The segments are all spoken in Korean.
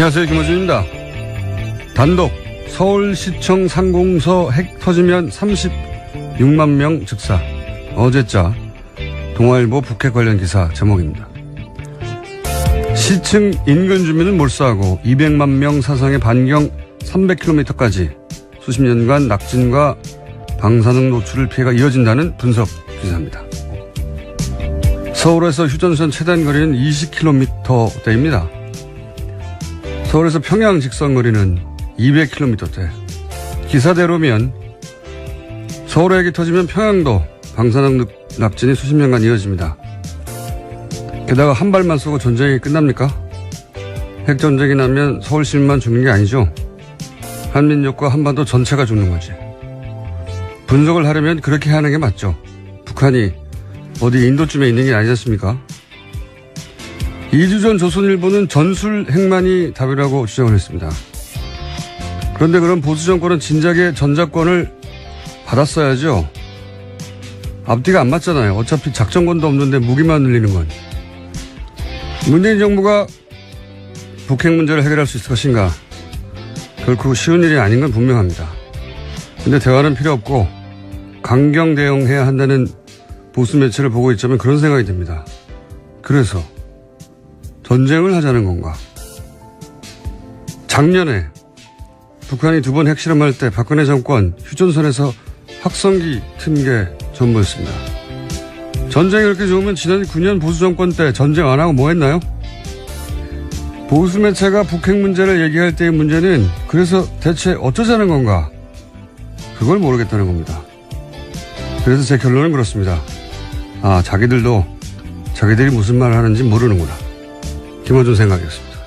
안녕하세요. 김어준입니다. 단독 서울시청 상공서 핵 터지면 36만 명 즉사. 어제자 동아일보 북핵 관련 기사 제목입니다. 시층 인근 주민은 몰수하고 200만 명 사상의 반경 300km까지 수십 년간 낙진과 방사능 노출을 피해가 이어진다는 분석 기사입니다. 서울에서 휴전선 최단 거리는 20km대입니다. 서울에서 평양 직선 거리는 200km대. 기사대로면 서울에 핵이 터지면 평양도 방사능 낙진이 수십 년간 이어집니다. 게다가 한 발만 쏘고 전쟁이 끝납니까? 핵전쟁이 나면 서울 시민만 죽는 게 아니죠. 한민족과 한반도 전체가 죽는 거지. 분석을 하려면 그렇게 하는 게 맞죠. 북한이 어디 인도쯤에 있는 게 아니지 않습니까? 2주 전 조선일보는 전술 핵만이 답이라고 주장을 했습니다. 그런데 그런 보수 정권은 진작에 전작권을 받았어야죠. 앞뒤가 안 맞잖아요. 어차피 작전권도 없는데 무기만 늘리는 건. 문재인 정부가 북핵 문제를 해결할 수 있을 것인가? 결코 쉬운 일이 아닌 건 분명합니다. 근데 대화는 필요 없고 강경 대응해야 한다는 보수 매체를 보고 있자면 그런 생각이 듭니다. 그래서 전쟁을 하자는 건가? 작년에 북한이 2번 핵실험할 때 박근혜 정권 휴전선에서 확성기 튼 게 전부였습니다. 전쟁이 그렇게 좋으면 지난 9년 보수 정권 때 전쟁 안 하고 뭐 했나요? 보수 매체가 북핵 문제를 얘기할 때의 문제는 그래서 대체 어쩌자는 건가? 그걸 모르겠다는 겁니다. 그래서 제 결론은 그렇습니다. 아, 자기들도 자기들이 무슨 말을 하는지 모르는구나. 김어준 생각이었습니다.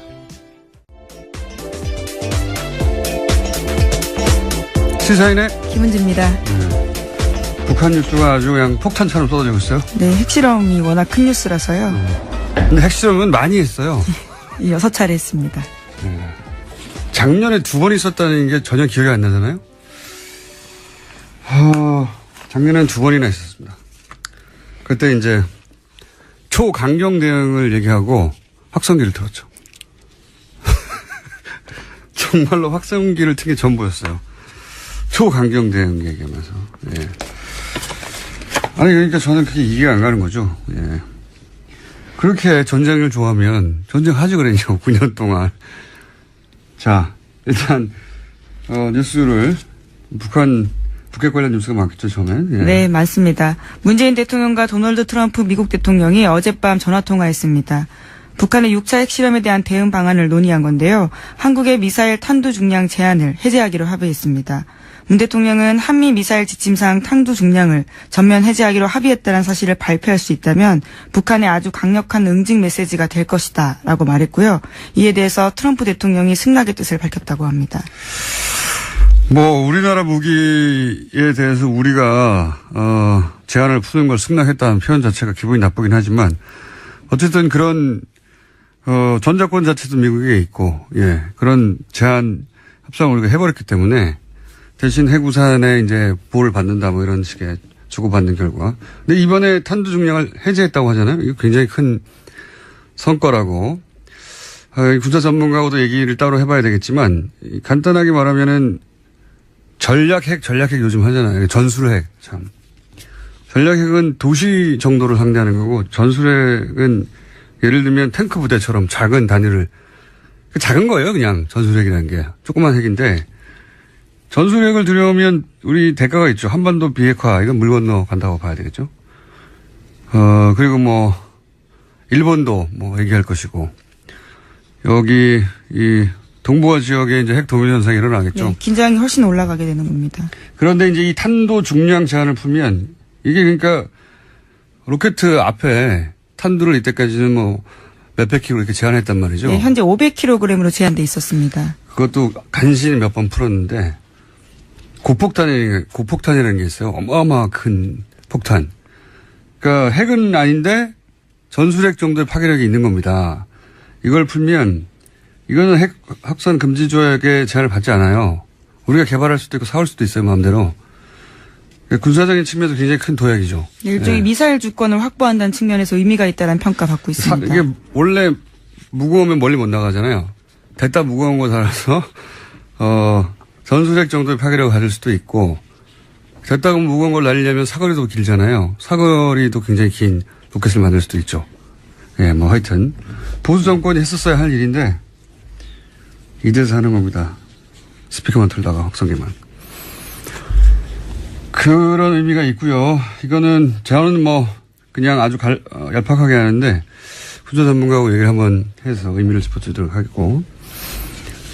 시사인의 김은지입니다. 북한 뉴스가 아주 그냥 폭탄처럼 쏟아지고 있어요. 네, 핵실험이 워낙 큰 뉴스라서요. 근데 핵실험은 많이 했어요. 6차례 했습니다. 작년에 2번 있었다는 게 전혀 기억이 안 나잖아요. 작년엔 2번이나 있었습니다. 그때 이제 초강경 대응을 얘기하고 확성기를 틀었죠. 정말로 확성기를 튼 게 전부였어요. 초강경 대응 얘기하면서. 예. 아니, 그러니까 저는 그게 이해가 안 가는 거죠. 예. 그렇게 전쟁을 좋아하면 전쟁하지 그랬냐고, 9년 동안. 자, 일단, 뉴스를, 북핵 관련 뉴스가 많겠죠, 처음엔. 예. 네, 맞습니다. 문재인 대통령과 도널드 트럼프 미국 대통령이 어젯밤 전화통화했습니다. 북한의 6차 핵실험에 대한 대응 방안을 논의한 건데요. 한국의 미사일 탄두 중량 제한을 해제하기로 합의했습니다. 문 대통령은 한미 미사일 지침상 탄두 중량을 전면 해제하기로 합의했다는 사실을 발표할 수 있다면 북한의 아주 강력한 응징 메시지가 될 것이다 라고 말했고요. 이에 대해서 트럼프 대통령이 승낙의 뜻을 밝혔다고 합니다. 우리나라 무기에 대해서 우리가 제한을 푸는 걸 승낙했다는 표현 자체가 기분이 나쁘긴 하지만 어쨌든 그런 전작권 자체도 미국에 있고, 예, 그런 제한 협상을 우리가 해버렸기 때문에 대신 핵우산에 이제 보호를 받는다 뭐 이런 식의 주고받는 결과. 근데 이번에 탄두 중량을 해제했다고 하잖아요. 이거 굉장히 큰 성과라고. 군사 전문가하고도 얘기를 따로 해봐야 되겠지만 간단하게 말하면은 전략핵 요즘 하잖아요. 전술핵 참. 전략핵은 도시 정도를 상대하는 거고 전술핵은 예를 들면 탱크 부대처럼 작은 단위를 작은 거예요. 그냥 전술핵이라는 게 조그만 핵인데 전술핵을 들여오면 우리 대가가 있죠. 한반도 비핵화 이건 물 건너 간다고 봐야 되겠죠. 그리고 일본도 얘기할 것이고 여기 이 동북아 지역에 이제 핵 도민 현상이 일어나겠죠. 네, 긴장이 훨씬 올라가게 되는 겁니다. 그런데 이제 이 탄도 중량 제한을 풀면 이게 그러니까 로켓 앞에 탄두를 이때까지는 몇백 킬로 이렇게 제한했단 말이죠. 네, 현재 500kg으로 제한돼 있었습니다. 그것도 간신히 몇 번 풀었는데 고폭탄이라는 게 있어요. 어마어마한 큰 폭탄. 그러니까 핵은 아닌데 전술핵 정도의 파괴력이 있는 겁니다. 이걸 풀면 이거는 핵 확산 금지 조약에 제한을 받지 않아요. 우리가 개발할 수도 있고 사올 수도 있어요, 마음대로. 군사적인 측면에서 굉장히 큰 도약이죠. 일종의 미사일 주권을 확보한다는 측면에서 의미가 있다는 평가받고 있습니다. 이게 원래 무거우면 멀리 못 나가잖아요. 됐다 무거운 거 달아서, 전술핵 정도의 파괴력을 가질 수도 있고, 됐다고 무거운 걸 날리려면 사거리도 길잖아요. 사거리도 굉장히 긴 로켓을 만들 수도 있죠. 예, 뭐 하여튼 보수 정권이 했었어야 할 일인데 이래서 하는 겁니다. 스피커만 틀다가 확성기만. 그런 의미가 있고요. 이거는 저는 뭐 그냥 아주 얄팍하게 하는데 후조 전문가하고 얘기를 한번 해서 의미를 짚어주도록 하겠고.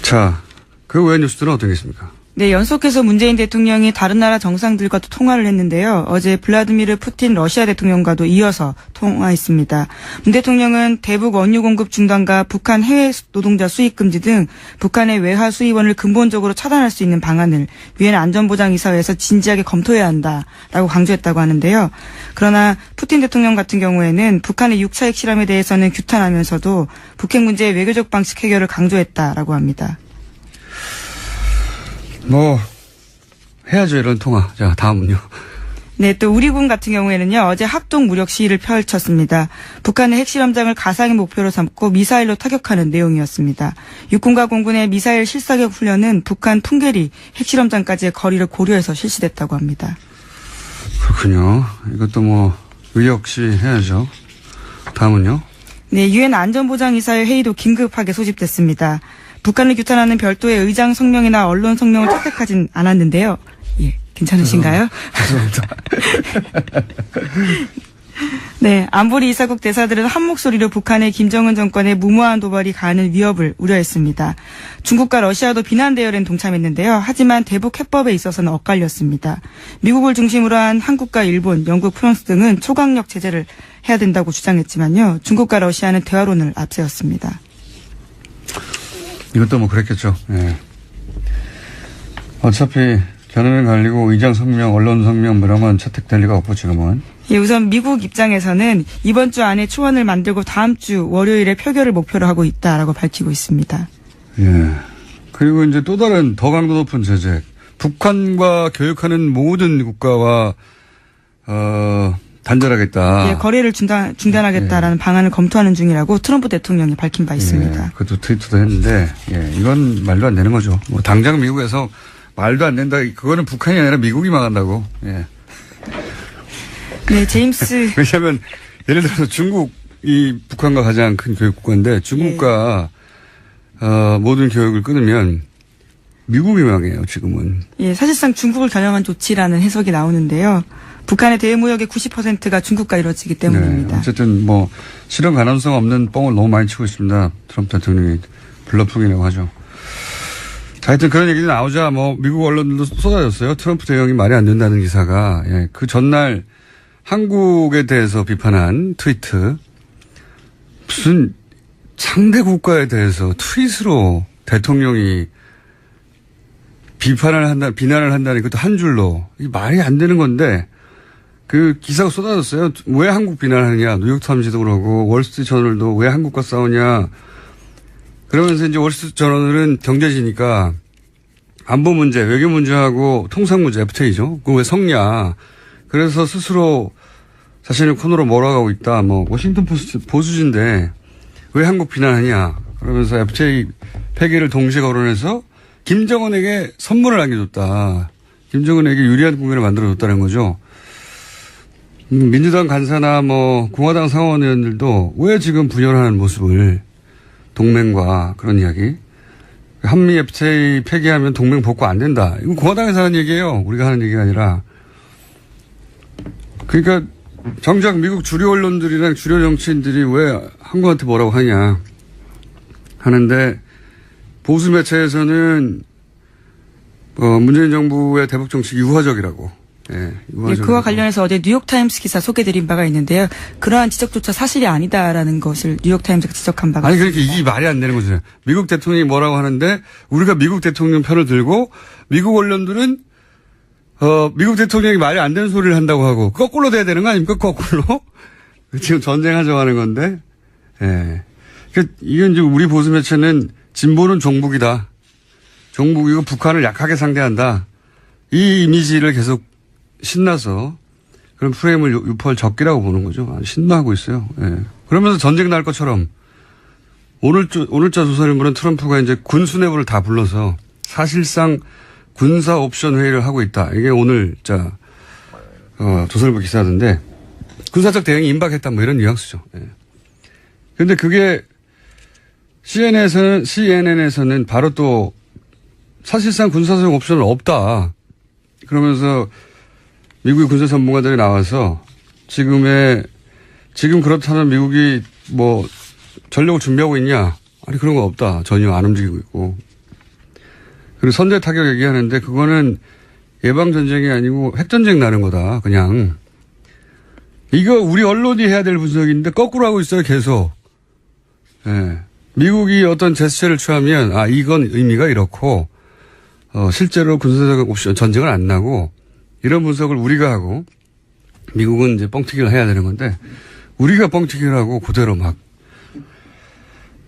자, 그 외의 뉴스들은 어떤 게 있습니까? 네, 연속해서 문재인 대통령이 다른 나라 정상들과도 통화를 했는데요. 어제 블라디미르 푸틴 러시아 대통령과도 이어서 통화했습니다. 문 대통령은 대북 원유 공급 중단과 북한 해외 노동자 수입 금지 등 북한의 외화 수입원을 근본적으로 차단할 수 있는 방안을 유엔 안전보장이사회에서 진지하게 검토해야 한다라고 강조했다고 하는데요. 그러나 푸틴 대통령 같은 경우에는 북한의 6차 핵실험에 대해서는 규탄하면서도 북핵 문제의 외교적 방식 해결을 강조했다라고 합니다. 뭐 해야죠, 이런 통화. 자, 다음은요. 네, 또 우리군 같은 경우에는요, 어제 합동 무력 시위를 펼쳤습니다. 북한의 핵실험장을 가상의 목표로 삼고 미사일로 타격하는 내용이었습니다. 육군과 공군의 미사일 실사격 훈련은 북한 풍계리 핵실험장까지의 거리를 고려해서 실시됐다고 합니다. 그렇군요. 이것도 뭐 의역 시 해야죠. 다음은요. 네, 유엔 안전보장이사회 회의도 긴급하게 소집됐습니다. 북한을 규탄하는 별도의 의장 성명이나 언론 성명을 채택하진 않았는데요. 예, 괜찮으신가요? 죄송합니다. 네, 안보리 이사국 대사들은 한 목소리로 북한의 김정은 정권의 무모한 도발이 가하는 위협을 우려했습니다. 중국과 러시아도 비난 대열엔 동참했는데요. 하지만 대북 해법에 있어서는 엇갈렸습니다. 미국을 중심으로 한 한국과 일본, 영국, 프랑스 등은 초강력 제재를 해야 된다고 주장했지만요. 중국과 러시아는 대화론을 앞세웠습니다. 이것도 뭐 그랬겠죠. 예. 어차피 견해는 갈리고 의장 성명, 언론 성명 뭐 이런 건 채택될 리가 없고 지금은. 예, 우선 미국 입장에서는 이번 주 안에 초안을 만들고 다음 주 월요일에 표결을 목표로 하고 있다라고 밝히고 있습니다. 예. 그리고 이제 또 다른 더 강도 높은 제재. 북한과 교역하는 모든 국가와 단절하겠다. 예, 거래를 중단하겠다라는 방안을 검토하는 중이라고 트럼프 대통령이 밝힌 바 있습니다. 예, 그것도 트위터도 했는데, 예, 이건 말도 안 되는 거죠. 뭐 당장 미국에서 말도 안 된다. 그거는 북한이 아니라 미국이 망한다고. 예. 네, 제임스. 왜냐하면 예를 들어서 중국이 북한과 가장 큰 교육국가인데 중국과 모든 교육을 끊으면 미국이 망해요. 지금은. 예, 사실상 중국을 겨냥한 조치라는 해석이 나오는데요. 북한의 대무역의 90%가 중국과 이루어지기 때문입니다. 네, 어쨌든 뭐 실현 가능성 없는 뻥을 너무 많이 치고 있습니다. 트럼프 대통령이 블러핑이라고 하죠. 하여튼 그런 얘기도 나오자 뭐 미국 언론들도 쏟아졌어요. 트럼프 대통령이 말이 안 된다는 기사가. 예, 그 전날 한국에 대해서 비판한 트위트. 무슨 상대 국가에 대해서 트윗으로 대통령이 비난을 한다니 그것도 한 줄로. 이게 말이 안 되는 건데 그 기사가 쏟아졌어요. 왜 한국 비난하느냐. 뉴욕타임즈도 그러고 월스트리트저널도 왜 한국과 싸우냐. 그러면서 이제 월스트리트저널은 경제지니까 안보 문제, 외교 문제하고 통상 문제 FTA죠. 그거 왜 섞냐. 그래서 스스로 자신의 코너로 몰아가고 있다. 뭐 워싱턴 포스트 보수지인데 왜 한국 비난하냐. 그러면서 FTA 폐기를 동시에 거론해서 김정은에게 선물을 안겨줬다. 김정은에게 유리한 국면을 만들어줬다는 거죠. 민주당 간사나 뭐 공화당 상원의원들도 왜 지금 분열하는 모습을 동맹과 그런 이야기. 한미 FTA 폐기하면 동맹 복구 안 된다. 이건 공화당에서 하는 얘기예요. 우리가 하는 얘기가 아니라. 그러니까 정작 미국 주류 언론들이랑 주류 정치인들이 왜 한국한테 뭐라고 하냐 하는데 보수 매체에서는 문재인 정부의 대북 정책 유화적이라고. 예, 네, 그와 관련해서 어제 뉴욕타임스 기사 소개드린 바가 있는데요. 그러한 지적조차 사실이 아니다라는 것을 뉴욕타임스가 지적한 바가 아니, 있습니다. 그러니까 이게 말이 안 되는 거죠. 미국 대통령이 뭐라고 하는데 우리가 미국 대통령 편을 들고 미국 언론들은 미국 대통령이 말이 안 되는 소리를 한다고 하고 거꾸로 돼야 되는 거 아닙니까? 거꾸로. 지금 전쟁하자고 하는 건데. 예. 그러니까 이건 이제 우리 보수 매체는 진보는 종북이다. 종북이고 북한을 약하게 상대한다. 이 이미지를 계속 신나서 그런 프레임을 유포할 적기라고 보는 거죠. 신나하고 있어요. 예. 그러면서 전쟁 날 것처럼 오늘자 조사를 보면 트럼프가 이제 군 수뇌부를 다 불러서 사실상 군사 옵션 회의를 하고 있다. 이게 오늘자 조선일보 기사던데 군사적 대응이 임박했다 뭐 이런 뉘앙스죠. 그런데 그게 CNN에서는 바로 또 사실상 군사적 옵션은 없다. 그러면서 미국의 군사 전문가들이 나와서 지금 그렇다면 미국이 뭐 전력을 준비하고 있냐? 아니 그런 거 없다. 전혀 안 움직이고 있고. 그리고 선제 타격 얘기하는데 그거는 예방전쟁이 아니고 핵전쟁 나는 거다. 그냥. 이거 우리 언론이 해야 될 분석인데 거꾸로 하고 있어요. 계속. 예. 미국이 어떤 제스처를 취하면 이건 의미가 이렇고 실제로 군사적 옵션 전쟁은 안 나고 이런 분석을 우리가 하고 미국은 이제 뻥튀기를 해야 되는 건데 우리가 뻥튀기를 하고 그대로 막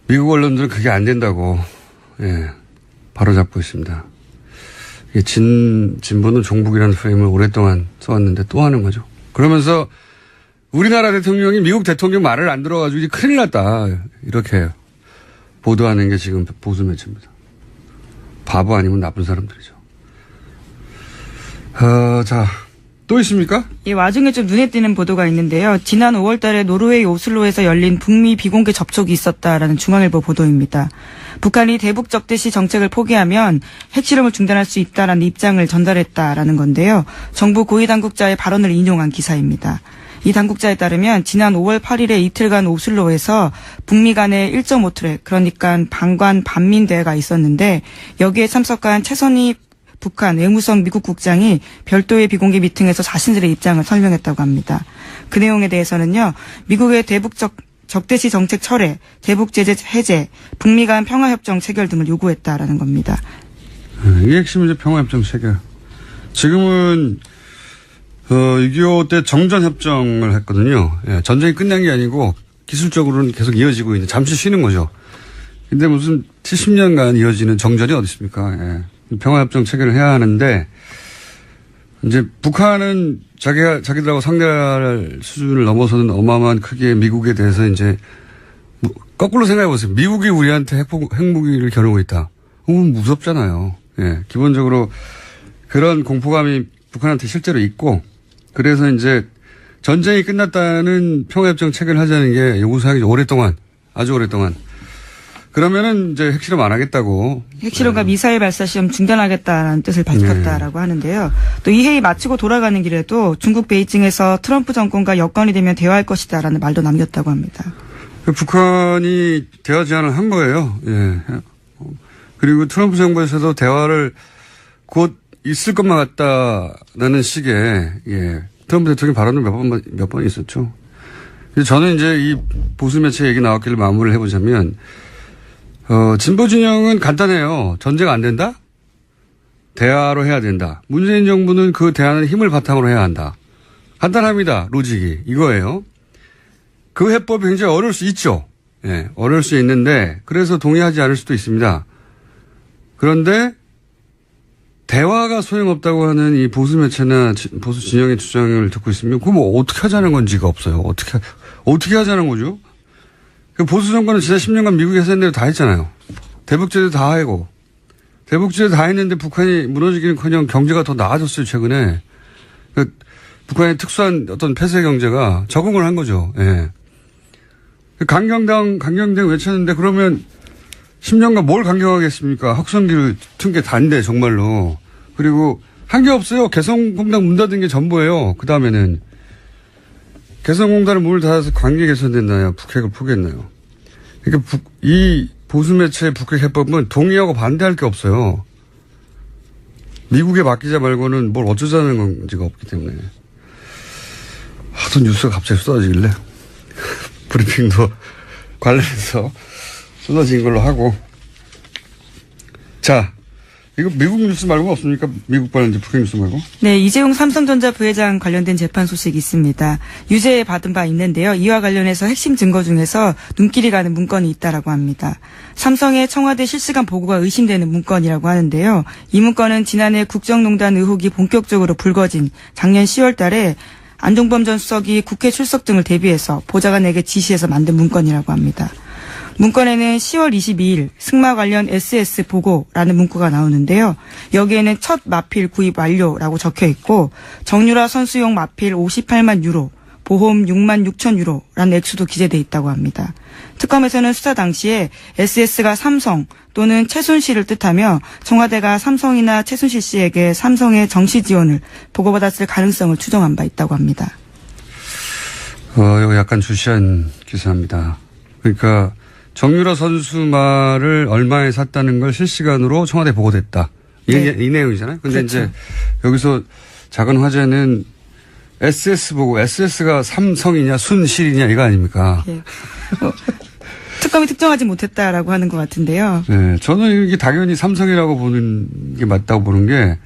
미국 언론들은 그게 안 된다고 바로잡고 있습니다. 진보는 종북이라는 프레임을 오랫동안 써왔는데 또 하는 거죠. 그러면서 우리나라 대통령이 미국 대통령 말을 안 들어가지고 이제 큰일 났다. 이렇게 보도하는 게 지금 보수 매체입니다. 바보 아니면 나쁜 사람들이죠. 자, 또 있습니까? 이 와중에 좀 눈에 띄는 보도가 있는데요. 지난 5월 달에 노르웨이 오슬로에서 열린 북미 비공개 접촉이 있었다라는 중앙일보 보도입니다. 북한이 대북 적대시 정책을 포기하면 핵실험을 중단할 수 있다라는 입장을 전달했다라는 건데요. 정부 고위 당국자의 발언을 인용한 기사입니다. 이 당국자에 따르면 지난 5월 8일에 이틀간 오슬로에서 북미 간의 1.5트랙 그러니까 방관 반민 대회가 있었는데 여기에 참석한 최선희 북한 외무성 미국 국장이 별도의 비공개 미팅에서 자신들의 입장을 설명했다고 합니다. 그 내용에 대해서는요. 미국의 대북 적대시 정책 철회, 대북 제재 해제, 북미 간 평화협정 체결 등을 요구했다라는 겁니다. 이게 핵심이죠. 평화협정 체결. 지금은 6.25 때 정전협정을 했거든요. 전쟁이 끝난 게 아니고 기술적으로는 계속 이어지고 있는 잠시 쉬는 거죠. 근데 무슨 70년간 이어지는 정전이 어디 있습니까? 평화협정 체결을 해야 하는데 이제 북한은 자기들하고 상대할 수준을 넘어서는 어마어마한 크기의 미국에 대해서 이제 거꾸로 생각해 보세요. 미국이 우리한테 핵무기를 겨누고 있다. 무섭잖아요. 기본적으로 그런 공포감이 북한한테 실제로 있고 그래서 이제 전쟁이 끝났다는 평화협정 체결을 하자는 게 요구사항이 아주 오랫동안. 그러면은 이제 핵실험 안 하겠다고. 핵실험과 미사일 발사 시험 중단하겠다라는 뜻을 밝혔다라고 하는데요. 또 이 회의 마치고 돌아가는 길에도 중국 베이징에서 트럼프 정권과 여건이 되면 대화할 것이다라는 말도 남겼다고 합니다. 북한이 대화 제안을 한 거예요. 그리고 트럼프 정부에서도 대화를 곧 있을 것만 같다라는 식의 트럼프 대통령 발언을 몇 번 있었죠. 저는 이제 이 보수 매체 얘기 나왔길래 마무리를 해보자면 진보 진영은 간단해요. 전쟁 안 된다? 대화로 해야 된다. 문재인 정부는 그 대화는 힘을 바탕으로 해야 한다. 간단합니다. 로직이 이거예요. 그 해법이 굉장히 어려울 수 있죠. 어려울 수 있는데 그래서 동의하지 않을 수도 있습니다. 그런데 대화가 소용없다고 하는 이 보수 매체나 보수 진영의 주장을 듣고 있으면 그럼 뭐 어떻게 하자는 건지가 없어요. 어떻게 하자는 거죠? 그 보수 정권은 지난 10년간 미국이 하던 대로 다 했잖아요. 대북제도 다 하고. 대북제도 다 했는데 북한이 무너지기는커녕 경제가 더 나아졌어요, 최근에. 북한의 특수한 어떤 폐쇄 경제가 적응을 한 거죠. 강경당 외쳤는데 그러면 10년간 뭘 강경하겠습니까? 확성기를 튼 게 단데 정말로. 그리고 한 게 없어요. 개성공단 문 닫은 게 전부예요. 그 다음에는. 개성공단은 문을 닫아서 관계 개선됐나요? 북핵을 포기했나요? 그러니까 이 보수 매체의 북핵 해법은 동의하고 반대할 게 없어요. 미국에 맡기자 말고는 뭘 어쩌자는 건지가 없기 때문에. 하도 뉴스가 갑자기 쏟아지길래 브리핑도 관련해서 쏟아진 걸로 하고. 자, 이거 미국 뉴스 말고 없습니까? 미국 관련된 북핵 뉴스 말고? 네, 이재용 삼성전자 부회장 관련된 재판 소식이 있습니다. 유죄 받은 바 있는데요. 이와 관련해서 핵심 증거 중에서 눈길이 가는 문건이 있다라고 합니다. 삼성의 청와대 실시간 보고가 의심되는 문건이라고 하는데요. 이 문건은 지난해 국정농단 의혹이 본격적으로 불거진 작년 10월 달에 안종범 전 수석이 국회 출석 등을 대비해서 보좌관에게 지시해서 만든 문건이라고 합니다. 문건에는 10월 22일 승마 관련 SS 보고라는 문구가 나오는데요. 여기에는 첫 마필 구입 완료라고 적혀 있고 정유라 선수용 마필 58만 유로, 보험 6만 6천 유로라는 액수도 기재돼 있다고 합니다. 특검에서는 수사 당시에 SS가 삼성 또는 최순실을 뜻하며 청와대가 삼성이나 최순실 씨에게 삼성의 정시 지원을 보고받았을 가능성을 추정한 바 있다고 합니다. 이거 약간 주시한 기사입니다. 그러니까 정유라 선수 말을 얼마에 샀다는 걸 실시간으로 청와대에 보고됐다. 이 내용이잖아요. 근데 그렇죠. 이제 여기서 작은 화제는 SS 보고 SS가 삼성이냐 순실이냐 이거 아닙니까? 예. 특검이 특정하지 못했다라고 하는 것 같은데요. 네, 저는 이게 당연히 삼성이라고 보는 게 맞다고 보는 게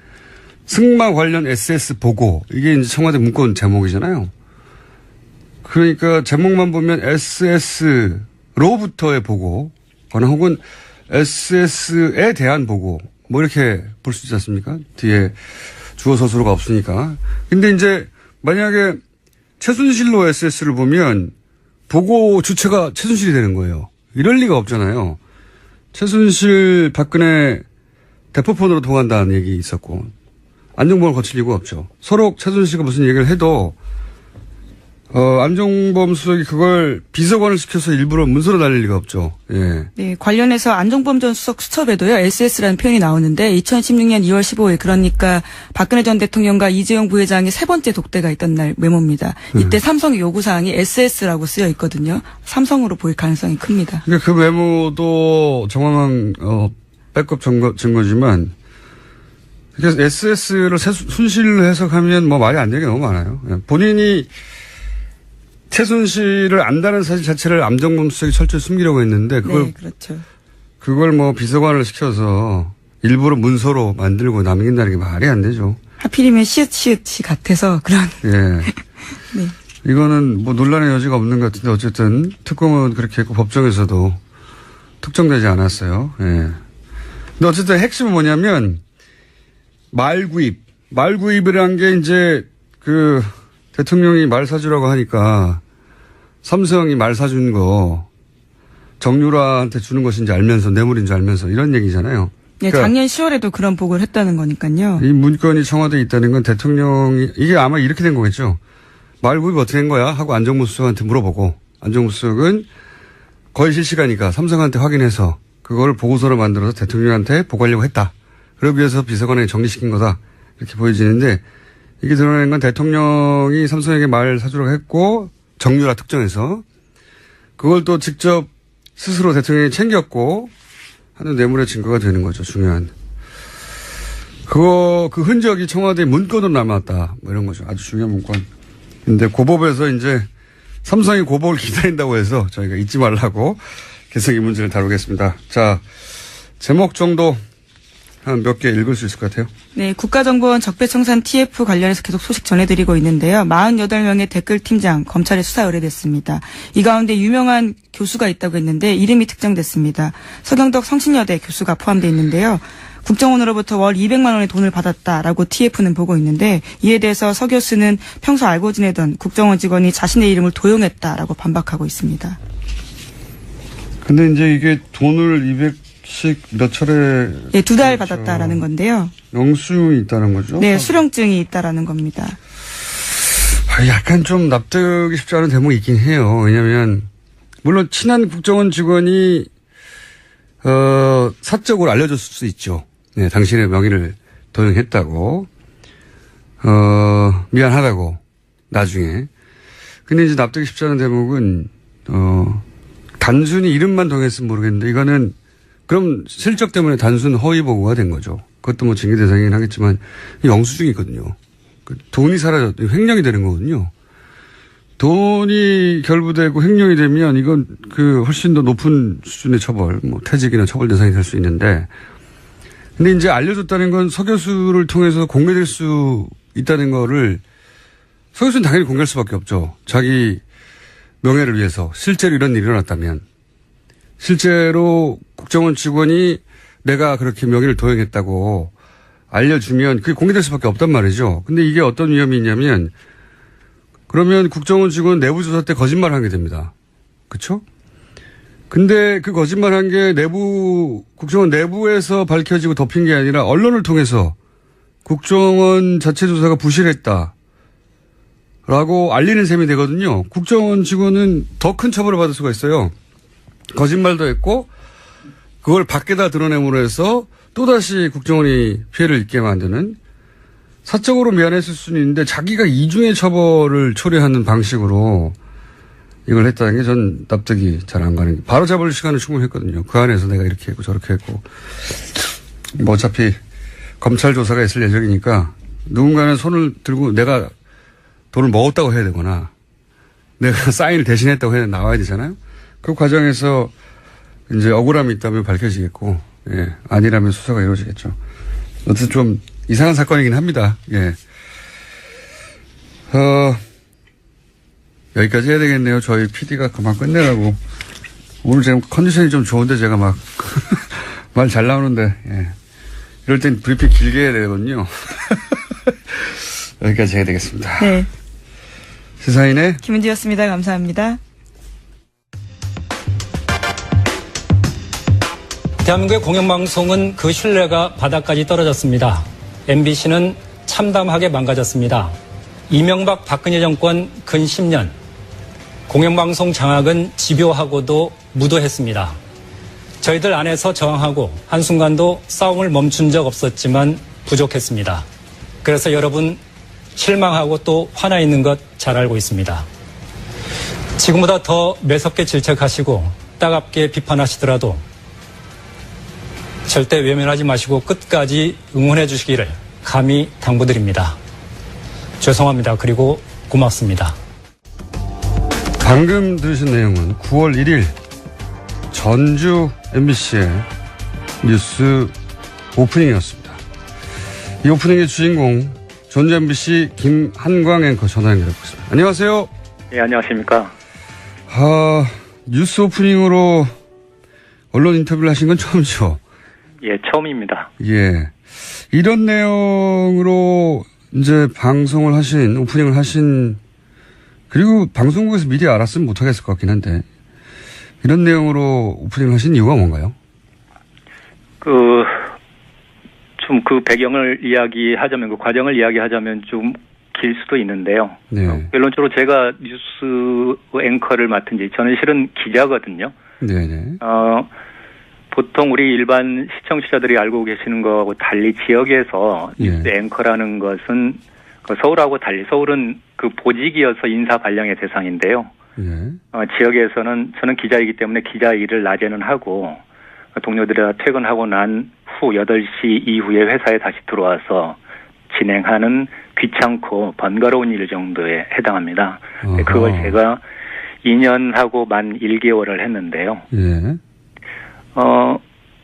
승마 관련 SS 보고 이게 이제 청와대 문건 제목이잖아요. 그러니까 제목만 보면 SS로부터의 보고거나 혹은 SS에 대한 보고 뭐 이렇게 볼 수 있지 않습니까? 뒤에 주어 서술어가 없으니까. 근데 이제 만약에 최순실로 SS를 보면 보고 주체가 최순실이 되는 거예요. 이럴 리가 없잖아요. 최순실 박근혜 대포폰으로 통한다는 얘기 있었고 안종범을 거칠 이유가 없죠. 서로 최순실과 무슨 얘기를 해도 안종범 수석이 그걸 비서관을 시켜서 일부러 문서로 날릴 리가 없죠. 예. 네, 관련해서 안종범 전 수석 수첩에도요, SS라는 표현이 나오는데, 2016년 2월 15일, 그러니까 박근혜 전 대통령과 이재용 부회장이 세 번째 독대가 있던 날 메모입니다. 이때 삼성의 요구사항이 SS라고 쓰여 있거든요. 삼성으로 보일 가능성이 큽니다. 그러니까 그 메모도 정황한, 백업 증거지만, 그래서 SS를 순실로 해석하면 뭐 말이 안 되는 게 너무 많아요. 본인이 최순실을 안다는 사실 자체를 안종범 수석이 철저히 숨기려고 했는데 네, 그렇죠. 그걸 뭐 비서관을 시켜서 일부러 문서로 만들고 남긴다는 게 말이 안 되죠. 하필이면 시읒이 같아서 그런. 예. 네. 이거는 뭐 논란의 여지가 없는 것 같은데 어쨌든 특검은 그렇게 했고 법정에서도 특정되지 않았어요. 예. 근데 어쨌든 핵심은 뭐냐면 말구입이란 게 이제 그 대통령이 말 사주라고 하니까 삼성이 말 사준 거 정유라한테 주는 것인지 알면서 뇌물인 줄 알면서 이런 얘기잖아요. 네, 그러니까 작년 10월에도 그런 보고를 했다는 거니까요. 이 문건이 청와대에 있다는 건 대통령이 이게 아마 이렇게 된 거겠죠. 말구입 어떻게 된 거야 하고 안종범 수석한테 물어보고 안종범 수석은 거의 실시간이니까 삼성한테 확인해서 그걸 보고서로 만들어서 대통령한테 보고하려고 했다. 그러기 위해서 비서관에 정리시킨 거다. 이렇게 보여지는데 이게 드러낸 건 대통령이 삼성에게 말 사주라고 했고 정유라 특정해서 그걸 또 직접 스스로 대통령이 챙겼고 하는 뇌물의 증거가 되는 거죠. 중요한. 그 흔적이 청와대 문건으로 남았다. 뭐 이런 거죠. 아주 중요한 문건. 근데 고법에서 이제 삼성이 고법을 기다린다고 해서 저희가 잊지 말라고 계속 이 문제를 다루겠습니다. 자, 제목 정도 한 몇 개 읽을 수 있을 것 같아요. 네, 국가정보원 적폐청산 TF 관련해서 계속 소식 전해드리고 있는데요. 48명의 댓글팀장 검찰에 수사 의뢰됐습니다. 이 가운데 유명한 교수가 있다고 했는데 이름이 특정됐습니다. 서경덕 성신여대 교수가 포함되어 있는데요. 국정원으로부터 월 200만 원의 돈을 받았다라고 TF는 보고 있는데 이에 대해서 서 교수는 평소 알고 지내던 국정원 직원이 자신의 이름을 도용했다라고 반박하고 있습니다. 근데 이제 이게 돈을 200씩 몇 차례. 네, 2달 받았다라는 건데요. 영수증이 있다는 거죠? 네, 수령증이 있다라는 겁니다. 약간 좀 납득이 쉽지 않은 대목이 있긴 해요. 왜냐면, 물론 친한 국정원 직원이, 사적으로 알려줬을 수 있죠. 네, 당신의 명의를 도용했다고, 미안하다고, 나중에. 근데 이제 납득이 쉽지 않은 대목은, 단순히 이름만 도용했으면 모르겠는데, 이거는, 그럼 실적 때문에 단순 허위 보고가 된 거죠. 그것도 뭐 징계 대상이긴 하겠지만, 영수증이거든요. 돈이 사라졌, 횡령이 되는 거거든요. 돈이 결부되고 횡령이 되면 이건 훨씬 더 높은 수준의 처벌, 뭐 퇴직이나 처벌 대상이 될 수 있는데, 근데 이제 알려줬다는 건 서 교수를 통해서 공개될 수 있다는 거를 서 교수는 당연히 공개할 수밖에 없죠. 자기 명예를 위해서 실제로 이런 일이 일어났다면, 실제로 국정원 직원이 내가 그렇게 명예를 도용했다고 알려주면 그게 공개될 수밖에 없단 말이죠. 근데 이게 어떤 위험이 있냐면 그러면 국정원 직원 내부조사 때 거짓말을 하게 됩니다. 그렇죠? 근데 그 거짓말한 게 국정원 내부에서 밝혀지고 덮인 게 아니라 언론을 통해서 국정원 자체 조사가 부실했다. 라고 알리는 셈이 되거든요. 국정원 직원은 더 큰 처벌을 받을 수가 있어요. 거짓말도 했고 그걸 밖에다 드러냄으로 해서 또다시 국정원이 피해를 입게 만드는, 사적으로 미안했을 수는 있는데 자기가 이중의 처벌을 초래하는 방식으로 이걸 했다는 게 전 납득이 잘 안 가는 게, 바로 잡을 시간은 충분히 했거든요. 그 안에서 내가 이렇게 했고 저렇게 했고, 뭐 어차피 검찰 조사가 있을 예정이니까 누군가는 손을 들고 내가 돈을 먹었다고 해야 되거나 내가 사인을 대신했다고 해야 나와야 되잖아요. 그 과정에서 이제 억울함이 있다면 밝혀지겠고, 예, 아니라면 수사가 이루어지겠죠. 어쨌든 좀 이상한 사건이긴 합니다. 예. 여기까지 해야 되겠네요. 저희 PD가 그만 끝내라고. 오늘 지금 컨디션이 좀 좋은데 제가 막 말 잘 나오는데, 예. 이럴 땐 브리핑 길게 해야 되거든요. 여기까지 해야 되겠습니다. 네. 시사인의 김은지였습니다. 감사합니다. 대한민국의 공영방송은 그 신뢰가 바닥까지 떨어졌습니다. MBC는 참담하게 망가졌습니다. 이명박 박근혜 정권 근 10년, 공영방송 장악은 집요하고도 무도했습니다. 저희들 안에서 저항하고 한순간도 싸움을 멈춘 적 없었지만 부족했습니다. 그래서 여러분 실망하고 또 화나 있는 것 잘 알고 있습니다. 지금보다 더 매섭게 질책하시고 따갑게 비판하시더라도 절대 외면하지 마시고 끝까지 응원해 주시기를 감히 당부드립니다. 죄송합니다. 그리고 고맙습니다. 방금 들으신 내용은 9월 1일 전주 MBC의 뉴스 오프닝이었습니다. 이 오프닝의 주인공 전주 MBC 김한광 앵커 전화 연결해보겠습니다. 안녕하세요. 예, 안녕하십니까. 뉴스 오프닝으로 언론 인터뷰를 하신 건 처음이죠? 예, 처음입니다. 예. 이런 내용으로 이제 방송을 하신, 오프닝을 하신, 그리고 방송국에서 미리 알았으면 못하겠을 것 같긴 한데, 이런 내용으로 오프닝을 하신 이유가 뭔가요? 좀 그 배경을 이야기하자면, 그 과정을 이야기하자면 좀 길 수도 있는데요. 네. 결론적으로 제가 뉴스 앵커를 맡은 지, 저는 실은 기자거든요. 네네. 보통 우리 일반 시청자들이 알고 계시는 거하고 달리 지역에서 뉴스 예. 앵커라는 것은 서울하고 달리, 서울은 그 보직이어서 인사 발령의 대상인데요. 예. 지역에서는 저는 기자이기 때문에 기자 일을 낮에는 하고 동료들이 퇴근하고 난 후 8시 이후에 회사에 다시 들어와서 진행하는 귀찮고 번거로운 일 정도에 해당합니다. 어허. 그걸 제가 2년하고 만 1개월을 했는데요. 예.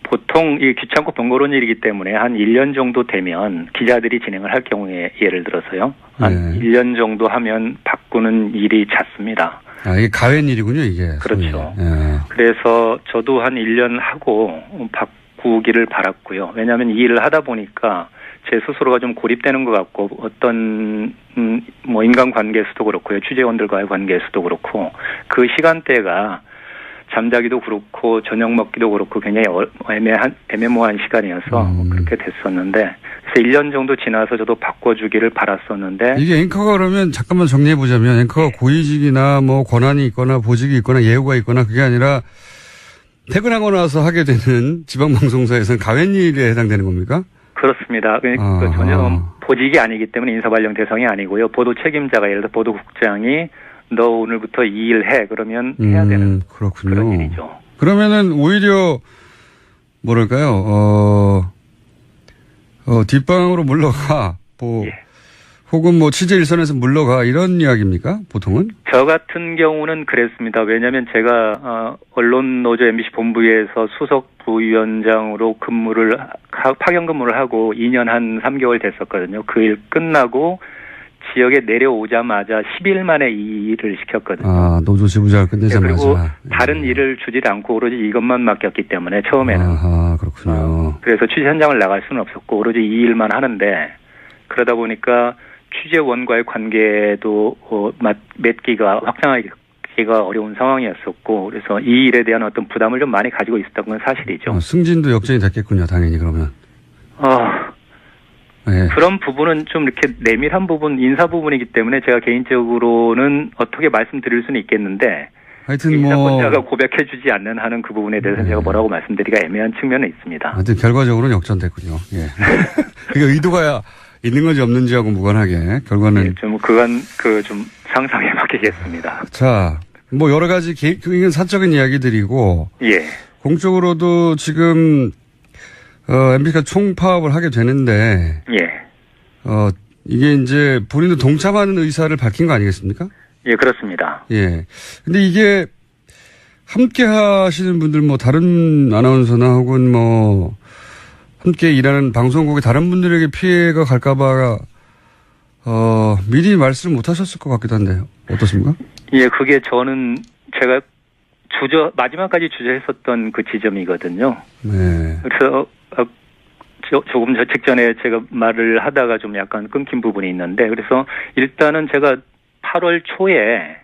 보통 이 귀찮고 번거로운 일이기 때문에 한 1년 정도 되면 기자들이 진행을 할 경우에 예를 들어서요. 한 1년 정도 하면 바꾸는 일이 잦습니다. 이게 가외인 일이군요, 이게. 그렇죠. 예. 그래서 저도 한 1년 하고 바꾸기를 바랐고요. 왜냐하면 이 일을 하다 보니까 제 스스로가 좀 고립되는 것 같고, 어떤 뭐 인간관계에서도 그렇고요, 취재원들과의 관계에서도 그렇고, 그 시간대가 잠자기도 그렇고 저녁 먹기도 그렇고 굉장히 애매모호한 시간이어서 그렇게 됐었는데, 그래서 1년 정도 지나서 저도 바꿔주기를 바랐었는데, 이게 앵커가 그러면 잠깐만 정리해보자면, 앵커가 고위직이나 뭐 권한이 있거나 보직이 있거나 예우가 있거나 그게 아니라 퇴근하고 나서 하게 되는 지방방송사에서는 가외일에 해당되는 겁니까? 그렇습니다. 그러니까 전혀 보직이 아니기 때문에 인사발령 대상이 아니고요. 보도 책임자가, 예를 들어 보도국장이 너 오늘부터 이 일 해, 그러면 해야 되는 그렇군요. 그런 일이죠. 그러면은 오히려 뭐랄까요, 뒷방으로 물러가, 뭐, 예. 혹은 뭐 취재 일선에서 물러가, 이런 이야기입니까? 보통은? 저 같은 경우는 그랬습니다. 왜냐하면 제가 언론노조 MBC 본부에서 수석 부위원장으로 파견 근무를 하고 2년 한 3개월 됐었거든요. 그 일 끝나고 지역에 내려오자마자 10일 만에 이 일을 시켰거든요. 노조 지부장을 끝내자마자. 그리고 다른 일을 주지 않고 오로지 이것만 맡겼기 때문에 처음에는. 그렇군요. 그래서 취재 현장을 나갈 수는 없었고 오로지 이 일만 하는데, 그러다 보니까 취재원과의 관계도 맺기가 확장하기 하기가 어려운 상황이었었고 그래서 이 일에 대한 어떤 부담을 좀 많이 가지고 있었던 건 사실이죠. 승진도 역전이 됐겠군요. 당연히 그러면. 네. 그런 부분은 좀 이렇게 내밀한 부분, 인사 부분이기 때문에 제가 개인적으로는 어떻게 말씀드릴 수는 있겠는데 하여튼 인사권자가 고백해주지 않는 하는 그 부분에 대해서 제가 뭐라고 말씀드리기가 애매한 측면은 있습니다. 하여튼 결과적으로는 역전됐군요. 예. 그게 의도가 있는 건지 없는지하고 무관하게 결과는. 예, 좀 좀 상상에 맡기겠습니다. 자, 뭐 여러 가지 이건 사적인 이야기들이고. 예. 공적으로도 지금 MBC가 총파업을 하게 되는데. 예. 이게 이제 본인도 동참하는 의사를 밝힌 거 아니겠습니까? 예, 그렇습니다. 예. 근데 이게 함께 하시는 분들 뭐 다른 아나운서나 혹은 뭐 함께 일하는 방송국의 다른 분들에게 피해가 갈까봐 미리 말씀을 못 하셨을 것 같기도 한데요. 어떻습니까? 예, 그게 저는 제가 마지막까지 주저했었던 그 지점이거든요. 네. 그래서 조금 직전에 제가 말을 하다가 좀 약간 끊긴 부분이 있는데 그래서 일단은 제가 8월 초에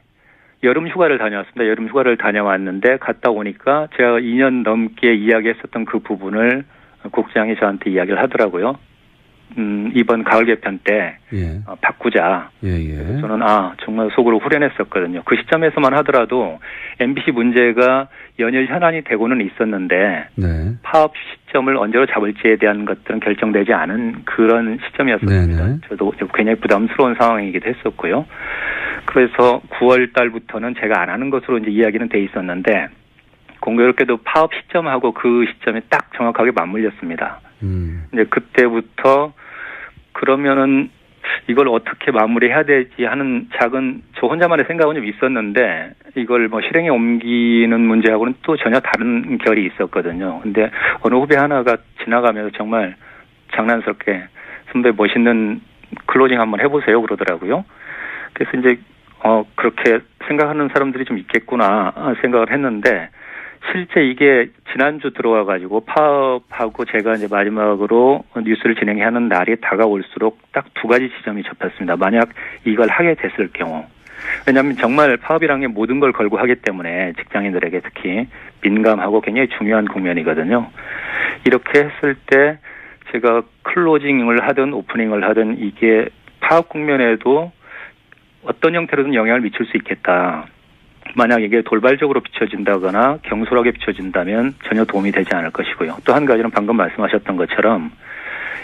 여름 휴가를 다녀왔습니다. 여름 휴가를 다녀왔는데 갔다 오니까 제가 2년 넘게 이야기했었던 그 부분을 국장이 저한테 이야기를 하더라고요. 이번 가을 개편 때 예. 바꾸자. 예. 저는 정말 속으로 후련했었거든요. 그 시점에서만 하더라도 MBC 문제가 연일 현안이 되고는 있었는데 네. 파업 시점을 언제로 잡을지에 대한 것들은 결정되지 않은 그런 시점이었습니다. 네네. 저도 굉장히 부담스러운 상황이기도 했었고요. 그래서 9월 달부터는 제가 안 하는 것으로 이제 이야기는 돼 있었는데 공교롭게도 파업 시점하고 그 시점이 딱 정확하게 맞물렸습니다. 이제 그때부터 그러면은 이걸 어떻게 마무리해야 되지 하는 작은 저 혼자만의 생각은 좀 있었는데 이걸 뭐 실행에 옮기는 문제하고는 또 전혀 다른 결이 있었거든요. 근데 어느 후배 하나가 지나가면서 정말 장난스럽게 선배 멋있는 클로징 한번 해보세요 그러더라고요. 그래서 이제 그렇게 생각하는 사람들이 좀 있겠구나 생각을 했는데 실제 이게 지난주 들어와가지고 파업하고 제가 이제 마지막으로 뉴스를 진행하는 날이 다가올수록 딱 두 가지 지점이 접혔습니다. 만약 이걸 하게 됐을 경우. 왜냐하면 정말 파업이라는 게 모든 걸 걸고 하기 때문에 직장인들에게 특히 민감하고 굉장히 중요한 국면이거든요. 이렇게 했을 때 제가 클로징을 하든 오프닝을 하든 이게 파업 국면에도 어떤 형태로든 영향을 미칠 수 있겠다. 만약 이게 돌발적으로 비춰진다거나 경솔하게 비춰진다면 전혀 도움이 되지 않을 것이고요. 또 한 가지는 방금 말씀하셨던 것처럼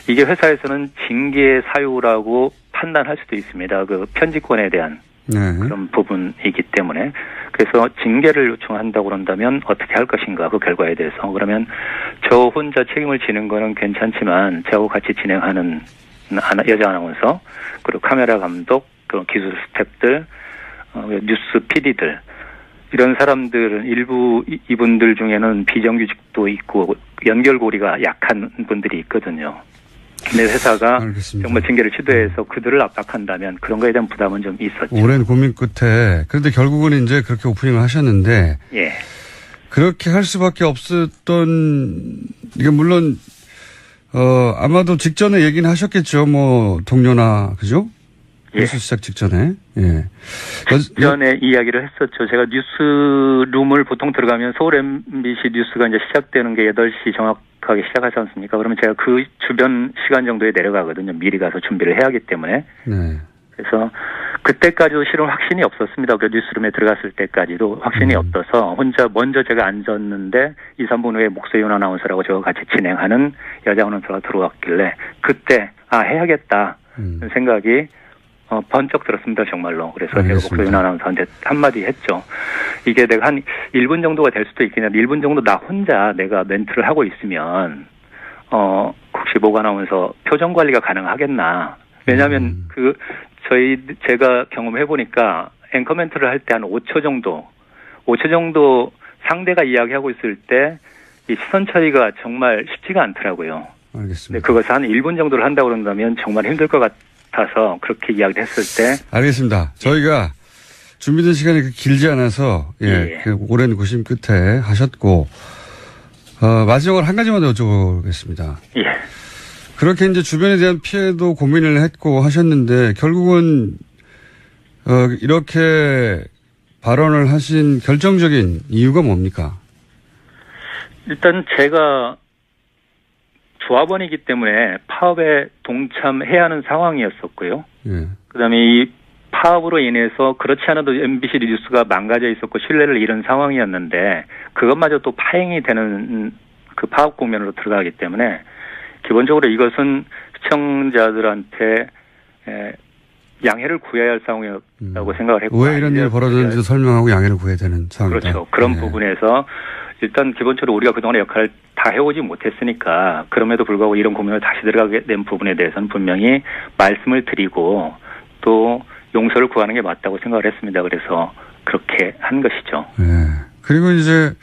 이게 회사에서는 징계 사유라고 판단할 수도 있습니다. 그 편집권에 대한 그런 부분이기 때문에 그래서 징계를 요청한다고 그런다면 어떻게 할 것인가 그 결과에 대해서 그러면 저 혼자 책임을 지는 거는 괜찮지만 저하고 같이 진행하는 여자 아나운서 그리고 카메라 감독 그 기술 스태프들 뉴스 PD들 이런 사람들은 일부 이분들 중에는 비정규직도 있고 연결고리가 약한 분들이 있거든요. 근데 회사가 알겠습니다. 정말 징계를 시도해서 그들을 압박한다면 그런 거에 대한 부담은 좀 있었죠. 오랜 고민 끝에 그런데 결국은 이제 그렇게 오프닝을 하셨는데 예. 그렇게 할 수밖에 없었던 이게 물론 아마도 직전에 얘기는 하셨겠죠. 뭐 동료나 그죠? 예. 뉴스 시작 직전에. 예. 직전에 이야기를 했었죠. 제가 뉴스룸을 보통 들어가면 서울 MBC 뉴스가 이제 시작되는 게 8시 정확하게 시작하지 않습니까? 그러면 제가 그 주변 시간 정도에 내려가거든요. 미리 가서 준비를 해야 하기 때문에. 네. 그래서 그때까지도 실은 확신이 없었습니다. 그 뉴스룸에 들어갔을 때까지도 확신이 없어서 혼자 먼저 제가 앉았는데 2, 3분 후에 목소윤 아나운서라고 저와 같이 진행하는 여자 아나운서가 들어왔길래 그때 해야겠다 생각이 번쩍 들었습니다. 정말로. 그래서 알겠습니다. 제가 목소윤 아나운서한테 한마디 했죠. 이게 내가 한 1분 정도가 될 수도 있겠는데 1분 정도 나 혼자 내가 멘트를 하고 있으면 혹시 목 아나운서 표정 관리가 가능하겠나. 왜냐하면 제가 경험해 보니까 앵커 멘트를 할 때 한 5초 정도 상대가 이야기하고 있을 때 이 시선 처리가 정말 쉽지가 않더라고요. 알겠습니다. 그것을 한 1분 정도를 한다고 그런다면 정말 힘들 것 같아서 그렇게 이야기를 했을 때. 알겠습니다. 저희가 준비된 시간이 길지 않아서 그 오랜 고심 끝에 하셨고 마지막으로 한 가지만 더 여쭤보겠습니다. 예. 그렇게 이제 주변에 대한 피해도 고민을 했고 하셨는데 결국은 이렇게 발언을 하신 결정적인 이유가 뭡니까? 일단 제가 조합원이기 때문에 파업에 동참해야 하는 상황이었었고요. 예. 그다음에 이 파업으로 인해서 그렇지 않아도 MBC 뉴스가 망가져 있었고 신뢰를 잃은 상황이었는데 그것마저 또 파행이 되는 그 파업 국면으로 들어가기 때문에 기본적으로 이것은 시청자들한테 양해를 구해야 할 상황이었다고 생각을 했고 왜 이런 일이 벌어졌는지도 설명하고 양해를 구해야 되는 상황이다. 그렇죠. 그런 네. 부분에서 일단 기본적으로 우리가 그동안의 역할을 다 해오지 못했으니까 그럼에도 불구하고 이런 고민을 다시 들어가게 된 부분에 대해서는 분명히 말씀을 드리고 또 용서를 구하는 게 맞다고 생각을 했습니다. 그래서 그렇게 한 것이죠. 네. 그리고 이제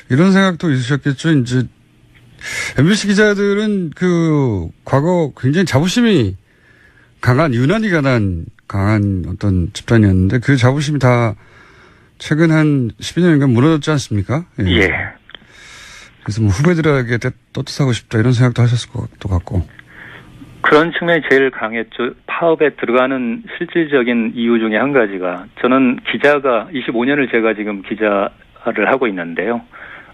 이런 생각도 있으셨겠죠. 이제 MBC 기자들은 그 과거 굉장히 자부심이 강한 유난히 강한 어떤 집단이었는데 그 자부심이 다 최근 한 12년간 무너졌지 않습니까? 예. 그래서 뭐 후배들에게 떳떳하고 싶다 이런 생각도 하셨을 것도 같고. 그런 측면이 제일 강했죠. 파업에 들어가는 실질적인 이유 중에 한 가지가 저는 기자가 25년을 제가 지금 기자를 하고 있는데요.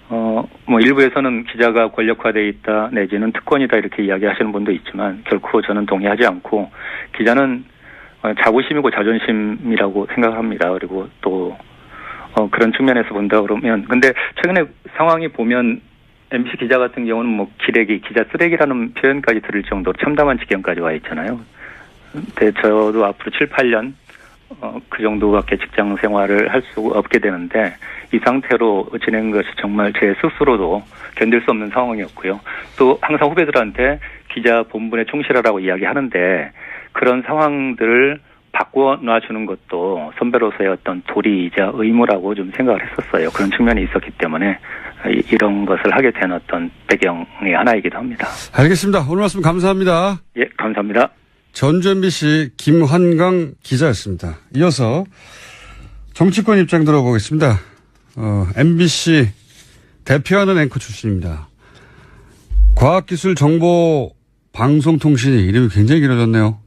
뭐 일부에서는 기자가 권력화돼 있다 내지는 특권이다 이렇게 이야기하시는 분도 있지만 결코 저는 동의하지 않고 기자는 자부심이고 자존심이라고 생각합니다. 그리고 또 그런 측면에서 본다 그러면 근데 최근에 상황이 보면 MBC 기자 같은 경우는 뭐 기레기, 기자 쓰레기라는 표현까지 들을 정도로 참담한 지경까지 와 있잖아요. 근데 저도 앞으로 7, 8년 그 정도밖에 직장 생활을 할 수 없게 되는데 이 상태로 지낸 것이 정말 제 스스로도 견딜 수 없는 상황이었고요. 또 항상 후배들한테 기자 본분에 충실하라고 이야기하는데 그런 상황들을 바꿔놔주는 것도 선배로서의 어떤 도리이자 의무라고 좀 생각을 했었어요. 그런 측면이 있었기 때문에 이런 것을 하게 된 어떤 배경의 하나이기도 합니다. 알겠습니다. 오늘 말씀 감사합니다. 예, 감사합니다. 전주 MBC 김환강 기자였습니다. 이어서 정치권 입장 들어보겠습니다. MBC 대표하는 앵커 출신입니다. 과학기술정보방송통신이 이름이 굉장히 길어졌네요.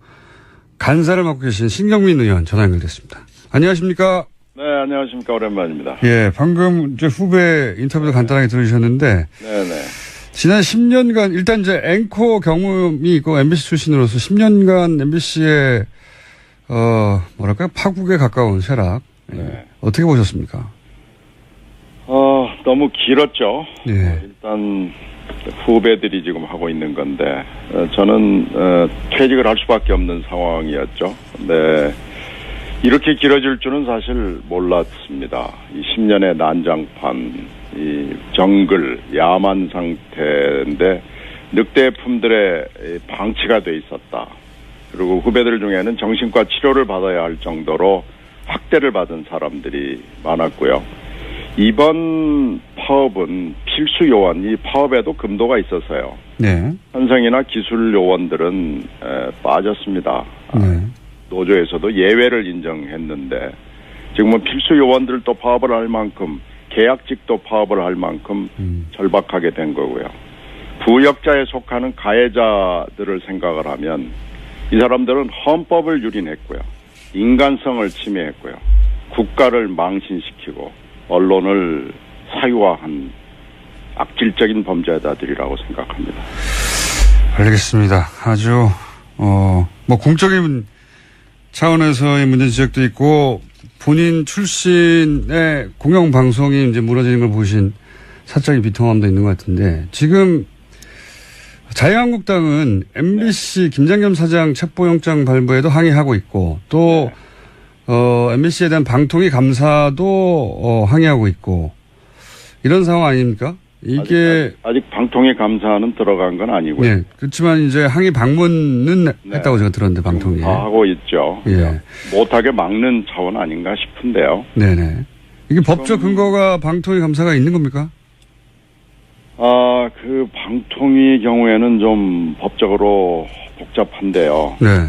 간사를 맡고 계신 신경민 의원 전화 연결됐습니다. 안녕하십니까? 네, 안녕하십니까. 오랜만입니다. 예, 방금 이제 후배 인터뷰도 간단하게 들으셨는데. 네네. 지난 10년간 일단 이제 앵커 경험이 있고 MBC 출신으로서 10년간 MBC의 뭐랄까요 파국에 가까운 쇠락. 네. 어떻게 보셨습니까? 너무 길었죠. 예. 일단 후배들이 지금 하고 있는 건데 저는 퇴직을 할 수밖에 없는 상황이었죠. 네. 이렇게 길어질 줄은 사실 몰랐습니다. 이 10년의 난장판, 이 정글, 야만 상태인데 늑대품들의 방치가 돼 있었다. 그리고 후배들 중에는 정신과 치료를 받아야 할 정도로 학대를 받은 사람들이 많았고요. 이번 파업은 필수 요원, 이 파업에도 금도가 있어서요. 네. 현성이나 기술 요원들은 빠졌습니다. 네. 노조에서도 예외를 인정했는데 지금은 필수 요원들도 파업을 할 만큼 계약직도 파업을 할 만큼 절박하게 된 거고요. 부역자에 속하는 가해자들을 생각을 하면 이 사람들은 헌법을 유린했고요. 인간성을 침해했고요. 국가를 망신시키고 언론을 사유화한 악질적인 범죄자들이라고 생각합니다. 알겠습니다. 아주 뭐 공적인 차원에서의 문제 지적도 있고 본인 출신의 공영방송이 이제 무너지는 걸 보신 사적인 비통함도 있는 것 같은데 지금 자유한국당은 MBC 김장겸 사장 체포영장 발부에도 항의하고 있고 또 MBC에 대한 방통위 감사도 항의하고 있고 이런 상황 아닙니까? 이게 아직 방통위 감사는 들어간 건 아니고요. 네, 그렇지만 이제 항의 방문은 네. 했다고 제가 들었는데 방통위에 다 하고 있죠. 예. 못하게 막는 차원 아닌가 싶은데요. 네네. 이게 법적 근거가 방통위 감사가 있는 겁니까? 그 방통위 경우에는 좀 법적으로 복잡한데요. 네.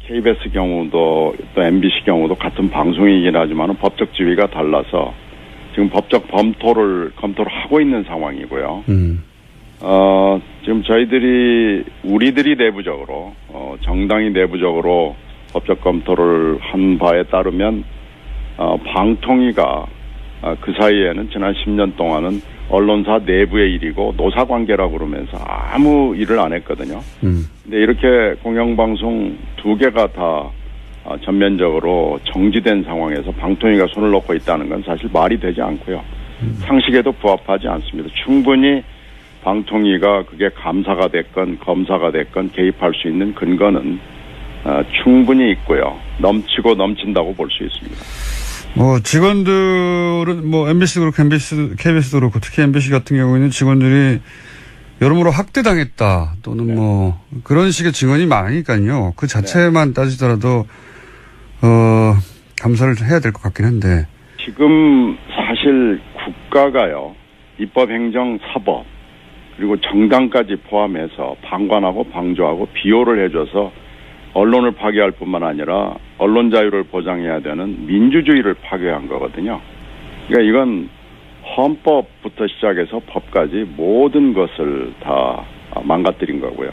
KBS 경우도 또 MBC 경우도 같은 방송이긴 하지만 법적 지위가 달라서 지금 법적 검토를 하고 있는 상황이고요. 지금 우리들이 내부적으로, 정당이 내부적으로 법적 검토를 한 바에 따르면 방통위가 그 사이에는 지난 10년 동안은 언론사 내부의 일이고 노사관계라고 그러면서 아무 일을 안 했거든요. 근데 이렇게 공영방송 2개가 다 전면적으로 정지된 상황에서 방통위가 손을 놓고 있다는 건 사실 말이 되지 않고요. 상식에도 부합하지 않습니다. 충분히 방통위가 그게 감사가 됐건 검사가 됐건 개입할 수 있는 근거는 충분히 있고요. 넘치고 넘친다고 볼 수 있습니다. 직원들은 MBC도 그렇고 KBS도 그렇고 특히 MBC 같은 경우에는 직원들이 여러모로 학대당했다 또는 그런 식의 증언이 많으니까요. 그 자체만 따지더라도 감사를 해야 될 것 같긴 한데. 지금 사실 국가가요. 입법, 행정, 사법 그리고 정당까지 포함해서 방관하고 방조하고 비호를 해줘서 언론을 파괴할 뿐만 아니라 언론 자유를 보장해야 되는 민주주의를 파괴한 거거든요. 그러니까 이건 헌법부터 시작해서 법까지 모든 것을 다 망가뜨린 거고요.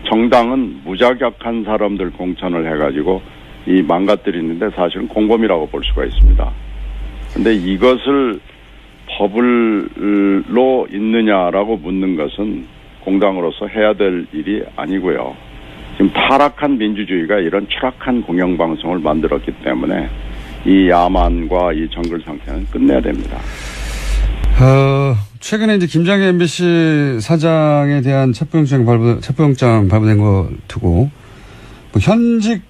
정당은 무자격한 사람들 공천을 해가지고 이 망가뜨리는데 사실은 공범이라고 볼 수가 있습니다. 그런데 이것을 법으로 있느냐라고 묻는 것은 공당으로서 해야 될 일이 아니고요. 지금 타락한 민주주의가 이런 추락한 공영방송을 만들었기 때문에 이 야만과 이 정글 상태는 끝내야 됩니다. 최근에 이제 김장현 MBC 사장에 대한 체포영장 발부된 거 두고 현직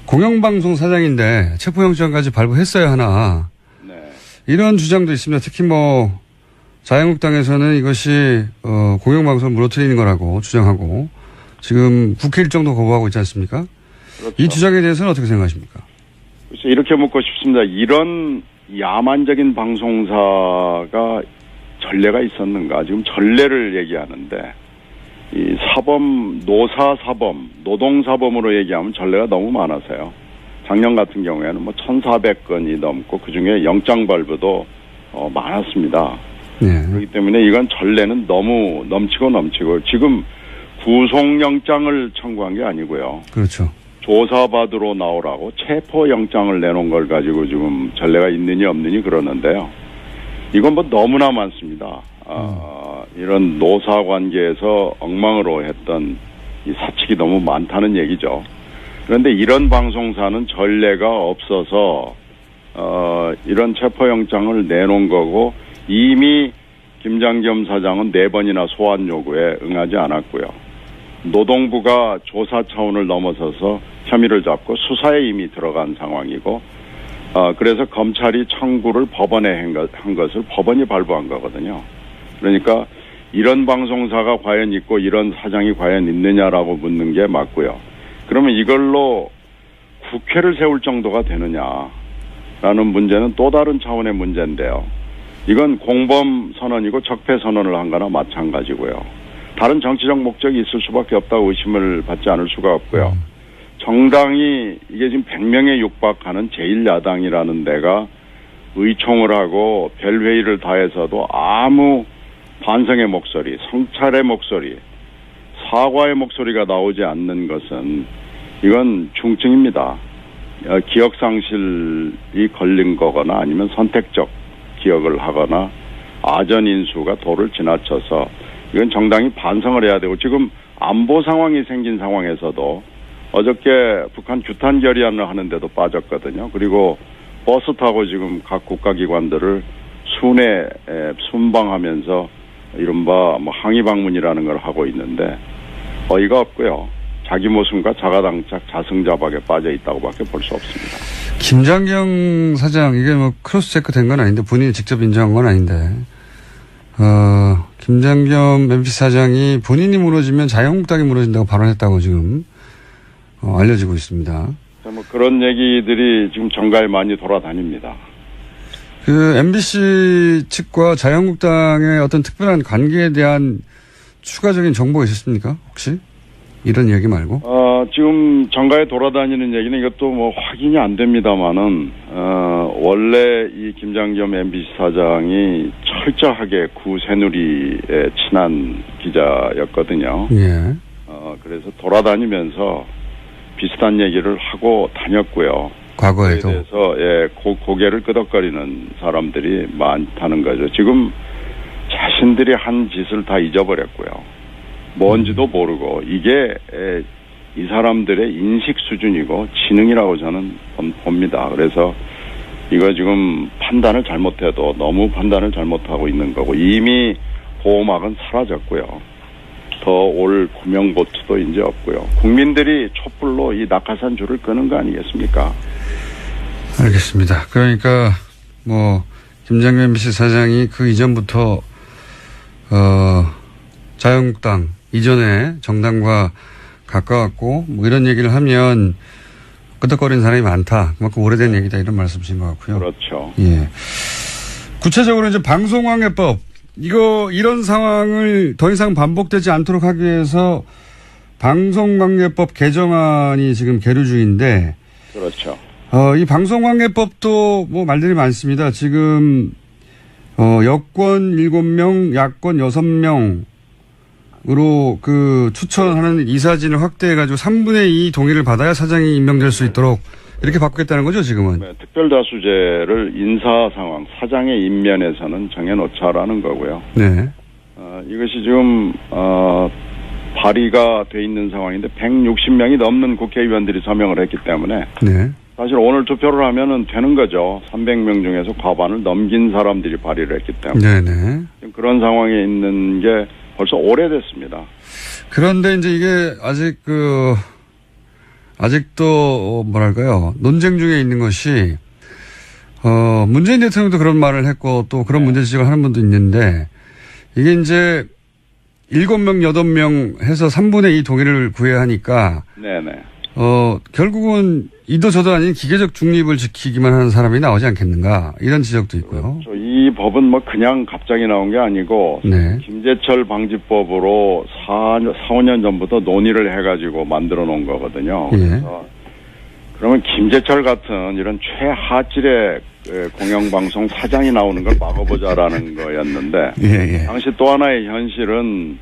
공영방송 사장인데 체포영장까지 발부했어야 하나. 네. 이런 주장도 있습니다. 특히 자유한국당에서는 이것이 공영방송을 무너뜨리는 거라고 주장하고 지금 국회 일정도 거부하고 있지 않습니까? 그렇죠. 이 주장에 대해서는 어떻게 생각하십니까? 그래서 이렇게 묻고 싶습니다. 이런 야만적인 방송사가 전례가 있었는가? 지금 전례를 얘기하는데 이 사범, 노사사범, 노동사범으로 얘기하면 전례가 너무 많아서요. 작년 같은 경우에는 1,400건이 넘고 그중에 영장 발부도 많았습니다. 네. 그렇기 때문에 이건 전례는 너무 넘치고 지금 구속영장을 청구한 게 아니고요. 그렇죠. 조사받으러 나오라고 체포영장을 내놓은 걸 가지고 지금 전례가 있느니 없느니 그러는데요. 이건 너무나 많습니다. 이런 노사관계에서 엉망으로 했던 이 사측이 너무 많다는 얘기죠. 그런데 이런 방송사는 전례가 없어서 이런 체포영장을 내놓은 거고 이미 김장겸 사장은 4번이나 소환 요구에 응하지 않았고요. 노동부가 조사 차원을 넘어서서 혐의를 잡고 수사에 이미 들어간 상황이고 그래서 검찰이 청구를 법원에 한 것을 법원이 발부한 거거든요. 그러니까 이런 방송사가 과연 있고 이런 사장이 과연 있느냐라고 묻는 게 맞고요. 그러면 이걸로 국회를 세울 정도가 되느냐라는 문제는 또 다른 차원의 문제인데요. 이건 공범 선언이고 적폐 선언을 한 거나 마찬가지고요. 다른 정치적 목적이 있을 수밖에 없다고 의심을 받지 않을 수가 없고요. 정당이 이게 지금 100명에 육박하는 제1야당이라는 데가 의총을 하고 별회의를 다해서도 아무 반성의 목소리, 성찰의 목소리, 사과의 목소리가 나오지 않는 것은 이건 중증입니다. 기억상실이 걸린 거거나 아니면 선택적 기억을 하거나 아전인수가 도를 지나쳐서 이건 정당이 반성을 해야 되고 지금 안보 상황이 생긴 상황에서도 어저께 북한 규탄 결의안을 하는데도 빠졌거든요. 그리고 버스 타고 지금 각 국가기관들을 순회 순방하면서 이른바 항의 방문이라는 걸 하고 있는데 어이가 없고요. 자기 모순과 자가당착 자승자박에 빠져 있다고밖에 볼 수 없습니다. 김장경 사장 이게 크로스 체크 된 건 아닌데 본인이 직접 인정한 건 아닌데 김장겸 MBC 사장이 본인이 무너지면 자유한국당이 무너진다고 발언했다고 지금 알려지고 있습니다. 그런 얘기들이 지금 정가에 많이 돌아다닙니다. MBC 측과 자유한국당의 어떤 특별한 관계에 대한 추가적인 정보가 있었습니까? 혹시? 이런 얘기 말고? 지금 정가에 돌아다니는 얘기는 이것도 확인이 안 됩니다만은, 원래 이 김장겸 MBC 사장이 철저하게 구새누리에 친한 기자였거든요. 예. 그래서 돌아다니면서 비슷한 얘기를 하고 다녔고요. 과거에도. 대해서 고개를 끄덕거리는 사람들이 많다는 거죠. 지금 자신들이 한 짓을 다 잊어버렸고요. 뭔지도 모르고 이게 이 사람들의 인식 수준이고 지능이라고 저는 봅니다. 그래서 이거 지금 판단을 잘못해도 너무 판단을 잘못하고 있는 거고 이미 보호막은 사라졌고요. 더 올 구명보트도 이제 없고요. 국민들이 촛불로 이 낙하산 줄을 끄는 거 아니겠습니까? 알겠습니다. 그러니까 뭐 김장겸 MBC 사장이 그 이전부터 자유한국당 이전에 정당과 가까웠고 뭐 이런 얘기를 하면 끄덕거리는 사람이 많다. 그만큼 오래된 얘기다 이런 말씀이신 것 같고요. 그렇죠. 예. 구체적으로 이제 방송관계법 이런 상황을 더 이상 반복되지 않도록 하기 위해서 방송관계법 개정안이 지금 계류 중인데. 그렇죠. 이 방송관계법도 뭐 말들이 많습니다. 지금 여권 7명, 야권 6명으로 그 추천하는 이사진을 확대해가지고 3분의 2 동의를 받아야 사장이 임명될 수 있도록 이렇게 바꾸겠다는 거죠, 지금은? 네, 특별다수제를 인사 상황, 사장의 인면에서는 정해놓자라는 거고요. 네. 이것이 지금, 발의가 돼 있는 상황인데 160명이 넘는 국회의원들이 서명을 했기 때문에. 네. 사실 오늘 투표를 하면은 되는 거죠. 300명 중에서 과반을 넘긴 사람들이 발의를 했기 때문에. 네네. 그런 상황에 있는 게 벌써 오래됐습니다. 그런데 이제 이게 아직도 뭐랄까요. 논쟁 중에 있는 것이, 문재인 대통령도 그런 말을 했고 또 그런 문제 지적을 하는 분도 있는데 이게 이제 7명, 8명 해서 3분의 2 동의를 구해야 하니까. 네네. 결국은 이도 저도 아닌 기계적 중립을 지키기만 하는 사람이 나오지 않겠는가 이런 지적도 있고요. 그렇죠. 이 법은 뭐 그냥 갑자기 나온 게 아니고 네. 김재철 방지법으로 4, 5년 전부터 논의를 해가지고 만들어 놓은 거거든요. 예. 그래서 그러면 김재철 같은 이런 최하질의 공영방송 사장이 나오는 걸 막아보자라는 거였는데 예. 당시 또 하나의 현실은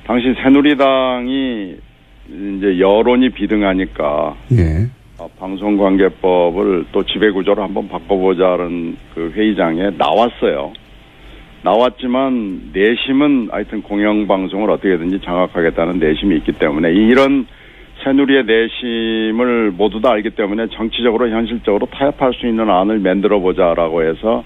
당시 새누리당이 이제 여론이 비등하니까 예. 방송관계법을 또 지배구조를 한번 바꿔보자는 그 회의장에 나왔어요. 나왔지만 내심은 하여튼 공영방송을 어떻게든지 장악하겠다는 내심이 있기 때문에 이런 새누리의 내심을 모두 다 알기 때문에 정치적으로 현실적으로 타협할 수 있는 안을 만들어보자라고 해서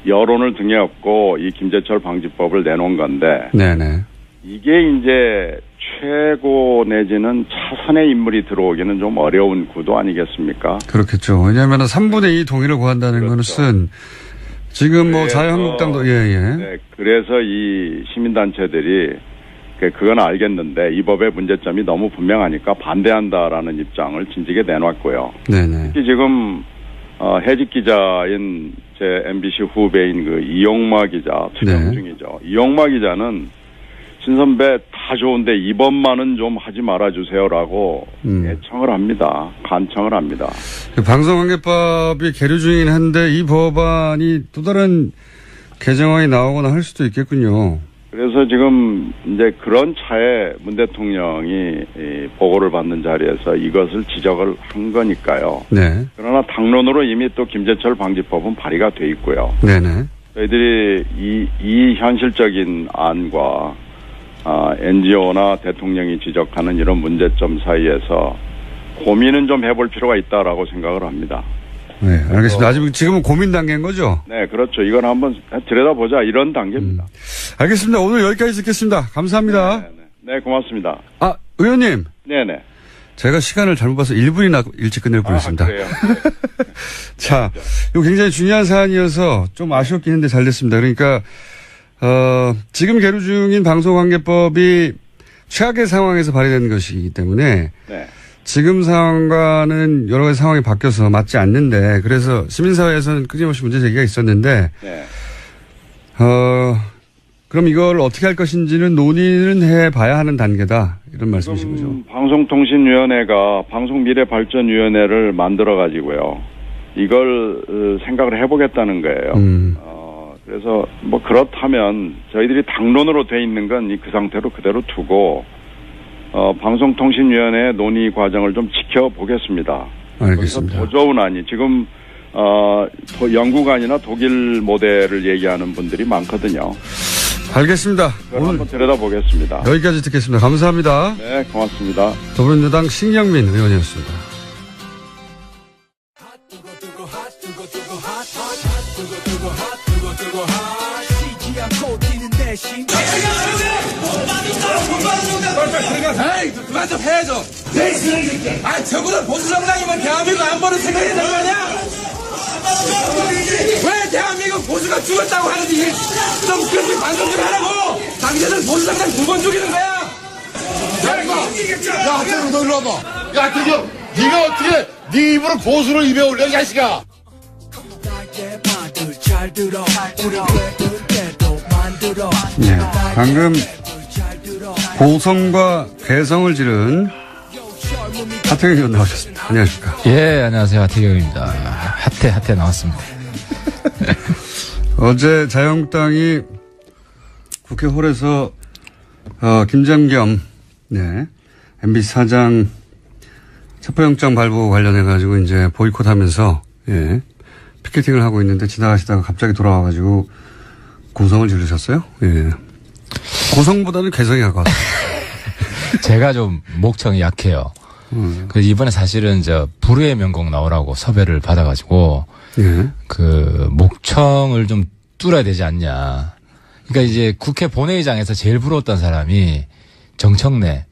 여론을 등에 업고 이 김재철 방지법을 내놓은 건데 네네. 이게 이제 최고 내지는 차선의 인물이 들어오기는 좀 어려운 구도 아니겠습니까? 그렇겠죠. 왜냐하면 3분의 2 동의를 구한다는 그렇죠. 것은 지금 뭐 자유한국당도 예. 네, 그래서 이 시민단체들이 그건 알겠는데 이 법의 문제점이 너무 분명하니까 반대한다라는 입장을 진지게 내놨고요. 네네. 특히 지금 해직 기자인 제 MBC 후배인 그 이용마 기자 투영 중이죠. 이용마 기자는 신선배 다 좋은데 이번만은 좀 하지 말아주세요라고 애청을 합니다. 간청을 합니다. 방송관계법이 계류 중이긴 한데 이 법안이 또 다른 개정안이 나오거나 할 수도 있겠군요. 그래서 지금 이제 그런 차에 문 대통령이 보고를 받는 자리에서 이것을 지적을 한 거니까요. 네. 그러나 당론으로 이미 또 김재철 방지법은 발의가 돼 있고요. 네네. 저희들이 이 현실적인 안과 NGO나 대통령이 지적하는 이런 문제점 사이에서 고민은 좀 해볼 필요가 있다라고 생각을 합니다. 네, 알겠습니다. 아직 지금은 고민 단계인 거죠? 네, 그렇죠. 이건 한번 들여다보자 이런 단계입니다. 알겠습니다. 오늘 여기까지 듣겠습니다. 감사합니다. 네, 고맙습니다. 의원님. 네네. 제가 시간을 잘못 봐서 1분이나 일찍 끝낼 뻔했습니다. 그래요? 자, 이거 굉장히 중요한 사안이어서 좀 아쉬웠긴 했는데 잘 됐습니다. 그러니까 지금 계류 중인 방송관계법이 최악의 상황에서 발의된 것이기 때문에 네. 지금 상황과는 여러 가지 상황이 바뀌어서 맞지 않는데 그래서 시민사회에서는 끊임없이 문제 제기가 있었는데 네. 그럼 이걸 어떻게 할 것인지는 논의는 해봐야 하는 단계다 이런 말씀이신 거죠. 방송통신위원회가 방송미래발전위원회를 만들어 가지고요. 이걸 생각을 해보겠다는 거예요. 그래서 뭐 그렇다면 저희들이 당론으로 돼 있는 건 그 상태로 그대로 두고 방송통신위원회 논의 과정을 좀 지켜보겠습니다. 알겠습니다. 더 좋은 안이 지금 영국 안이나 독일 모델을 얘기하는 분들이 많거든요. 알겠습니다. 그걸 오늘 한번 들여다보겠습니다. 여기까지 듣겠습니다. 감사합니다. 네, 고맙습니다. 더불어민주당 신영민 의원이었습니다. 아이, 그만 좀 해야죠. 아, 적어도 보수 정당이면 대한민국 안보를 생각해야 되는 거 아니야? 왜 대한민국 보수가 죽었다고 하는지 좀 그렇게 반성 좀 하라고. 당신들 보수 정당 2번 죽이는 거야. 야, 하태경, 너 일로 와봐. 야, 하태경, 네가 어떻게 네 입으로 보수를 입에 올려, 이 자식아. 네, 방금 고성과 개성을 지른 하태경 의원 나오셨습니다. 안녕하십니까. 예, 안녕하세요. 하태경입니다. 핫해 나왔습니다. 어제 자유한국당이 국회 홀에서 김장겸 MBC 사장 체포영장 발부 관련해가지고 이제 보이콧하면서 피켓팅을 하고 있는데 지나가시다가 갑자기 돌아와가지고 고성을 지르셨어요. 예. 고성보다는 개성이 가까웠어요. 제가 좀 목청이 약해요. 그래서 이번에 사실은 불후의 명곡 나오라고 섭외를 받아가지고 예. 그 목청을 좀 뚫어야 되지 않냐. 그러니까 이제 국회 본회의장에서 제일 부러웠던 사람이 정청래.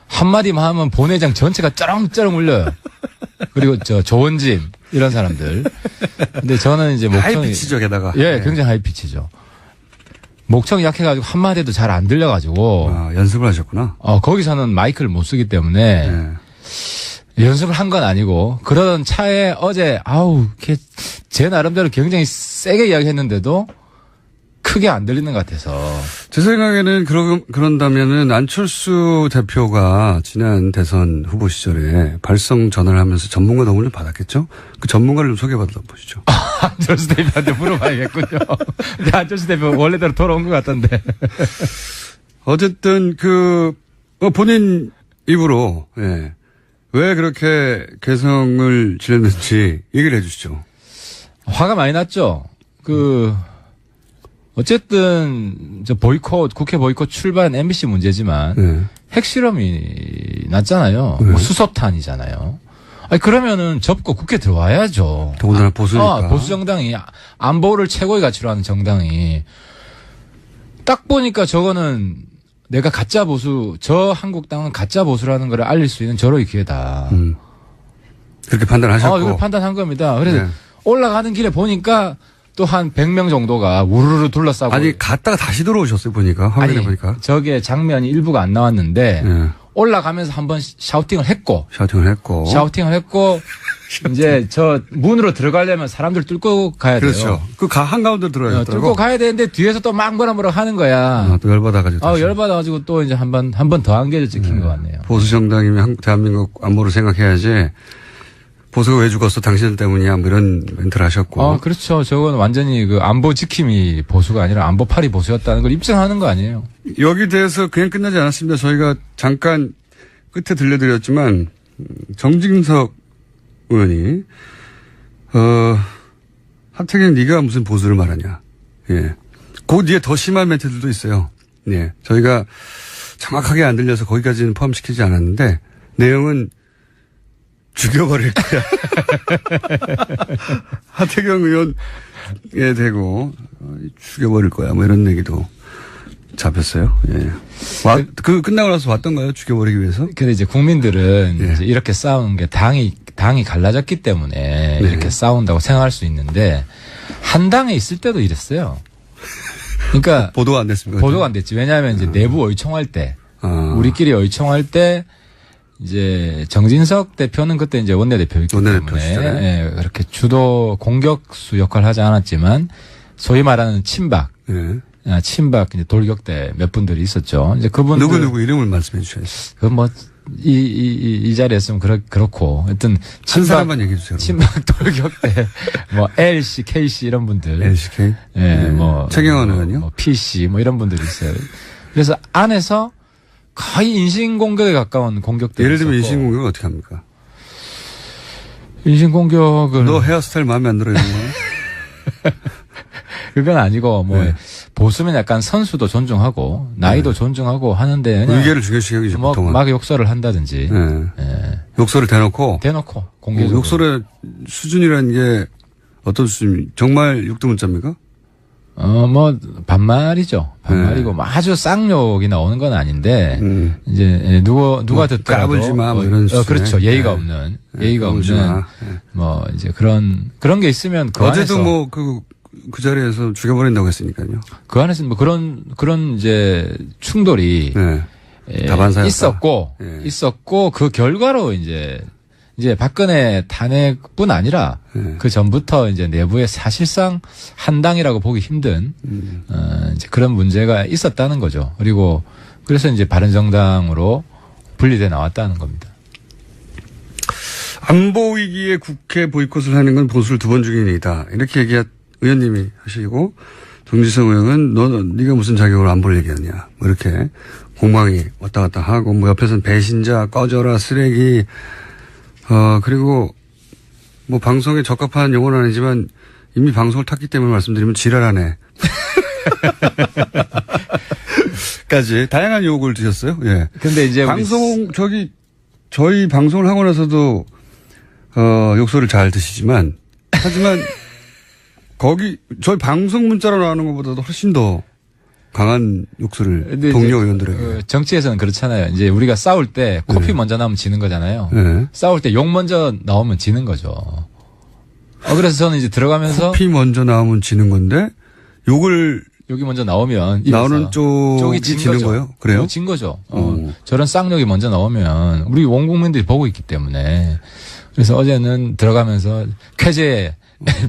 한마디만 하면 본회의장 전체가 쩌렁쩌렁 울려요. 그리고 조원진 이런 사람들. 근데 저는 이제 목청이 하이피치죠, 게다가. 예, 굉장히 하이피치죠. 목청이 약해가지고 한마디도 잘 안 들려가지고. 연습을 하셨구나. 거기서는 마이크를 못 쓰기 때문에 연습을 한 건 아니고 그러던 차에 어제 제 나름대로 굉장히 세게 이야기했는데도 크게 안 들리는 것 같아서. 제 생각에는 그런다면은 안철수 대표가 지난 대선 후보 시절에 발성 전화를 하면서 전문가 도움을 받았겠죠? 그 전문가를 좀 소개받아 보시죠. 안철수 대표한테 물어봐야겠군요. 근데 안철수 대표 원래대로 돌아온 것 같던데. 어쨌든 본인 입으로 왜 그렇게 개성을 지렸는지 얘기를 해 주시죠. 화가 많이 났죠. 어쨌든 국회 보이콧 출발 MBC 문제지만 핵실험이 났잖아요. 뭐 수소탄이잖아요. 아니 그러면은 접고 국회 들어와야죠. 더군다나 보수니까. 보수 정당이 안보를 최고의 가치로 하는 정당이 딱 보니까 저거는 내가 가짜 보수, 저 한국당은 가짜 보수라는 걸 알릴 수 있는 절호의 기회다. 그렇게 판단하셨고. 이걸 판단한 겁니다. 그래서 올라가는 길에 보니까 또 한 100명 정도가 우르르 둘러싸고. 아니, 갔다가 다시 들어오셨어요, 보니까. 화면에 보니까. 저게 장면이 일부가 안 나왔는데, 올라가면서 한번 샤우팅을 했고. 샤우팅을 했고, 이제 문으로 들어가려면 사람들 뚫고 가야 돼요. 그렇죠. 한가운데 들어가야 돼요. 뚫고 가야 되는데 뒤에서 또 막 뭐라 하는 거야. 또 열받아가지고. 열받아가지고 또 이제 한 번 더 안개를 찍힌 것 같네요. 보수 정당이면 대한민국 안보를 생각해야지. 보수가 왜 죽었어? 당신들 때문이야. 뭐 이런 멘트를 하셨고. 그렇죠. 저건 완전히 안보 지킴이 보수가 아니라 안보팔이 보수였다는 걸 입증하는 거 아니에요. 여기 대해서 그냥 끝나지 않았습니다. 저희가 잠깐 끝에 들려드렸지만, 정진석 의원이, 하태경 네가 무슨 보수를 말하냐. 그 뒤에 더 심한 멘트들도 있어요. 저희가 정확하게 안 들려서 거기까지는 포함시키지 않았는데, 내용은 죽여버릴 거야. 하태경 의원에 대고 죽여버릴 거야. 뭐 이런 얘기도 잡혔어요. 끝나고 나서 왔던가요? 죽여버리기 위해서? 근데 이제 국민들은 이제 이렇게 싸우는 게 당이 갈라졌기 때문에 이렇게 싸운다고 생각할 수 있는데 한 당에 있을 때도 이랬어요. 그러니까 보도가 안 됐습니까? 보도가 안 됐지. 왜냐하면 이제 내부 의총할 때 우리끼리 의총할 때 이제 정진석 대표는 그때 이제 원내대표였기 때문에 그렇게 주도 공격수 역할을 하지 않았지만 소위 말하는 친박 이제 돌격대 몇 분들이 있었죠. 이제 그분들 누구 이름을 말씀해 주셔야죠. 이 자리였으면 그렇고 하여튼 한 사람만 얘기해 주세요. 친박 돌격대 LC, KC 이런 분들 LCK 최경환 의원이요? PC 이런 분들이 있어요. 그래서 안에서 거의 인신공격에 가까운 공격들이 예를 들면 있었고. 인신공격을 어떻게 합니까? 인신공격을. 너 헤어스타일 마음에 안 들어, 이런 거. 그건 아니고, 뭐, 네. 보수면 약간 선수도 존중하고, 나이도 존중하고 하는데. 그냥 의견을 중요시 여기죠, 뭐, 보통은. 막 욕설을 한다든지. 네. 예. 욕설을 대놓고. 공개적으로. 욕설의 수준이라는 게 어떤 수준? 정말 육두문자입니까? 뭐, 반말이죠. 반말이고, 뭐 아주 쌍욕이 나오는 건 아닌데, 이제, 누가 뭐, 듣더라도. 까불지 마, 뭐 이런 수준의. 그렇죠. 예의가 네. 없는. 네, 예의가 까불지 없는. 마. 네. 뭐, 이제 그런 게 있으면 그 어제도 안에서. 뭐, 그 자리에서 죽여버린다고 했으니까요. 그 안에서 뭐 그런 이제 충돌이. 네. 다반사였다. 있었고, 그 결과로 이제 박근혜 탄핵뿐 아니라 그 전부터 이제 내부에 사실상 한당이라고 보기 힘든 이제 그런 문제가 있었다는 거죠. 그리고 그래서 이제 바른정당으로 분리돼 나왔다는 겁니다. 안보 위기에 국회 보이콧을 하는 건 보수를 2번 중인 일이다. 이렇게 의원님이 하시고 정지성 의원은 네가 무슨 자격으로 안보를 얘기하냐. 뭐 이렇게 공방이 왔다 갔다 하고 뭐 옆에서는 배신자 꺼져라 쓰레기 그리고 뭐 방송에 적합한 용어는 아니지만 이미 방송을 탔기 때문에 말씀드리면 지랄하네. 까지 다양한 욕을 드셨어요. 예. 근데 이제 저희 방송을 하고 나서도 욕설을 잘 드시지만 하지만 저희 방송 문자로 나오는 것보다도 훨씬 더 강한 욕설을 동료 의원들에게. 정치에서는 그렇잖아요. 이제 우리가 싸울 때 코피 먼저 나오면 지는 거잖아요. 네. 싸울 때 욕 먼저 나오면 지는 거죠. 그래서 저는 이제 들어가면서 코피 먼저 나오면 지는 건데 욕이 먼저 나오면 나오는 쪽이 지는 거예요? 그래요? 진 거죠. 저런 쌍욕이 먼저 나오면 우리 온 국민들이 보고 있기 때문에 그래서 어제는 들어가면서 쾌재에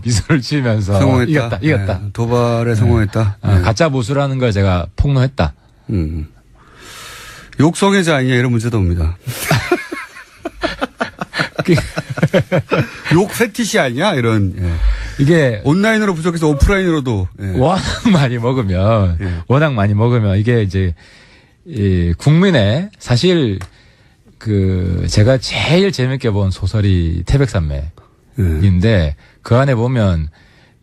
미소를 지으면서 성공했다. 이겼다. 네. 도발에 성공했다. 네. 가짜 보수라는 걸 제가 폭로했다. 욕성애자 아니냐 이런 문제도 옵니다. 욕 페티시 아니야 이런. 예. 이게 온라인으로 부족해서 오프라인으로도 워낙 많이 먹으면 이게 이제 국민의 사실 제가 제일 재밌게 본 소설이 태백산맥인데 그 안에 보면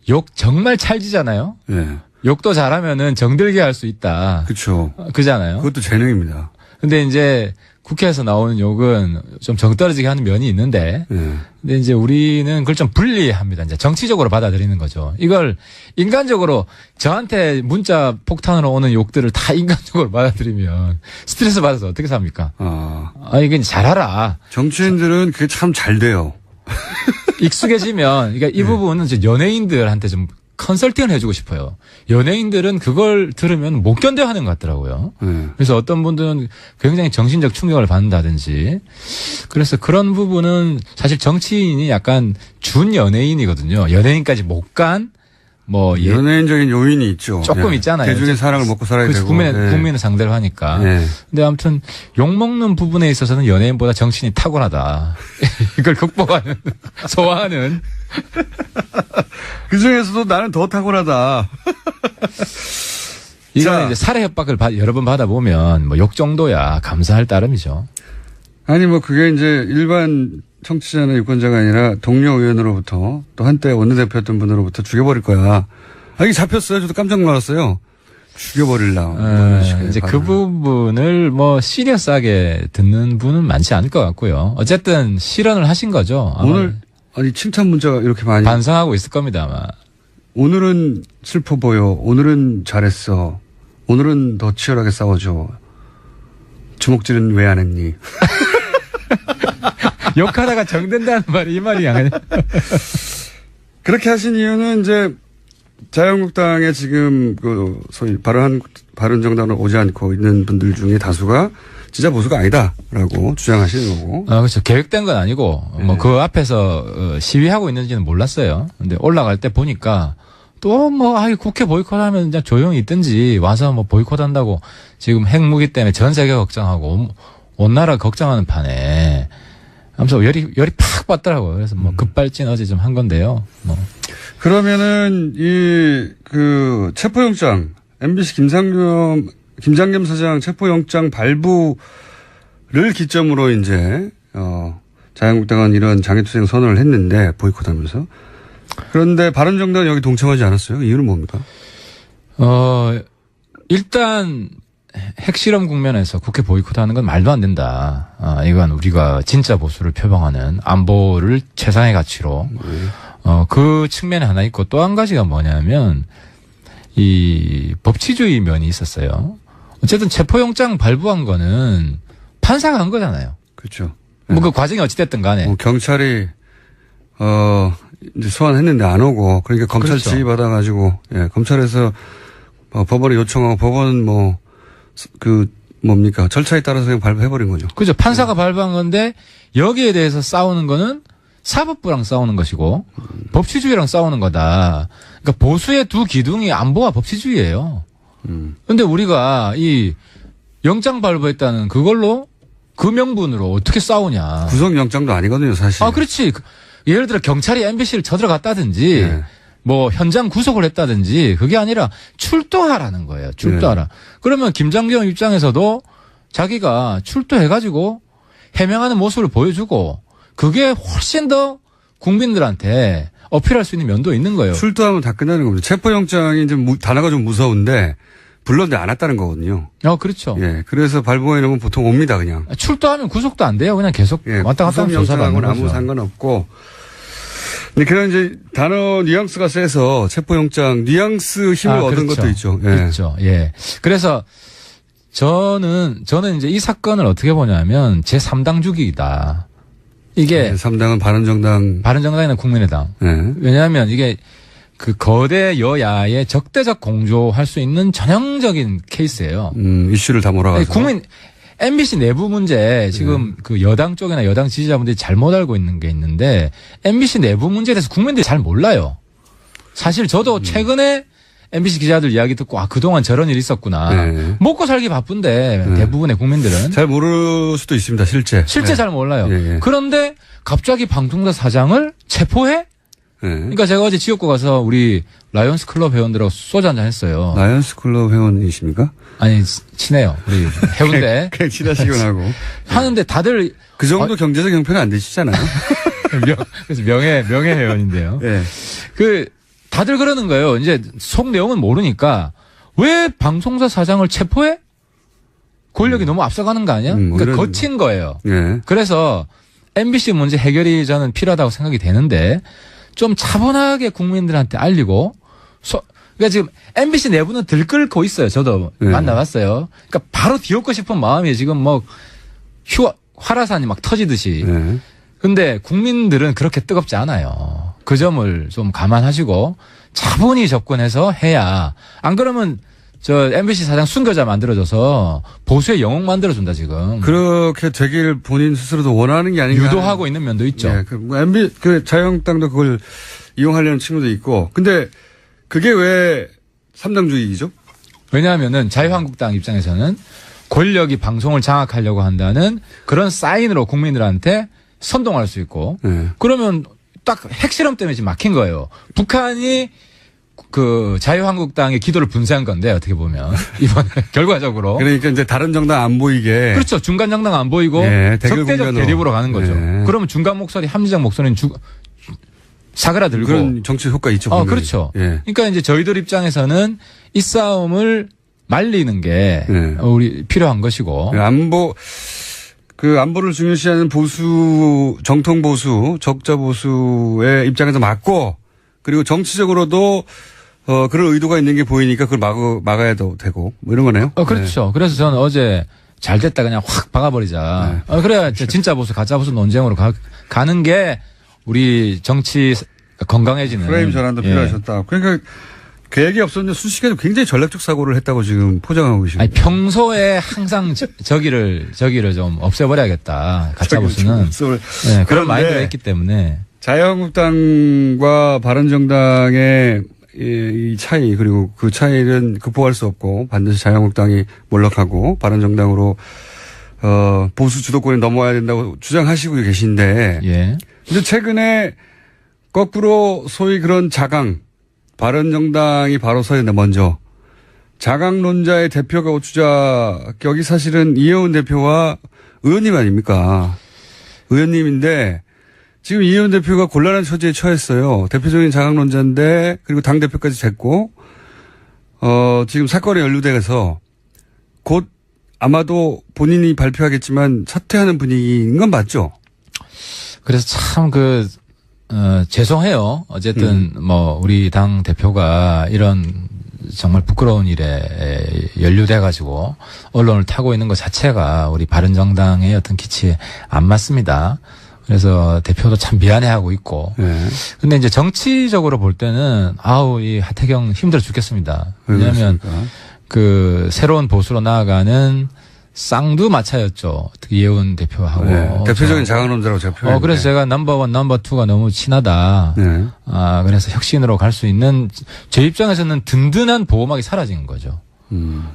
욕 정말 찰지잖아요. 욕도 잘하면은 정들게 할 수 있다. 그렇죠. 그잖아요. 그것도 재능입니다. 근데 이제 국회에서 나오는 욕은 좀 정떨어지게 하는 면이 있는데, 근데 이제 우리는 그걸 좀 분리합니다. 이제 정치적으로 받아들이는 거죠. 이걸 인간적으로 저한테 문자 폭탄으로 오는 욕들을 다 인간적으로 받아들이면 스트레스 받아서 어떻게 삽니까? 이건 잘하라. 정치인들은 그게 참 잘 돼요. 익숙해지면, 그러니까 이 부분은 이제 연예인들한테 좀 컨설팅을 해주고 싶어요. 연예인들은 그걸 들으면 못 견뎌 하는 것 같더라고요. 그래서 어떤 분들은 굉장히 정신적 충격을 받는다든지. 그래서 그런 부분은 사실 정치인이 약간 준 연예인이거든요. 연예인까지 못 간, 연예인적인 요인이 있죠. 조금 있잖아요. 대중의 사랑을 먹고 살아야 되고. 국민을 상대로 하니까. 근데 아무튼 욕먹는 부분에 있어서는 연예인보다 정치인이 탁월하다. 이걸 극복하는, 소화하는. 그 중에서도 나는 더 탁월하다. 이건 이제 살해 협박을 여러 번 받아보면 욕 정도야 감사할 따름이죠. 아니 그게 이제 일반 청취자나 유권자가 아니라 동료 의원으로부터 또 한때 원내대표였던 분으로부터 죽여버릴 거야. 이게 잡혔어요. 저도 깜짝 놀랐어요. 죽여버릴라. 이제 그 부분을 시리어스하게 듣는 분은 많지 않을 것 같고요. 어쨌든 실언을 하신 거죠. 오늘 칭찬 문자가 이렇게 많이 반성하고 있을 겁니다 아마. 오늘은 슬퍼 보여. 오늘은 잘했어. 오늘은 더 치열하게 싸워줘. 주먹질은 왜 안 했니? 욕하다가 정된다는 말이 이 말이 아니야. 그렇게 하신 이유는 이제 자유한국당에 지금 소위 바른정당으로 오지 않고 있는 분들 중에 다수가 진짜 보수가 아니다라고 주장하시는 거고. 그렇죠. 계획된 건 아니고 그 앞에서 시위하고 있는지는 몰랐어요. 근데 올라갈 때 보니까 또 국회 보이콧하면 그냥 조용히 있든지 와서 보이콧한다고 지금 핵무기 때문에 전 세계 걱정하고 온 나라 걱정하는 판에 아무튼 열이 팍 받더라고요. 그래서 급발진 어제 좀 한 건데요. 그러면은 체포영장 MBC 김장겸 사장 체포영장 발부를 기점으로 이제 자유한국당은 이런 장애투쟁 선언을 했는데 보이콧하면서. 그런데 바른정당은 여기 동참하지 않았어요. 이유는 뭡니까? 일단 핵실험 국면에서 국회 보이콧하는 건 말도 안 된다. 이건 우리가 진짜 보수를 표방하는 안보를 최상의 가치로 그 측면이 하나 있고 또 한 가지가 뭐냐면 이 법치주의 면이 있었어요. 어쨌든 체포영장 발부한 거는 판사가 한 거잖아요. 그렇죠. 뭐 그 과정이 어찌됐든 간에. 경찰이 이제 소환했는데 안 오고 그러니까 검찰 그렇죠. 지휘 받아가지고 검찰에서 법원에 요청하고 법원은 뭡니까 절차에 따라서 그냥 발부해버린 거죠. 그죠. 판사가 발부한 건데 여기에 대해서 싸우는 거는 사법부랑 싸우는 것이고 법치주의랑 싸우는 거다. 그러니까 보수의 두 기둥이 안보와 법치주의예요. 근데 우리가 이 영장 발부했다는 그걸로 그 명분으로 어떻게 싸우냐. 구속영장도 아니거든요, 사실. 그렇지. 예를 들어 경찰이 MBC를 쳐들어갔다든지 뭐 현장 구속을 했다든지 그게 아니라 출두하라는 거예요. 출두하라. 그러면 김장겸 입장에서도 자기가 출두해가지고 해명하는 모습을 보여주고 그게 훨씬 더 국민들한테 어필할 수 있는 면도 있는 거예요. 출두하면 다 끝나는 겁니다. 체포영장이 이제 단어가 좀 무서운데 불렀는데 안 왔다는 거거든요. 그렇죠. 그래서 발부해 놓으면 보통 옵니다, 그냥. 출두하면 구속도 안 돼요. 그냥 계속 왔다 갔다 하면 조사도 안 되는 거죠. 아무 상관없고. 근데 그런 이제 단어 뉘앙스가 세서 체포영장 뉘앙스 힘을 얻은 그렇죠. 것도 있죠. 그렇죠. 그래서 저는 이제 이 사건을 어떻게 보냐면 제3당 주기이다. 이게 3당은 바른정당이나 국민의당. 왜냐하면 이게 그 거대 여야의 적대적 공조할 수 있는 전형적인 케이스예요. 이슈를 다 몰아가지고. MBC 내부 문제 지금 그 여당 쪽이나 여당 지지자분들이 잘못 알고 있는 게 있는데 MBC 내부 문제에 대해서 국민들이 잘 몰라요. 사실 저도 최근에 MBC 기자들 이야기 듣고 그동안 저런 일이 있었구나. 먹고 살기 바쁜데 대부분의 국민들은. 잘 모를 수도 있습니다. 실제 잘 몰라요. 그런데 갑자기 방통사 사장을 체포해? 그러니까 제가 어제 지역구 가서 우리 라이온스 클럽 회원들하고 소주 한잔 했어요. 라이온스 클럽 회원이십니까? 아니 친해요. 우리 해운대. 그냥 친하시곤 하고. 하는데 다들 그 정도 경제적 형편은 안 되시잖아요. 그래서 명예 회원인데요. 다들 그러는 거예요. 이제 속 내용은 모르니까 왜 방송사 사장을 체포해? 권력이 너무 앞서가는 거 아니야? 그러니까 거친 거예요. 그래서 MBC 문제 해결이 저는 필요하다고 생각이 되는데 좀 차분하게 국민들한테 알리고 그러니까 지금 MBC 내부는 들끓고 있어요. 저도 만나봤어요. 그러니까 바로 뒤엎고 싶은 마음이 지금 뭐 화라산이 막 터지듯이. 근데 국민들은 그렇게 뜨겁지 않아요. 그 점을 좀 감안하시고 차분히 접근해서 해야 안 그러면 저 MBC 사장 순교자 만들어줘서 보수의 영웅 만들어준다 지금. 그렇게 되길 본인 스스로도 원하는 게 아닌가. 유도하고 있는 면도 있죠. 자유한국당도 그걸 이용하려는 친구도 있고. 근데 그게 왜 3당주의죠? 왜냐하면은 자유한국당 입장에서는 권력이 방송을 장악하려고 한다는 그런 사인으로 국민들한테 선동할 수 있고. 그러면 딱 핵실험 때문에 지금 막힌 거예요. 북한이 그 자유한국당의 기도를 분쇄한 건데 어떻게 보면 이번에 결과적으로 그러니까 이제 다른 정당 안 보이게 그렇죠. 중간 정당 안 보이고 적대적 대립으로 가는 거죠. 그러면 중간 목소리 합리적 목소리는 사그라들고 그런 정치 효과 있죠. 그렇죠. 그러니까 이제 저희들 입장에서는 이 싸움을 말리는 게 우리 필요한 것이고 안보를 중요시하는 보수, 정통 보수, 적자 보수의 입장에서 맞고, 그리고 정치적으로도, 그런 의도가 있는 게 보이니까 그걸 막아야 되고, 뭐 이런 거네요. 그렇죠. 그래서 저는 어제 잘 됐다 그냥 확 박아버리자. 그래야 진짜 보수, 가짜 보수 논쟁으로 가는 게 우리 정치 건강해지는. 프레임 전환도 필요하셨다. 그러니까 계획이 없었는데 순식간에 굉장히 전략적 사고를 했다고 지금 포장하고 계십니다. 평소에 항상 저기를 좀 없애버려야겠다. 가짜 보수는. 그런 마인드가 있기 때문에. 자유한국당과 바른정당의 이 차이 그리고 그 차이는 극복할 수 없고 반드시 자유한국당이 몰락하고 바른정당으로 보수 주도권이 넘어와야 된다고 주장하시고 계신데. 근데 최근에 거꾸로 소위 그런 바른정당이 바로 서야 된다, 먼저. 자강론자의 대표가 주자격이 사실은 이혜원 대표와 의원님 아닙니까? 의원님인데 지금 이혜원 대표가 곤란한 처지에 처했어요. 대표적인 자강론자인데 그리고 당대표까지 됐고 지금 사건에 연루돼서 곧 아마도 본인이 발표하겠지만 사퇴하는 분위기인 건 맞죠? 그래서 참 죄송해요. 어쨌든 뭐 우리 당 대표가 이런 정말 부끄러운 일에 연루돼 가지고 언론을 타고 있는 것 자체가 우리 바른정당의 어떤 기치에 안 맞습니다. 그래서 대표도 참 미안해하고 있고. 근데 이제 정치적으로 볼 때는 이 하태경 힘들어 죽겠습니다. 왜냐하면 새로운 보수로 나아가는 쌍두마차였죠. 특히 이혜원 대표하고. 네, 대표적인 자강론자라고 제가 표현했는데. 그래서 제가 넘버 1, 넘버 2가 너무 친하다. 네. 그래서 혁신으로 갈 수 있는 제 입장에서는 든든한 보호막이 사라진 거죠.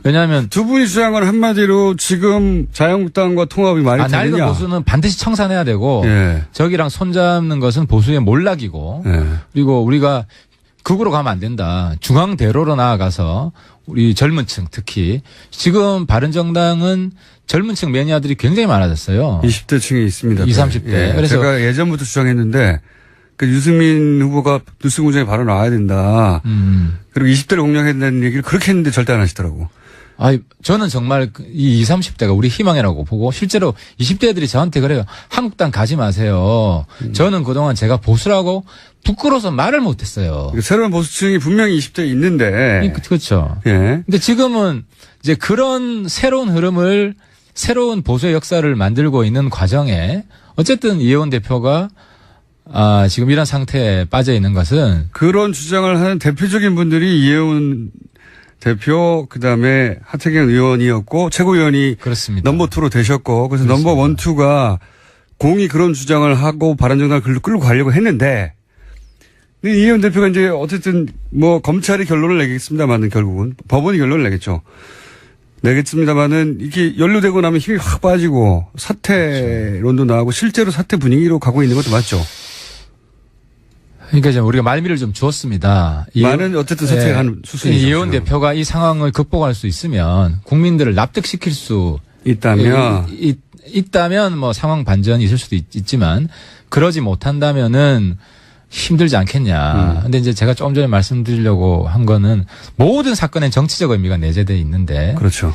왜냐하면 두 분이 주장은 한마디로 지금 자유한국당과 통합이 말이 되느냐. 낡은 보수는 반드시 청산해야 되고 저기랑 손잡는 것은 보수의 몰락이고 그리고 우리가 극으로 가면 안 된다. 중앙대로로 나아가서 우리 젊은 층 특히 지금 바른정당은 젊은 층 매니아들이 굉장히 많아졌어요. 20대 층에 있습니다. 20, 30대. 그래서 제가 예전부터 주장했는데 유승민 후보가 뉴스 공장에 바로 나와야 된다. 그리고 20대를 공략해야 된다는 얘기를 그렇게 했는데 절대 안 하시더라고. 저는 정말 이 20, 30대가 우리 희망이라고 보고 실제로 20대들이 저한테 그래요. 한국당 가지 마세요. 저는 그동안 제가 보수라고 부끄러워서 말을 못했어요. 새로운 보수층이 분명히 20대에 있는데. 그렇죠. 예. 근데 지금은 이제 그런 새로운 흐름을 새로운 보수의 역사를 만들고 있는 과정에 어쨌든 이혜원 대표가 지금 이런 상태에 빠져 있는 것은 그런 주장을 하는 대표적인 분들이 이혜원 대표 그다음에 하태경 의원이었고 최고위원이 그렇습니다. 넘버 2로 되셨고 그래서 그렇습니다. 넘버 1, 2가 공이 그런 주장을 하고 바른정당을 끌고 가려고 했는데 근데 이혜원 대표가 이제 어쨌든 뭐 검찰이 결론을 내겠습니다만은 결국은 법원이 결론을 내겠습니다만은 이게 연루되고 나면 힘이 확 빠지고 사퇴론도 나오고 실제로 사퇴 분위기로 가고 있는 것도 맞죠. 그러니까 우리가 말미를 좀 주었습니다. 많은 어쨌든 사퇴한 수순이죠. 이혜원 대표가 이 상황을 극복할 수 있으면 국민들을 납득시킬 수 있다면 뭐 상황 반전이 있을 수도 있지만 그러지 못한다면은 힘들지 않겠냐. 근데 이제 제가 조금 전에 말씀드리려고 한 거는 모든 사건엔 정치적 의미가 내재되어 있는데. 그렇죠.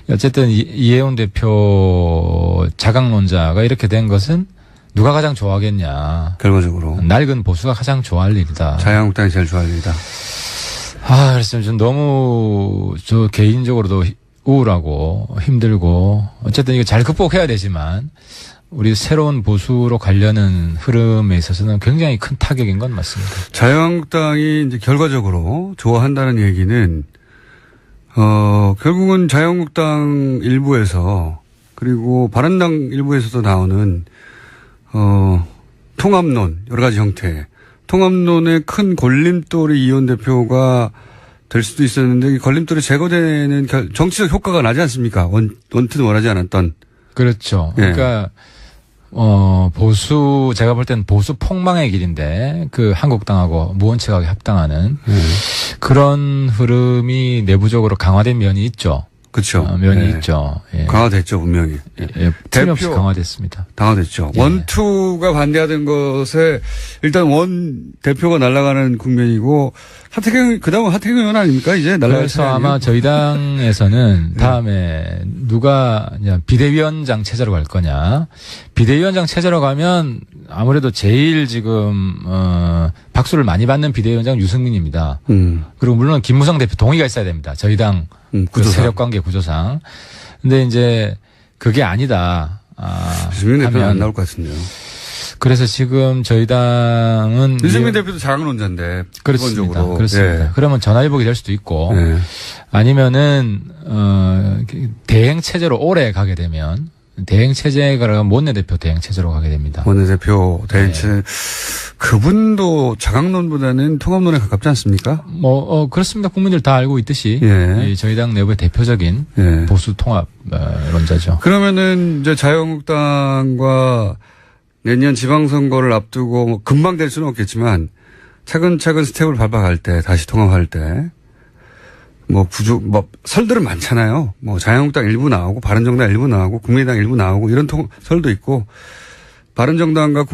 어쨌든 이혜원 대표 자강론자가 이렇게 된 것은 누가 가장 좋아하겠냐. 결과적으로. 낡은 보수가 가장 좋아할 일이다. 자유한국당이 제일 좋아할 일이다. 그래서 좀 너무 저 개인적으로도 우울하고 힘들고 어쨌든 이거 잘 극복해야 되지만 우리 새로운 보수로 가려는 흐름에 있어서는 굉장히 큰 타격인 건 맞습니다. 자유한국당이 이제 결과적으로 좋아한다는 얘기는 결국은 자유한국당 일부에서 그리고 바른당 일부에서도 나오는 통합론 여러 가지 형태 통합론의 큰 걸림돌이 이혜원 대표가 될 수도 있었는데 이 걸림돌이 제거되는 정치적 효과가 나지 않습니까? 원튼 원하지 않았던. 그렇죠. 그러니까 보수 제가 볼 때는 보수 폭망의 길인데 한국당하고 무원책하게 합당하는 그런 흐름이 내부적으로 강화된 면이 있죠. 그렇죠. 면이 있죠. 강화됐죠, 분명히. 틀림없이 강화됐습니다. 강화됐죠. 원투가 반대하던 것에 일단 원 대표가 날아가는 국면이고 그다음은 하태경 의원 아닙니까? 이제 날아갈 그래서 아마 저희 당에서는 다음에 누가 비대위원장 체제로 갈 거냐. 비대위원장 체제로 가면 아무래도 제일 지금 박수를 많이 받는 비대위원장은 유승민입니다. 그리고 물론 김무성 대표 동의가 있어야 됩니다. 저희 당 세력관계 구조상. 근데 이제 그게 아니다. 유승민 대표는 안 나올 것 같은데요. 그래서 지금 저희 당은 유승민 대표도 자강론자인데 그렇습니다. 그렇습니다. 그러면 전화위복이 될 수도 있고 아니면은 대행 체제로 오래 가게 되면 대행 체제가 원내대표 대행 체제로 가게 됩니다. 원내대표 대행 체제 그분도 자강론보다는 통합론에 가깝지 않습니까? 그렇습니다. 국민들 다 알고 있듯이 저희 당 내부의 대표적인 보수 통합론자죠. 그러면은 이제 자유한국당과 내년 지방선거를 앞두고 금방 될 수는 없겠지만 차근차근 스텝을 밟아갈 때 다시 통합할 때 설들은 많잖아요. 자유한국당 일부 나오고 바른정당 일부 나오고 국민의당 일부 나오고 이런 설도 있고 바른정당과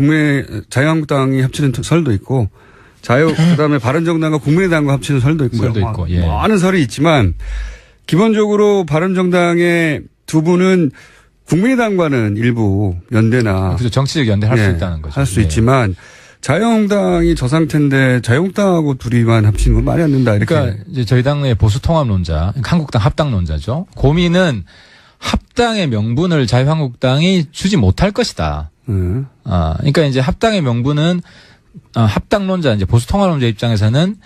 자유한국당이 합치는 설도 있고 그다음에 바른정당과 국민의당과 합치는 설도 있고, 예. 많은 설이 있지만 기본적으로 바른정당의 두 분은 국민의당과는 일부 연대나 그래서 정치적 연대할 수 있다는 거죠. 할 수 있지만 자유한국당이 저 상태인데 자유한국당하고 둘이만 합치는 건 말이 안 된다. 이렇게. 그러니까 이제 저희 당의 보수 통합론자, 한국당 합당론자죠. 고민은 합당의 명분을 자유한국당이 주지 못할 것이다. 그러니까 이제 합당의 명분은 합당론자, 이제 보수 통합론자 입장에서는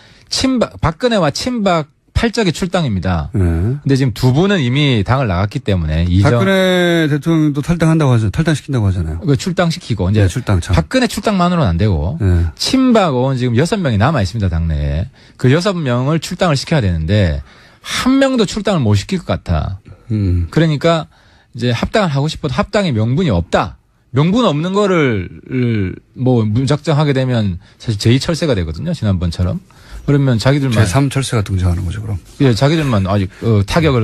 박근혜와 친박 팔적의 출당입니다. 근데 지금 두 분은 이미 당을 나갔기 때문에 박근혜 대통령도 탈당시킨다고 하잖아요. 그 출당시키고 이제 박근혜 출당만으로는 안 되고 친박 의원 지금 6명이 남아 있습니다, 당내에. 그 6명을 출당을 시켜야 되는데 한 명도 출당을 못 시킬 것 같아. 그러니까 이제 합당을 하고 싶어도 합당의 명분이 없다. 명분 없는 거를 뭐 무작정 하게 되면 사실 제2철새가 되거든요, 지난번처럼. 그러면 자기들만 제3철새가 등장하는 거죠, 그럼. 예, 자기들만 아직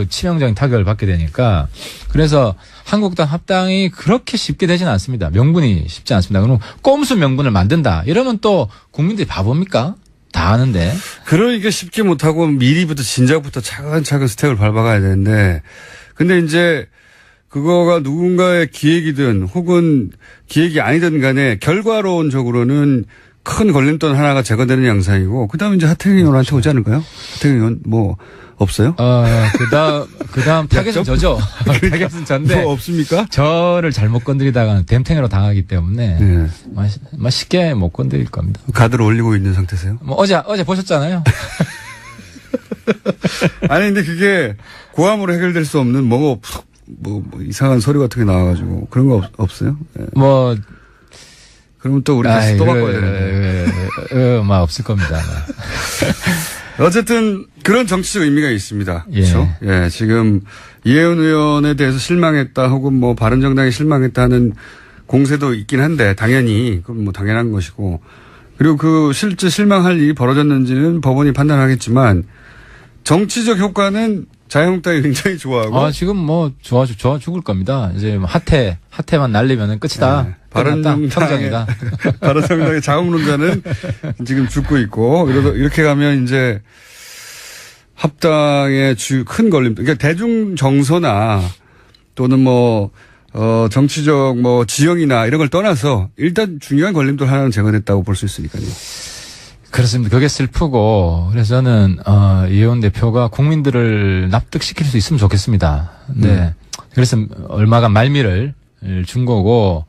치명적인 타격을 받게 되니까. 그래서 한국당 합당이 그렇게 쉽게 되지는 않습니다. 명분이 쉽지 않습니다. 그럼 꼼수 명분을 만든다. 이러면 또 국민들이 바보입니까? 다 아는데. 그러니까 쉽게 못하고 미리부터 진작부터 차근차근 스텝을 밟아가야 되는데, 근데 이제 그거가 누군가의 기획이든 혹은 기획이 아니든 간에 결과론적으로는 큰 걸림돌 하나가 제거되는 양상이고, 그 다음에 이제 하태경 의원한테 오지 않을까요? 하태경 의원 뭐 없어요? 그 다음 타겟은 저죠. 타겟은 전데. 뭐 없습니까? 저를 잘못 건드리다가는 댐탱으로 당하기 때문에. 네. 쉽게 못 건드릴 겁니다. 가드를 올리고 있는 상태세요? 뭐 어제 보셨잖아요. 아니, 근데 그게 고함으로 해결될 수 없는 뭐 이상한 서류 같은 게 나와가지고 그런 거 없어요? 네. 그러면 또 우리 다시 또 바꿔야 되는데. 없을 겁니다. 어쨌든 그런 정치적 의미가 있습니다. 그렇죠? 예, 지금 이혜훈 의원에 대해서 실망했다 혹은 뭐 바른정당에 실망했다는 공세도 있긴 한데 당연히 그건 뭐 당연한 것이고, 그리고 그 실제 실망할 일이 벌어졌는지는 법원이 판단하겠지만 정치적 효과는 자유한국당이 굉장히 좋아하고. 지금 뭐 좋아 죽을 겁니다. 이제 하태만 날리면은 끝이다. 네. 바른정당의 자웅론자는 지금 죽고 있고, 이렇게 가면 이제 합당의 큰 걸림돌, 그러니까 대중 정서나 또는 정치적 지형이나 이런 걸 떠나서 일단 중요한 걸림돌 하나는 제거됐다고 볼 수 있으니까요. 그렇습니다. 그게 슬프고, 그래서 저는 이혜원 대표가 국민들을 납득시킬 수 있으면 좋겠습니다. 네. 그래서 얼마간 말미를 준 거고,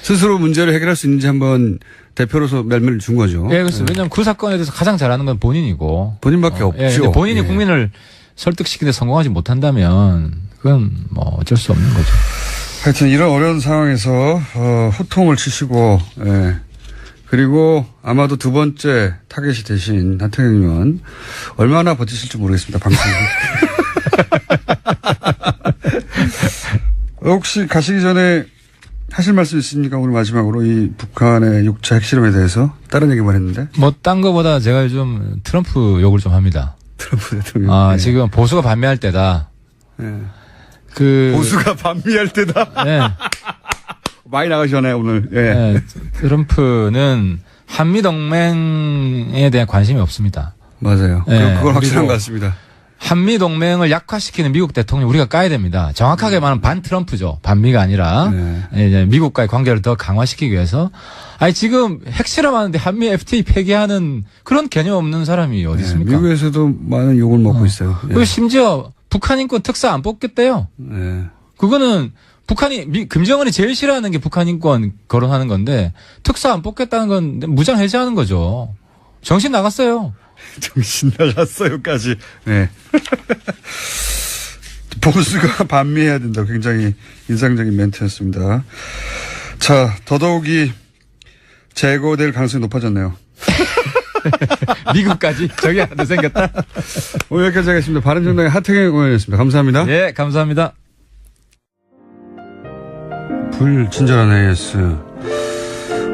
스스로 문제를 해결할 수 있는지 한번 대표로서 말미를 준 거죠. 예, 그렇습니다. 왜냐하면 그 사건에 대해서 가장 잘하는 건 본인이고. 본인밖에 없죠. 본인이 국민을 설득시키는 데 성공하지 못한다면 그건 뭐 어쩔 수 없는 거죠. 하여튼 이런 어려운 상황에서 호통을 치시고, 그리고 아마도 두 번째 타겟이 되신 하태경 의원 얼마나 버티실지 모르겠습니다, 방송에. 혹시 가시기 전에 하실 말씀 있습니까? 오늘 마지막으로 이 북한의 6차 핵실험에 대해서 다른 얘기만 했는데. 딴 거보다 제가 요즘 트럼프 욕을 좀 합니다. 트럼프 대통령. 지금 보수가 반미할 때다. 네. 보수가 반미할 때다. 네. 많이 나가시잖아요, 오늘. 네. 트럼프는 한미 동맹에 대한 관심이 없습니다. 맞아요. 네. 그건 확실한 것 같습니다. 한미 동맹을 약화시키는 미국 대통령 우리가 까야 됩니다. 정확하게 말하면 반 트럼프죠. 반미가 아니라 이제 미국과의 관계를 더 강화시키기 위해서. 지금 핵실험하는데 한미 FTA 폐기하는 그런 개념 없는 사람이 어디 있습니까? 미국에서도 많은 욕을 먹고 있어요. 그리고 심지어 북한 인권 특사 안 뽑겠대요. 그거는 김정은이 제일 싫어하는 게 북한 인권 거론하는 건데 특사 안 뽑겠다는 건 무장 해제하는 거죠. 정신 나갔어요. 정신 나갔어요까지. 네. 보수가 반미해야 된다. 굉장히 인상적인 멘트였습니다. 자, 더더욱이 제거될 가능성이 높아졌네요. 미국까지 저기 하나 생겼다. 오늘 여기까지 하겠습니다. 바른정당의 하태경 의원이었습니다. 감사합니다. 예, 감사합니다. 불친절한 AS.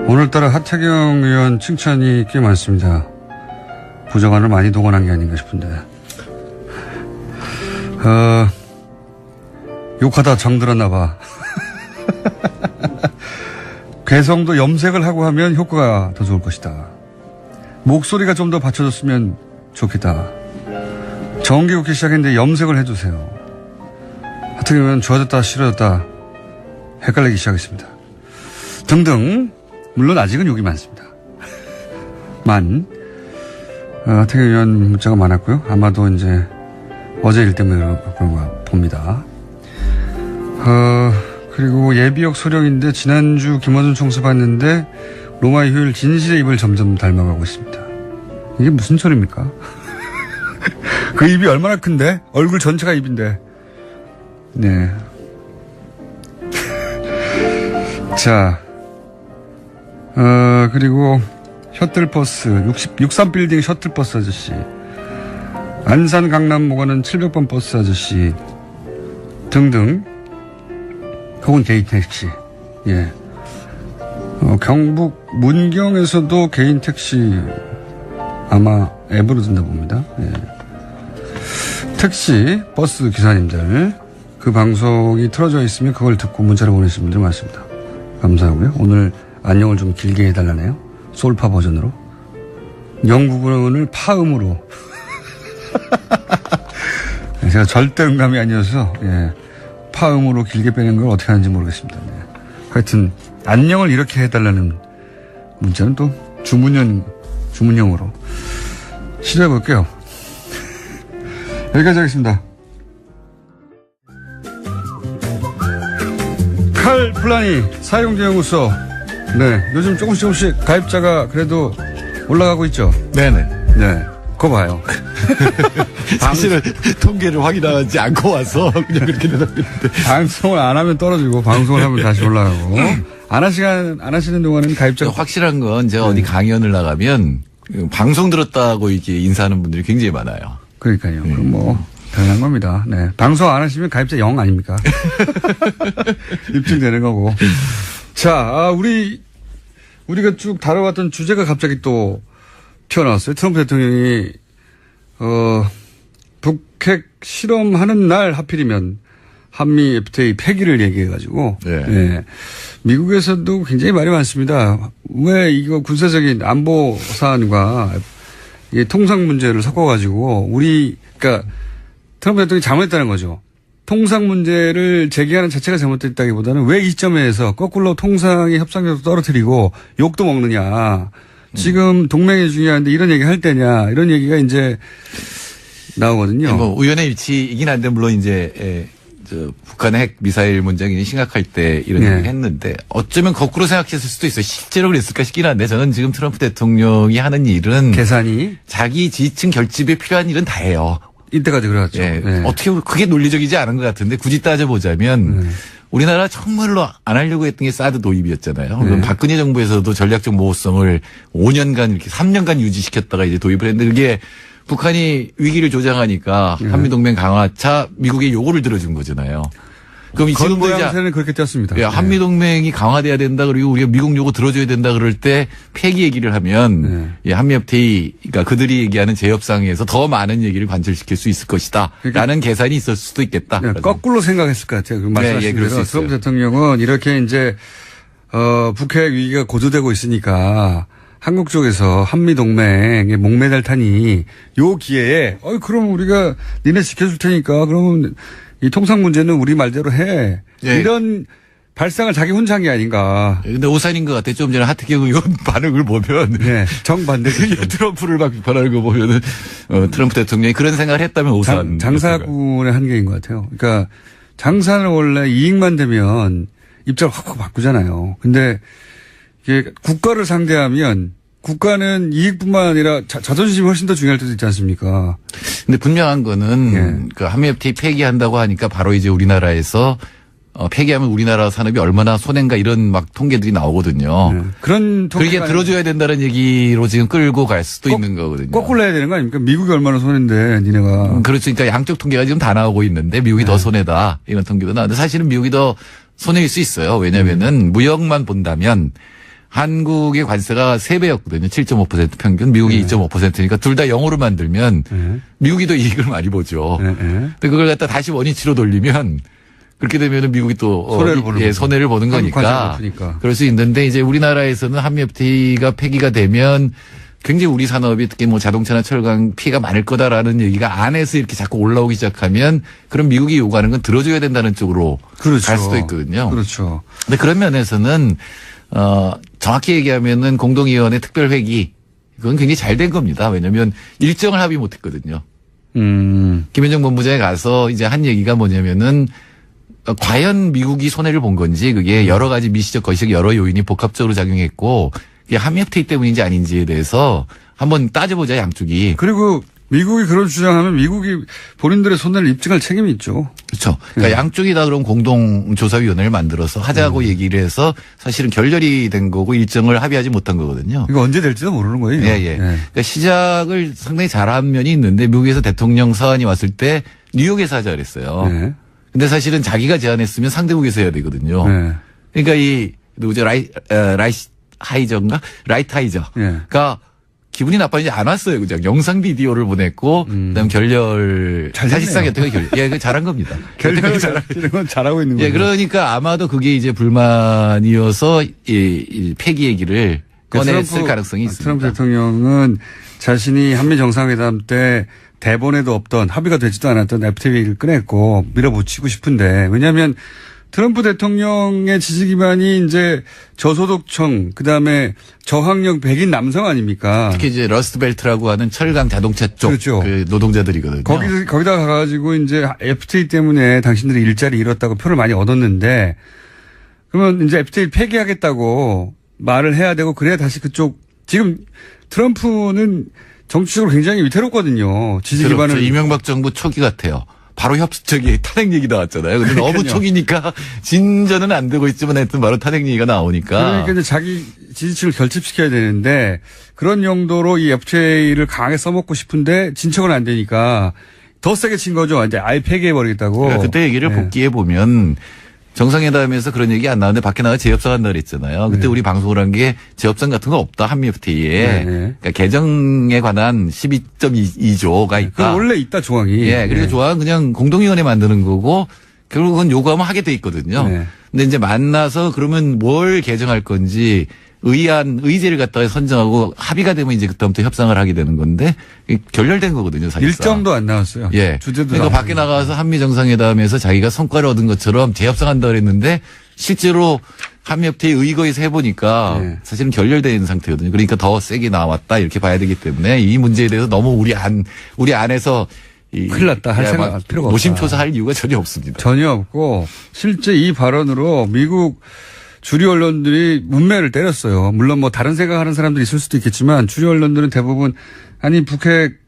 오늘따라 하태경 의원 칭찬이 꽤 많습니다. 부정안을 많이 동원한 게 아닌가 싶은데. 욕하다 정들었나 봐. 개성도 염색을 하고 하면 효과가 더 좋을 것이다. 목소리가 좀 더 받쳐줬으면 좋겠다. 정기국회 시작했는데 염색을 해주세요. 하여튼 보면 좋아졌다 싫어졌다 헷갈리기 시작했습니다. 등등. 물론 아직은 욕이 많습니다. 하태경 의원 문자가 많았고요. 아마도 이제 어제 일 때문에 그런가 봅니다. 그리고 예비역 소령인데 지난주 김어준 총수 봤는데 로마의 휴일 진실의 입을 점점 닮아가고 있습니다. 이게 무슨 소리입니까? 그 입이 얼마나 큰데? 얼굴 전체가 입인데. 네. 자, 그리고 셔틀버스, 63빌딩 셔틀버스 아저씨, 안산 강남 오가는 700번 버스 아저씨 등등, 혹은 개인 택시, 예. 경북 문경에서도 개인 택시 아마 앱으로 든다 봅니다. 예. 택시, 버스 기사님들, 그 방송이 틀어져 있으면 그걸 듣고 문자를 보내신 분들 많습니다. 감사하고요. 오늘 안녕을 좀 길게 해달라네요. 솔파 버전으로. 영국어를 파음으로. 제가 절대 음감이 아니어서, 예. 파음으로 길게 빼는 걸 어떻게 하는지 모르겠습니다. 네. 하여튼, 안녕을 이렇게 해달라는 문자는 또 주문형으로 시도해볼게요. 여기까지 하겠습니다. 칼 플라니 사용대연구소. 네, 요즘 조금씩 가입자가 그래도 올라가고 있죠. 네네. 네, 그거 봐요. 사실은 통계를 확인하지 않고 와서 그냥 그렇게 대답했는데. 방송을 안 하면 떨어지고 방송을 하면 다시 올라가고. 안 하시는 동안은 가입자가. 확실한 건 제가 어디 강연을 나가면 방송 들었다고 이렇게 인사하는 분들이 굉장히 많아요. 그러니까요. 그럼 뭐 당연한 겁니다. 네, 방송 안 하시면 가입자 0 아닙니까? 입증되는 거고. 자, 우리가 쭉 다뤄왔던 주제가 갑자기 또 튀어나왔어요. 트럼프 대통령이 북핵 실험하는 날 하필이면 한미 FTA 폐기를 얘기해가지고, 네. 네. 미국에서도 굉장히 말이 많습니다. 왜 이거 군사적인 안보 사안과 이 통상 문제를 섞어가지고 그러니까 트럼프 대통령이 잘못했다는 거죠. 통상 문제를 제기하는 자체가 잘못됐다기보다는 왜 이 시점에서 거꾸로 통상의 협상력도 떨어뜨리고 욕도 먹느냐. 지금 동맹이 중요한데 이런 얘기 할 때냐. 이런 얘기가 이제 나오거든요. 뭐 우연의 일치이긴 한데 물론 이제 북한의 핵 미사일 문제가 심각할 때 이런 얘기를 했는데 어쩌면 거꾸로 생각했을 수도 있어요. 실제로 그랬을까 싶긴 한데 저는 지금 트럼프 대통령이 하는 일은 계산이 자기 지지층 결집에 필요한 일은 다 해요. 이때까지 그래왔죠. 예. 네. 어떻게 그게 논리적이지 않은 것 같은데 굳이 따져보자면 우리나라 정말로 안 하려고 했던 게 사드 도입이었잖아요. 그럼 박근혜 정부에서도 전략적 모호성을 5년간 이렇게 3년간 유지시켰다가 이제 도입을 했는데 그게 북한이 위기를 조장하니까 한미동맹 강화차 미국의 요구를 들어준 거잖아요. 그럼 지금 모양새는 그렇게 떴습니다. 예, 한미동맹이 강화돼야 된다 그리고 우리가 미국 요구 들어줘야 된다 그럴 때 폐기 얘기를 하면 예, 한미 FTA 그러니까 그들이 얘기하는 재협상에서 더 많은 얘기를 관철시킬 수 있을 것이다. 그러니까 라는 계산이 있을 수도 있겠다. 네, 거꾸로 생각했을 것 같아요. 말씀하신 대로 트럼프 대통령은 이렇게 이제 북핵 위기가 고조되고 있으니까 한국 쪽에서 한미동맹에 목매달 타니 요 기회에 그럼 우리가 니네 지켜줄 테니까 그러면 이 통상 문제는 우리 말대로 해. 예. 이런 발상을 자기 혼자 한 게 아닌가. 근데 오산인 것 같아. 좀 전에 하태경 의원 반응을 보면. 네. 정반대. 트럼프를 막 비판하는 거 보면은, 트럼프 대통령이 그런 생각을 했다면 오산. 장사꾼의 한계인 것 같아요. 그러니까 장사는 원래 이익만 되면 입장을 확 바꾸잖아요. 근데 이게 국가를 상대하면 국가는 이익뿐만 아니라 자존심이 훨씬 더 중요할 때도 있지 않습니까? 근데 분명한 거는 그 한미 FTA 폐기한다고 하니까 바로 이제 우리나라에서 폐기하면 우리나라 산업이 얼마나 손해인가 이런 막 통계들이 나오거든요. 그런 그게 들어줘야 된다는 얘기로 지금 끌고 갈 수도 있는 거거든요. 거꾸로 해야 되는 거 아닙니까? 미국이 얼마나 손해인데 니네가. 그렇죠. 그러니까 양쪽 통계가 지금 다 나오고 있는데 미국이 더 손해다 이런 통계도 나오는데 사실은 미국이 더 손해일 수 있어요. 왜냐면은 무역만 본다면 한국의 관세가 3배였거든요. 7.5% 평균. 미국이 2.5%니까 둘 다 0으로 만들면 미국이 더 이익을 많이 보죠. 근데 그걸 갖다 다시 원위치로 돌리면 그렇게 되면은 미국이 또 손해를 보는 거죠. 손해를 보는 거니까 그럴 수 있는데 이제 우리나라에서는 한미 FTA가 폐기가 되면 굉장히 우리 산업이 특히 뭐 자동차나 철강 피해가 많을 거다라는 얘기가 안에서 이렇게 자꾸 올라오기 시작하면 그럼 미국이 요구하는 건 들어줘야 된다는 쪽으로 그렇죠. 갈 수도 있거든요. 그렇죠. 근데 그런 면에서는 정확히 얘기하면은 공동위원회 특별회기 그건 굉장히 잘 된 겁니다. 왜냐하면 일정을 합의 못했거든요. 김현정 본부장에 가서 이제 한 얘기가 뭐냐면은 과연 미국이 손해를 본 건지 그게 여러 가지 미시적 거시적 여러 요인이 복합적으로 작용했고 이게 한미 FTA 때문인지 아닌지에 대해서 한번 따져보자 양쪽이. 그리고 미국이 그런 주장하면 미국이 본인들의 손해를 입증할 책임이 있죠. 그렇죠. 그러니까 양쪽이 다 그럼 공동조사위원회를 만들어서 하자고 얘기를 해서 사실은 결렬이 된 거고 일정을 합의하지 못한 거거든요. 이거 언제 될지도 모르는 거예요. 예, 예. 그러니까 시작을 상당히 잘한 면이 있는데 미국에서 대통령 사안이 왔을 때 뉴욕에서 하자 그랬어요. 네. 근데 사실은 자기가 제안했으면 상대국에서 해야 되거든요. 네. 그러니까 이 누구죠? 라이트 하이저가 기분이 나빠지지 않았어요. 그냥 영상 비디오를 보냈고 그다음 결렬 사실상 여태까지 결렬. 예, 그 잘한 겁니다. 결렬을 잘하는 건 잘하고 있는 거예요. 예, 그러니까 아마도 그게 이제 불만이어서 이 폐기 얘기를 꺼냈을 가능성이 있습니다. 트럼프 대통령은 자신이 한미 정상회담 때 대본에도 없던 합의가 되지도 않았던 FTA를 꺼냈고 밀어붙이고 싶은데 왜냐하면 트럼프 대통령의 지지 기반이 이제 저소득층 그다음에 저학력 백인 남성 아닙니까? 특히 이제 러스트벨트라고 하는 철강 자동차 쪽 그렇죠. 그 노동자들이거든요. 거기다 가가지고 이제 FTA 때문에 당신들이 일자리 잃었다고 표를 많이 얻었는데 그러면 이제 FTA 폐기하겠다고 말을 해야 되고 그래야 다시 그쪽 지금 트럼프는 정치적으로 굉장히 위태롭거든요. 지지 기반을 이명박 정부 초기 같아요. 바로 탄핵 얘기 나왔잖아요. 근데 너무 초기니까 진전은 안 되고 있지만 하여튼 바로 탄핵 얘기가 나오니까. 그러니까 이제 자기 지지층을 결집시켜야 되는데 그런 용도로 이 FTA를 강하게 써먹고 싶은데 진척은 안 되니까 더 세게 친 거죠. 이제 아예 폐기해버리겠다고. 그러니까 그때 얘기를 복기해 보면 정상회담에서 그런 얘기 안 나왔는데 밖에 나가 재협상한다 그랬잖아요. 그때 우리 방송을 한 게 재협상 같은 거 없다 한미 FTA에. 그러니까 개정에 관한 12.2조가 있다. 원래 있다 조항이. 예, 그리고 조항은 그냥 공동위원회 만드는 거고 결국은 요구하면 하게 돼 있거든요. 근데 이제 만나서 그러면 뭘 개정할 건지 의제를 갖다가 선정하고 합의가 되면 이제 그때부터 협상을 하게 되는 건데 결렬된 거거든요. 사실상. 일정도 안 나왔어요. 예. 주제도 그러니까 밖에 나가서 한미 정상회담에서 자기가 성과를 얻은 것처럼 재협상한다 그랬는데 실제로 한미 FTA 의거에서 해보니까 사실은 결렬된 상태거든요. 그러니까 더 세게 나왔다 이렇게 봐야 되기 때문에 이 문제에 대해서 너무 우리 안에서 큰일 났다 할 생각 필요가 없다. 노심초사할 이유가 전혀 없습니다. 전혀 없고 실제 이 발언으로 미국 주류 언론들이 문매를 때렸어요. 물론 뭐 다른 생각하는 사람들이 있을 수도 있겠지만 주류 언론들은 대부분 아니 북핵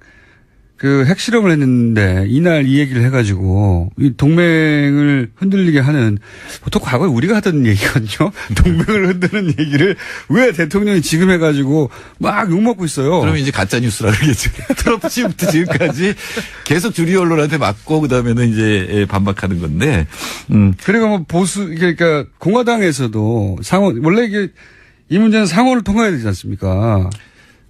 그 핵실험을 했는데 이날 이 얘기를 해가지고 이 동맹을 흔들리게 하는 보통 과거에 우리가 하던 얘기거든요. 동맹을 흔드는 얘기를 왜 대통령이 지금 해가지고 막 욕먹고 있어요. 그러면 이제 가짜 뉴스라고 그러겠죠. 트럼프 시부터 지금까지 계속 주류 언론한테 맞고 그다음에는 이제 반박하는 건데. 그리고 뭐 그러니까 공화당에서도 원래 이게 이 문제는 상원을 통과해야 되지 않습니까?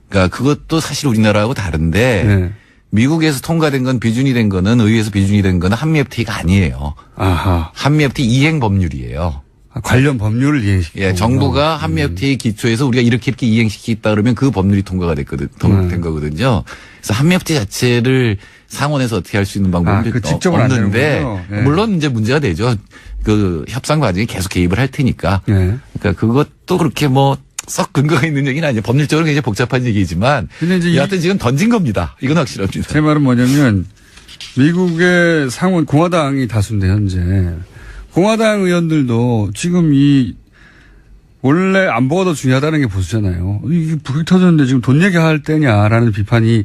그러니까 그것도 사실 우리나라하고 다른데. 미국에서 통과된 건 비준이 된 거는 의회에서 비준이 된 거는 한미 FTA가 아니에요. 아하. 한미 FTA 이행 법률이에요. 관련 법률을 이행시키고. 예, 정부가 한미 FTA 기초에서 우리가 이렇게 이행시키겠다 그러면 그 법률이 통과가 된 거거든요. 그래서 한미 FTA 자체를 상원에서 어떻게 할 수 있는 방법은 없는데 물론 이제 문제가 되죠. 그 협상 과정에 계속 개입을 할 테니까. 그러니까 그것도 그렇게 썩 근거가 있는 얘기는 아니에요. 법률적으로 굉장히 복잡한 얘기지만 여하튼 지금 던진 겁니다. 이건 확실합니다. 제 말은 뭐냐면 미국의 상원 공화당이 다수인데 현재 공화당 의원들도 지금 원래 안보가 더 중요하다는 게 보수잖아요. 이게 북핵 터졌는데 지금 돈 얘기할 때냐라는 비판이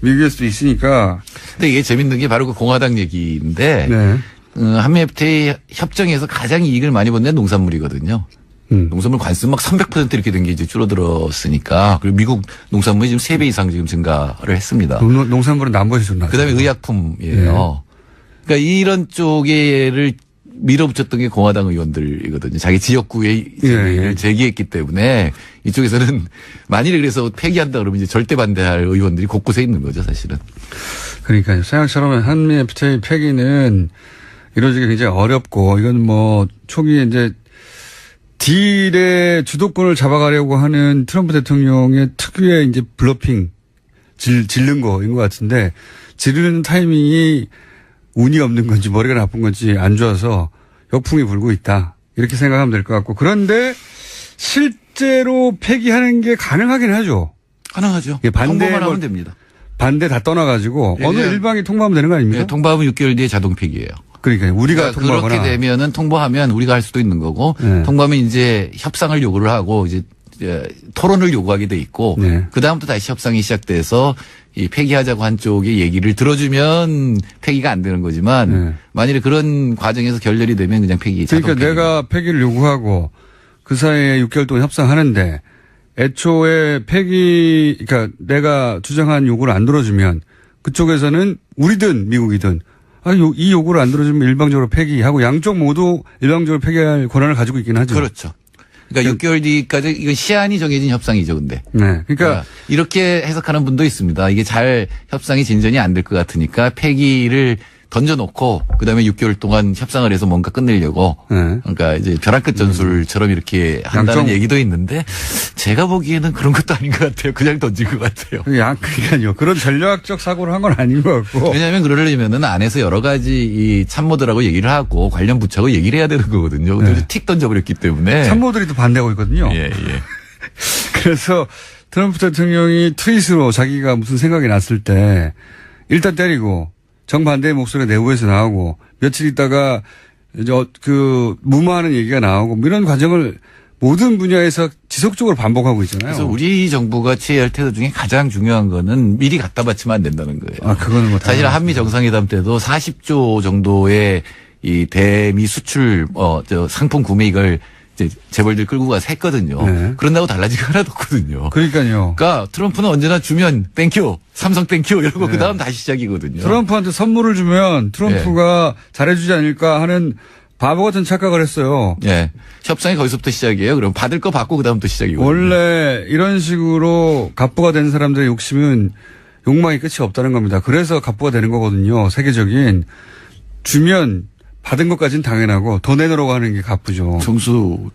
미국에서도 있으니까. 근데 이게 재밌는 게 바로 그 공화당 얘기인데 한미 FTA 협정에서 가장 이익을 많이 본 데는 농산물이거든요. 농산물 관세 막 300% 이렇게 된 게 이제 줄어들었으니까. 그리고 미국 농산물이 지금 3배 이상 지금 증가를 했습니다. 농산물은 남부에서 좀 그 다음에 의약품이에요. 그러니까 이런 쪽에를 밀어붙였던 게 공화당 의원들이거든요. 자기 지역구에 제기했기 때문에 이쪽에서는 만일에 그래서 폐기한다 그러면 이제 절대 반대할 의원들이 곳곳에 있는 거죠, 사실은. 그러니까요. 생각처럼 한미 FTA 폐기는 이루어지기 굉장히 어렵고 이건 뭐 초기에 이제 딜의 주도권을 잡아가려고 하는 트럼프 대통령의 특유의 이제 블러핑 질른 거인 것 같은데 지르는 타이밍이 운이 없는 건지 머리가 나쁜 건지 안 좋아서 역풍이 불고 있다. 이렇게 생각하면 될 것 같고 그런데 실제로 폐기하는 게 가능하긴 하죠. 가능하죠. 통보만 하면 됩니다. 반대 다 떠나가지고 어느 일방이 통보하면 되는 거 아닙니까? 네, 통보하면 6개월 뒤에 자동 폐기예요. 그러니까 우리가 통보하거나 그렇게 되면은 통보하면 우리가 할 수도 있는 거고 네. 통보하면 이제 협상을 요구를 하고 이제 토론을 요구하게 돼 있고 네. 그 다음부터 다시 협상이 시작돼서 이 폐기하자고 한 쪽의 얘기를 들어주면 폐기가 안 되는 거지만 네. 만일에 그런 과정에서 결렬이 되면 그냥 폐기. 그러니까 내가 폐기를 요구하고 그 사이에 6개월 동안 협상하는데 애초에 그러니까 내가 주장한 요구를 안 들어주면 그쪽에서는 우리든 미국이든 이 요구를 안 들어주면 일방적으로 폐기하고 양쪽 모두 일방적으로 폐기할 권한을 가지고 있긴 하죠. 그렇죠. 그러니까 6개월 뒤까지 이건 시한이 정해진 협상이죠, 근데. 네. 그러니까 이렇게 해석하는 분도 있습니다. 이게 잘 협상이 진전이 안 될 것 같으니까 폐기를 던져놓고 그다음에 6개월 동안 협상을 해서 뭔가 끝내려고. 네. 그러니까 이제 벼랑 끝 전술처럼 이렇게 한다는 얘기도 있는데 제가 보기에는 그런 것도 아닌 것 같아요. 그냥 던진 것 같아요. 그러니까요. 그런 전략적 사고를 한 건 아닌 것 같고. 왜냐하면 그러려면은 안에서 여러 가지 이 참모들하고 얘기를 하고 관련 부처하고 얘기를 해야 되는 거거든요. 근데 네. 틱 던져버렸기 때문에. 참모들이 또 반대하고 있거든요. 예. 그래서 트럼프 대통령이 트윗으로 자기가 무슨 생각이 났을 때 일단 때리고 정반대의 목소리가 내부에서 나오고 며칠 있다가 이제 무마하는 얘기가 나오고 뭐 이런 과정을 모든 분야에서 지속적으로 반복하고 있잖아요. 그래서 우리 정부가 취해야 할 태도 중에 가장 중요한 거는 미리 갖다 바치면 안 된다는 거예요. 그거는 뭐 사실 한미 정상회담 때도 40조 정도의 이 대미 수출 상품 구매액을 이제 재벌들 끌고 가서 했거든요. 네. 그런다고 달라진 거 하나도 없거든요. 그러니까요. 그러니까 트럼프는 언제나 주면 땡큐, 삼성 땡큐 이러고 그 다음 다시 시작이거든요. 트럼프한테 선물을 주면 트럼프가 잘해주지 않을까 하는 바보 같은 착각을 했어요. 예. 협상이 거기서부터 시작이에요. 그럼 받을 거 받고 그 다음부터 시작이거든요. 원래 이런 식으로 갑부가 된 사람들의 욕심은 욕망이 끝이 없다는 겁니다. 그래서 갑부가 되는 거거든요. 세계적인. 주면 받은 것까지는 당연하고 더 내놓으라고 하는 게 갑부죠. 총수도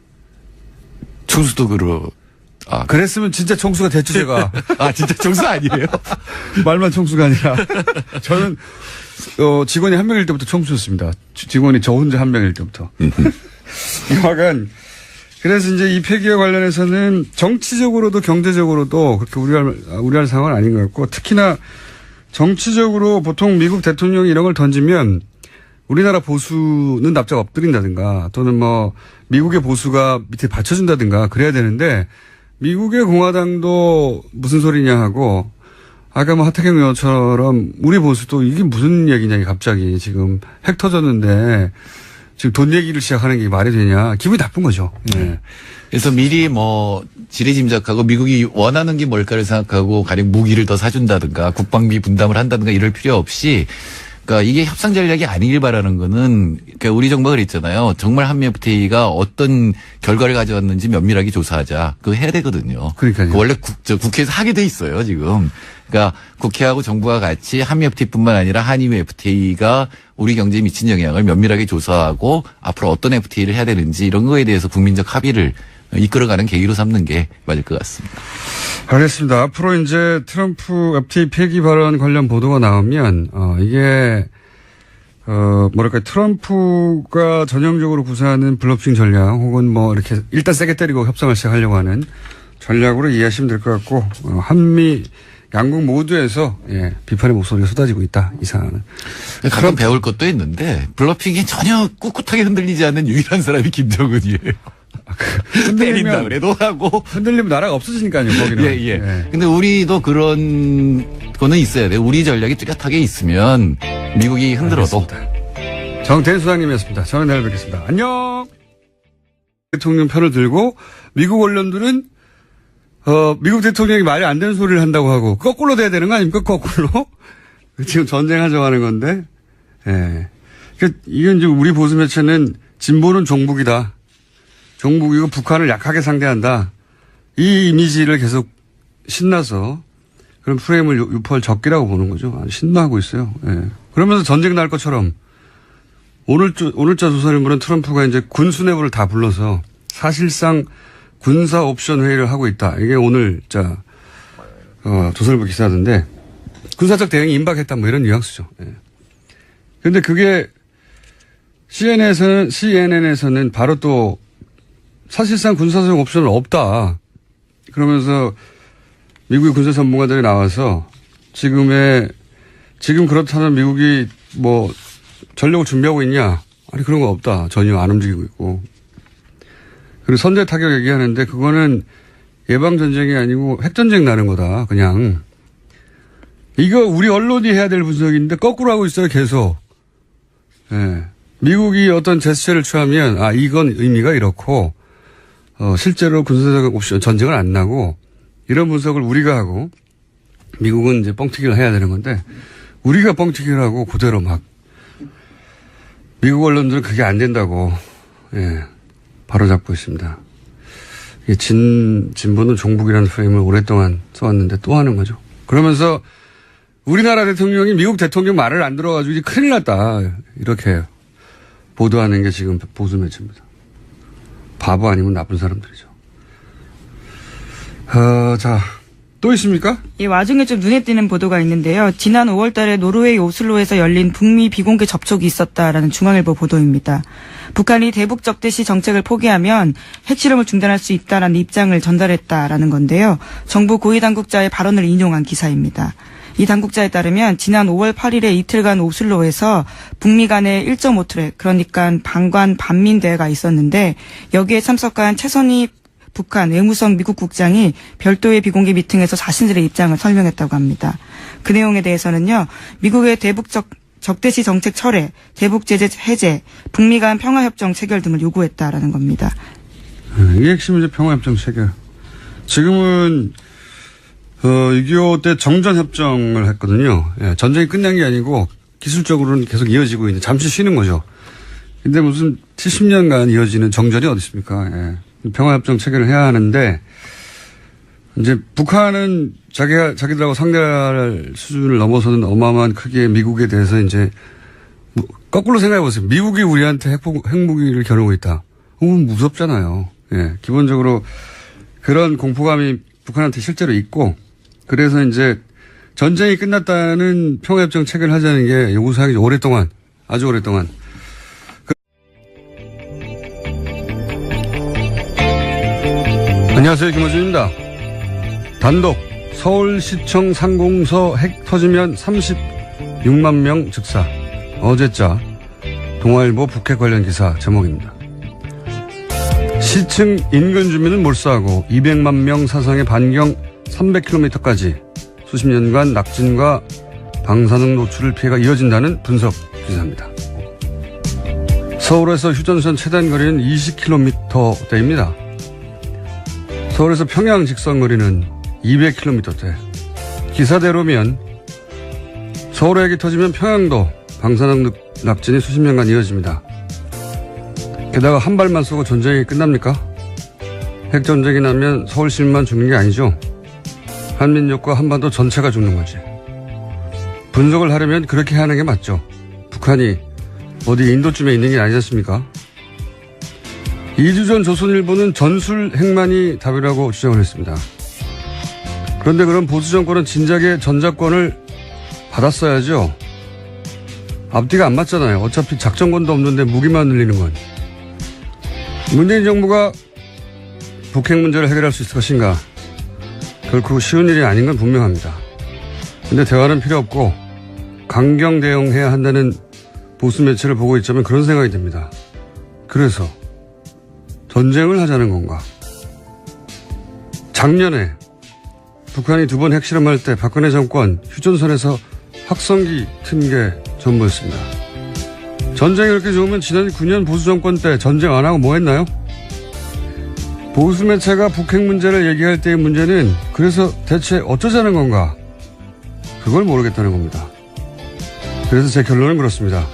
그랬으면 진짜 총수가 됐죠, 제가. 진짜 총수 아니에요? 말만 총수가 아니라. 저는, 직원이 한 명일 때부터 총수였습니다. 직원이 저 혼자 한 명일 때부터. 여하간, 그래서 이제 이 폐기와 관련해서는 정치적으로도 경제적으로도 그렇게 우려할 상황은 아닌 것 같고, 특히나 정치적으로 보통 미국 대통령이 이런 걸 던지면 우리나라 보수는 납작 엎드린다든가 또는 뭐 미국의 보수가 밑에 받쳐준다든가 그래야 되는데 미국의 공화당도 무슨 소리냐 하고 아까 뭐 하태경 의원처럼 우리 보수도 이게 무슨 얘기냐 갑자기 지금 핵 터졌는데 지금 돈 얘기를 시작하는 게 말이 되냐 기분이 나쁜 거죠. 네. 그래서 미리 뭐 지레짐작하고 미국이 원하는 게 뭘까를 생각하고 가령 무기를 더 사준다든가 국방비 분담을 한다든가 이럴 필요 없이 그러니까 이게 협상 전략이 아니길 바라는 거는 그러니까 우리 정부가 그랬잖아요. 정말 한미 FTA가 어떤 결과를 가져왔는지 면밀하게 조사하자. 그거 해야 되거든요. 그러니까요. 원래 국회에서 하게 돼 있어요, 지금. 그러니까 국회하고 정부가 같이 한미 FTA뿐만 아니라 한미 FTA가 우리 경제에 미친 영향을 면밀하게 조사하고 앞으로 어떤 FTA를 해야 되는지 이런 거에 대해서 국민적 합의를 이끌어가는 계기로 삼는 게 맞을 것 같습니다. 알겠습니다. 앞으로 이제 트럼프 FTA 폐기 발언 관련 보도가 나오면 이게 뭐랄까 트럼프가 전형적으로 구사하는 블러핑 전략 혹은 뭐 이렇게 일단 세게 때리고 협상을 시작하려고 하는 전략으로 이해하시면 될 것 같고 한미 양국 모두에서 비판의 목소리가 쏟아지고 있다. 이 상황은. 가끔 배울 것도 있는데 블러핑이 전혀 꿋꿋하게 흔들리지 않는 유일한 사람이 김정은이에요. 때린다 그래도 하고. 흔들리면 나라가 없어지니까요, 거기는. 예. 근데 우리도 그런 거는 있어야 돼요. 우리 전략이 뚜렷하게 있으면 미국이 흔들어도. 정태인 소장님이었습니다. 저는 내일 뵙겠습니다. 안녕! 대통령 편을 들고 미국 언론들은 미국 대통령이 말이 안 되는 소리를 한다고 하고 거꾸로 돼야 되는 거 아닙니까? 거꾸로? 지금 전쟁하자고 하는 건데. 예. 그러니까 이건 지금 우리 보수 매체는 진보는 종북이다. 종북이고 북한을 약하게 상대한다. 이 이미지를 계속 신나서 그런 프레임을 유포할 적기라고 보는 거죠. 신나하고 있어요. 예. 그러면서 전쟁 날 것처럼 오늘자 조선일보는 트럼프가 이제 군수뇌부를 다 불러서 사실상 군사 옵션 회의를 하고 있다. 이게 오늘자 조선일보 기사던데 군사적 대응이 임박했다 뭐 이런 뉘앙스죠. 그런데 그게 CNN에서는 바로 또 사실상 군사적 옵션은 없다. 그러면서 미국의 군사 전문가들이 나와서 지금 그렇다면 미국이 뭐 전력을 준비하고 있냐? 아니 그런 거 없다. 전혀 안 움직이고 있고. 그리고 선제 타격 얘기하는데 그거는 예방 전쟁이 아니고 핵전쟁 나는 거다. 그냥 이거 우리 언론이 해야 될 분석인데 거꾸로 하고 있어요. 계속. 예. 미국이 어떤 제스처를 취하면 이건 의미가 이렇고 실제로 군사적 옵션 전쟁은 안 나고 이런 분석을 우리가 하고 미국은 이제 뻥튀기를 해야 되는 건데 우리가 뻥튀기를 하고 그대로 막 미국 언론들은 그게 안 된다고 바로잡고 있습니다. 진보는 종북이라는 프레임을 오랫동안 써왔는데 또 하는 거죠. 그러면서 우리나라 대통령이 미국 대통령 말을 안 들어가지고 이제 큰일 났다 이렇게 보도하는 게 지금 보수 매체입니다. 바보 아니면 나쁜 사람들이죠. 자, 또 있습니까? 이 와중에 좀 눈에 띄는 보도가 있는데요. 지난 5월 달에 노르웨이 오슬로에서 열린 북미 비공개 접촉이 있었다라는 중앙일보 보도입니다. 북한이 대북 적대시 정책을 포기하면 핵실험을 중단할 수 있다라는 입장을 전달했다라는 건데요. 정부 고위 당국자의 발언을 인용한 기사입니다. 이 당국자에 따르면 지난 5월 8일에 이틀간 오슬로에서 북미 간의 1.5트랙 그러니까 방관 반민대회가 있었는데 여기에 참석한 최선희 북한 외무성 미국 국장이 별도의 비공개 미팅에서 자신들의 입장을 설명했다고 합니다. 그 내용에 대해서는요. 미국의 대북 적대시 정책 철회, 대북 제재 해제, 북미 간 평화협정 체결 등을 요구했다라는 겁니다. 이게 핵심이죠. 평화협정 체결. 지금은 6.25 때 정전협정을 했거든요. 전쟁이 끝난 게 아니고 기술적으로는 계속 이어지고 있는 잠시 쉬는 거죠. 근데 무슨 70년간 이어지는 정전이 어디 있습니까? 평화협정 체결을 해야 하는데 이제 북한은 자기들하고 상대할 수준을 넘어서는 어마어마한 크기의 미국에 대해서 이제 거꾸로 생각해 보세요. 미국이 우리한테 핵무기를 겨누고 있다. 무섭잖아요. 기본적으로 그런 공포감이 북한한테 실제로 있고 그래서 이제 전쟁이 끝났다는 평화협정 체결을 하자는 게 요구사항이 오랫동안 아주 오랫동안 안녕하세요. 김호준입니다. 단독 서울시청 상공서 핵 터지면 36만 명 즉사. 어제자 동아일보 북핵 관련 기사 제목입니다. 시층 인근 주민은 몰수하고 200만 명 사상의 반경 300km까지 수십 년간 낙진과 방사능 노출을 피해가 이어진다는 분석 기사입니다. 서울에서 휴전선 최단 거리는 20km대입니다. 서울에서 평양 직선 거리는 200km대. 기사대로면 서울 핵이 터지면 평양도 방사능 낙진이 수십 년간 이어집니다. 게다가 한 발만 쏘고 전쟁이 끝납니까? 핵전쟁이 나면 서울 시민만 죽는 게 아니죠. 한민족과 한반도 전체가 죽는 거지. 분석을 하려면 그렇게 하는 게 맞죠. 북한이 어디 인도쯤에 있는 게 아니지 않습니까? 2주 전 조선일보는 전술 핵만이 답이라고 주장을 했습니다. 그런데 그럼 보수 정권은 진작에 전작권을 받았어야죠. 앞뒤가 안 맞잖아요. 어차피 작전권도 없는데 무기만 늘리는 건. 문재인 정부가 북핵 문제를 해결할 수 있을 것인가? 결코 쉬운 일이 아닌 건 분명합니다. 근데 대화는 필요 없고 강경 대응해야 한다는 보수 매체를 보고 있자면 그런 생각이 듭니다. 그래서 전쟁을 하자는 건가? 작년에 북한이 2번 핵실험할 때 박근혜 정권 휴전선에서 확성기 튼 게 전부였습니다. 전쟁이 그렇게 좋으면 지난 9년 보수 정권 때 전쟁 안 하고 뭐 했나요? 보수 매체가 북핵 문제를 얘기할 때의 문제는 그래서 대체 어쩌자는 건가? 그걸 모르겠다는 겁니다. 그래서 제 결론은 그렇습니다.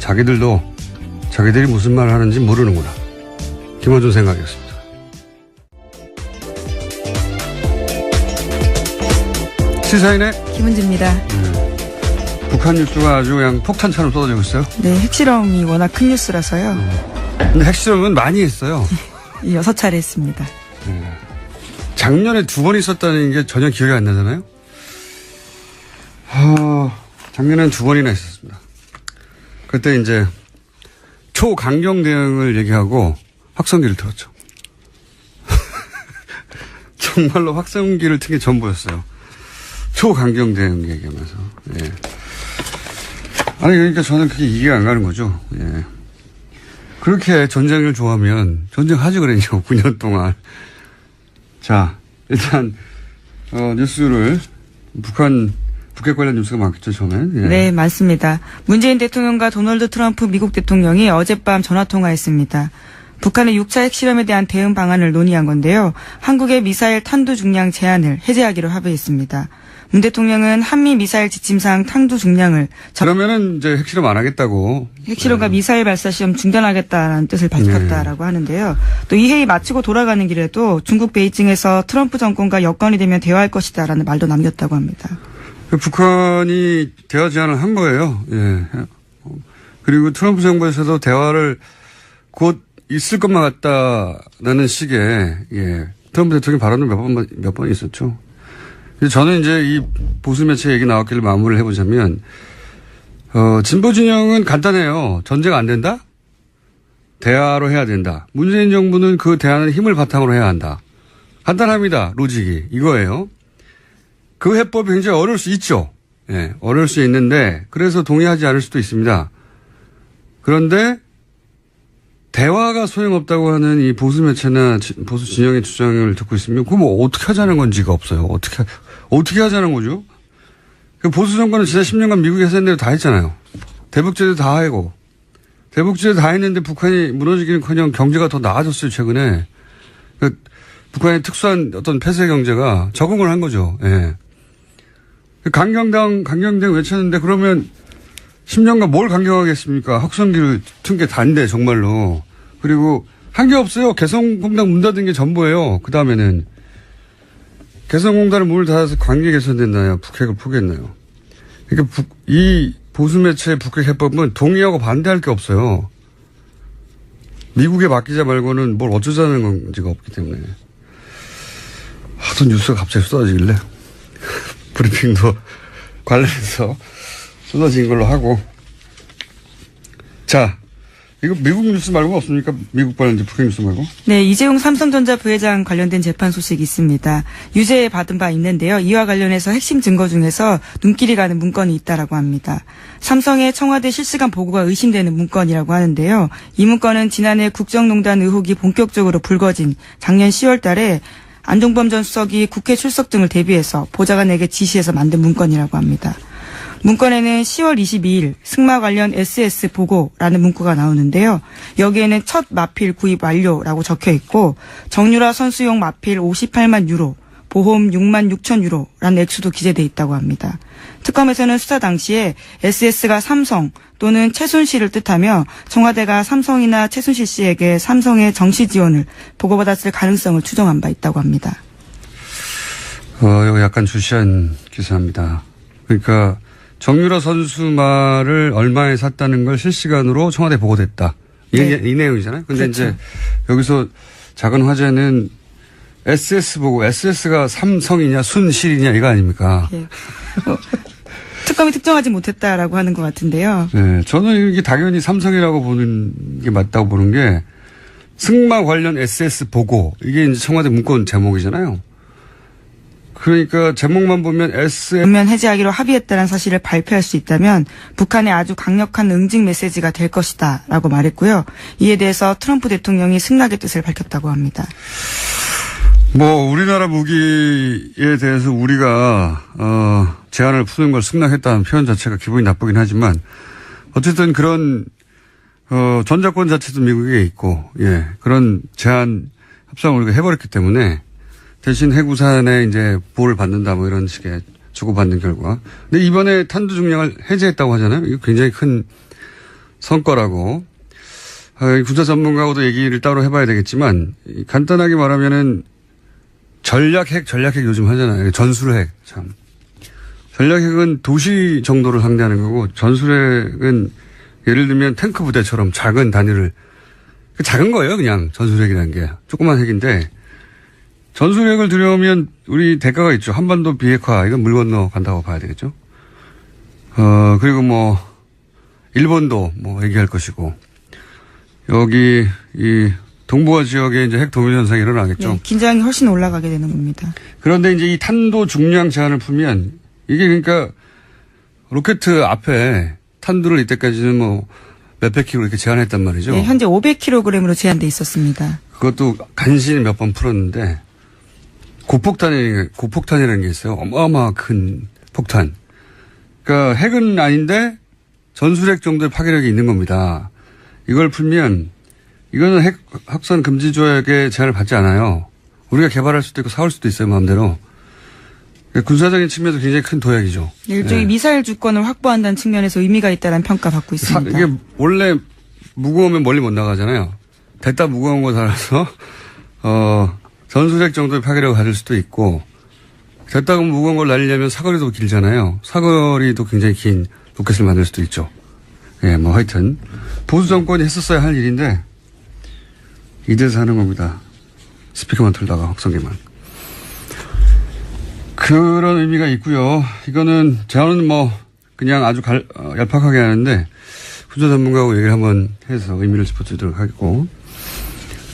자기들도 자기들이 무슨 말을 하는지 모르는구나. 김어준 생각이었습니다. 시사인의 김은지입니다. 북한 뉴스가 아주 그냥 폭탄처럼 쏟아지고 있어요. 네, 핵실험이 워낙 큰 뉴스라서요. 근데 핵실험은 많이 했어요. 6차례 했습니다. 작년에 2번 있었다는 게 전혀 기억이 안 나잖아요. 작년엔 2번이나 있었습니다. 그때 이제 초강경 대응을 얘기하고 확성기를 틀었죠. 정말로 확성기를 튼 게 전부였어요. 초강경 대응 얘기하면서. 예. 아니, 그러니까 저는 그게 이해가 안 가는 거죠. 예. 그렇게 전쟁을 좋아하면 전쟁하지 그랬냐고, 9년 동안. 자, 일단, 뉴스를, 북핵 관련 뉴스가 많겠죠, 처음엔. 예. 네, 많습니다. 문재인 대통령과 도널드 트럼프 미국 대통령이 어젯밤 전화통화했습니다. 북한의 6차 핵실험에 대한 대응 방안을 논의한 건데요. 한국의 미사일 탄두 중량 제한을 해제하기로 합의했습니다. 문 대통령은 한미 미사일 지침상 탄두 중량을 그러면은 이제 핵실험 안 하겠다고. 핵실험과 미사일 발사 시험 중단하겠다는 뜻을 밝혔다라고 하는데요. 또 이 회의 마치고 돌아가는 길에도 중국 베이징에서 트럼프 정권과 여건이 되면 대화할 것이다라는 말도 남겼다고 합니다. 북한이 대화 제안을 한 거예요. 예. 그리고 트럼프 정부에서도 대화를 곧 있을 것만 같다라는 식의, 예. 트럼프 대통령 발언은 몇 번 있었죠. 저는 이제 이 보수 매체 얘기 나왔길래 마무리를 해보자면, 진보 진영은 간단해요. 전쟁 안 된다? 대화로 해야 된다. 문재인 정부는 그 대화는 힘을 바탕으로 해야 한다. 간단합니다. 로직이. 이거예요. 그 해법이 굉장히 어려울 수 있죠. 예, 어려울 수 있는데, 그래서 동의하지 않을 수도 있습니다. 그런데, 대화가 소용없다고 하는 이 보수 매체나 보수 진영의 주장을 듣고 있으면, 그거 뭐 어떻게 하자는 건지가 없어요. 어떻게 하자는 거죠? 보수 정권은 지난 10년간 미국이 했던 대로 다 했잖아요. 대북제도 다 하고. 대북제도 다 했는데 북한이 무너지기는커녕 경제가 더 나아졌어요, 최근에. 북한의 특수한 어떤 폐쇄 경제가 적응을 한 거죠. 예. 강경당 외쳤는데 그러면 10년간 뭘 강경하겠습니까? 확성기를 튼 게 다인데 정말로. 그리고 한 게 없어요. 개성공단 문 닫은 게 전부예요. 그 다음에는 개성공단을 문을 닫아서 관계 개선됐나요? 북핵을 포기했나요? 그러니까 이 보수 매체의 북핵 해법은 동의하고 반대할 게 없어요. 미국에 맡기자 말고는 뭘 어쩌자는 건지가 없기 때문에. 하도 뉴스가 갑자기 쏟아지길래 브리핑도 관련해서 쏟아진 걸로 하고. 자, 이거 미국 뉴스 말고 없습니까? 미국 관련 북핵 뉴스 말고? 네, 이재용 삼성전자 부회장 관련된 재판 소식이 있습니다. 유죄 받은 바 있는데요. 이와 관련해서 핵심 증거 중에서 눈길이 가는 문건이 있다라고 합니다. 삼성의 청와대 실시간 보고가 의심되는 문건이라고 하는데요. 이 문건은 지난해 국정농단 의혹이 본격적으로 불거진 작년 10월 달에 안종범 전 수석이 국회 출석 등을 대비해서 보좌관에게 지시해서 만든 문건이라고 합니다. 문건에는 10월 22일 승마 관련 SS 보고라는 문구가 나오는데요. 여기에는 첫 마필 구입 완료라고 적혀 있고 정유라 선수용 마필 58만 유로, 보험 6만 6천 유로라는 액수도 기재돼 있다고 합니다. 특검에서는 수사 당시에 SS가 삼성 또는 최순실을 뜻하며 청와대가 삼성이나 최순실 씨에게 삼성의 정시 지원을 보고받았을 가능성을 추정한 바 있다고 합니다. 이거 약간 주시한 기사입니다. 그러니까 정유라 선수 말을 얼마에 샀다는 걸 실시간으로 청와대 보고됐다. 네. 이 내용이잖아요. 근데 그렇죠. 이제 여기서 작은 화제는 SS 보고 SS가 삼성이냐 순실이냐 이거 아닙니까? 네. 특검이 특정하지 못했다라고 하는 것 같은데요. 네, 저는 이게 당연히 삼성이라고 보는 게 맞다고 보는 게 승마 관련 SS 보고 이게 이제 청와대 문건 제목이잖아요. 그러니까 제목만 보면 전면 해제하기로 합의했다는 사실을 발표할 수 있다면 북한의 아주 강력한 응징 메시지가 될 것이다라고 말했고요. 이에 대해서 트럼프 대통령이 승낙의 뜻을 밝혔다고 합니다. 우리나라 무기에 대해서 우리가 제한을 푸는 걸 승낙했다는 표현 자체가 기분이 나쁘긴 하지만 어쨌든 그런 전자권 자체도 미국에 있고 예 그런 제한 협상을 우리가 해버렸기 때문에 대신 해구산에 이제 보호를 받는다 뭐 이런 식의 주고받는 결과. 근데 이번에 탄두 중량을 해제했다고 하잖아요. 이거 굉장히 큰 성과라고. 군사 전문가하고도 얘기를 따로 해봐야 되겠지만 간단하게 말하면은 전략핵 요즘 하잖아요. 전술핵 참 전략핵은 도시 정도를 상대하는 거고 전술핵은 예를 들면 탱크 부대처럼 작은 단위를 작은 거예요. 그냥 전술핵이라는 게 조그만 핵인데 전술핵을 들여오면 우리 대가가 있죠. 한반도 비핵화 이건 물 건너 간다고 봐야 되겠죠. 그리고 뭐 일본도 뭐 얘기할 것이고 여기 이 동북아 지역에 이제 핵 도밀 현상이 일어나겠죠. 네, 긴장이 훨씬 올라가게 되는 겁니다. 그런데 이제 이 탄도 중량 제한을 풀면 이게 그러니까 로켓 앞에 탄두를 이때까지는 뭐 몇백 킬로 이렇게 제한했단 말이죠. 네, 현재 500kg으로 제한돼 있었습니다. 그것도 간신히 몇 번 풀었는데 고폭탄이라는 게 있어요. 어마어마 큰 폭탄. 그러니까 핵은 아닌데 전술핵 정도의 파괴력이 있는 겁니다. 이걸 풀면 이거는 핵 확산 금지 조약의 제한을 받지 않아요. 우리가 개발할 수도 있고 사올 수도 있어요, 마음대로. 군사적인 측면에서 굉장히 큰 도약이죠. 일종의 미사일 주권을 확보한다는 측면에서 의미가 있다는 평가받고 있습니다. 이게 원래 무거우면 멀리 못 나가잖아요. 됐다 무거운 거 달아서 전술핵 정도의 파괴력을 가질 수도 있고 됐다고 무거운 걸 날리려면 사거리도 길잖아요. 사거리도 굉장히 긴 로켓을 만들 수도 있죠. 예, 뭐 하여튼 보수 정권이 했었어야 할 일인데 이래서 하는 겁니다. 스피커만 틀다가 확성기만. 그런 의미가 있고요. 이거는 저는 뭐 그냥 아주 얄팍하게 하는데 군사 전문가하고 얘기를 한번 해서 의미를 짚어주도록 하겠고.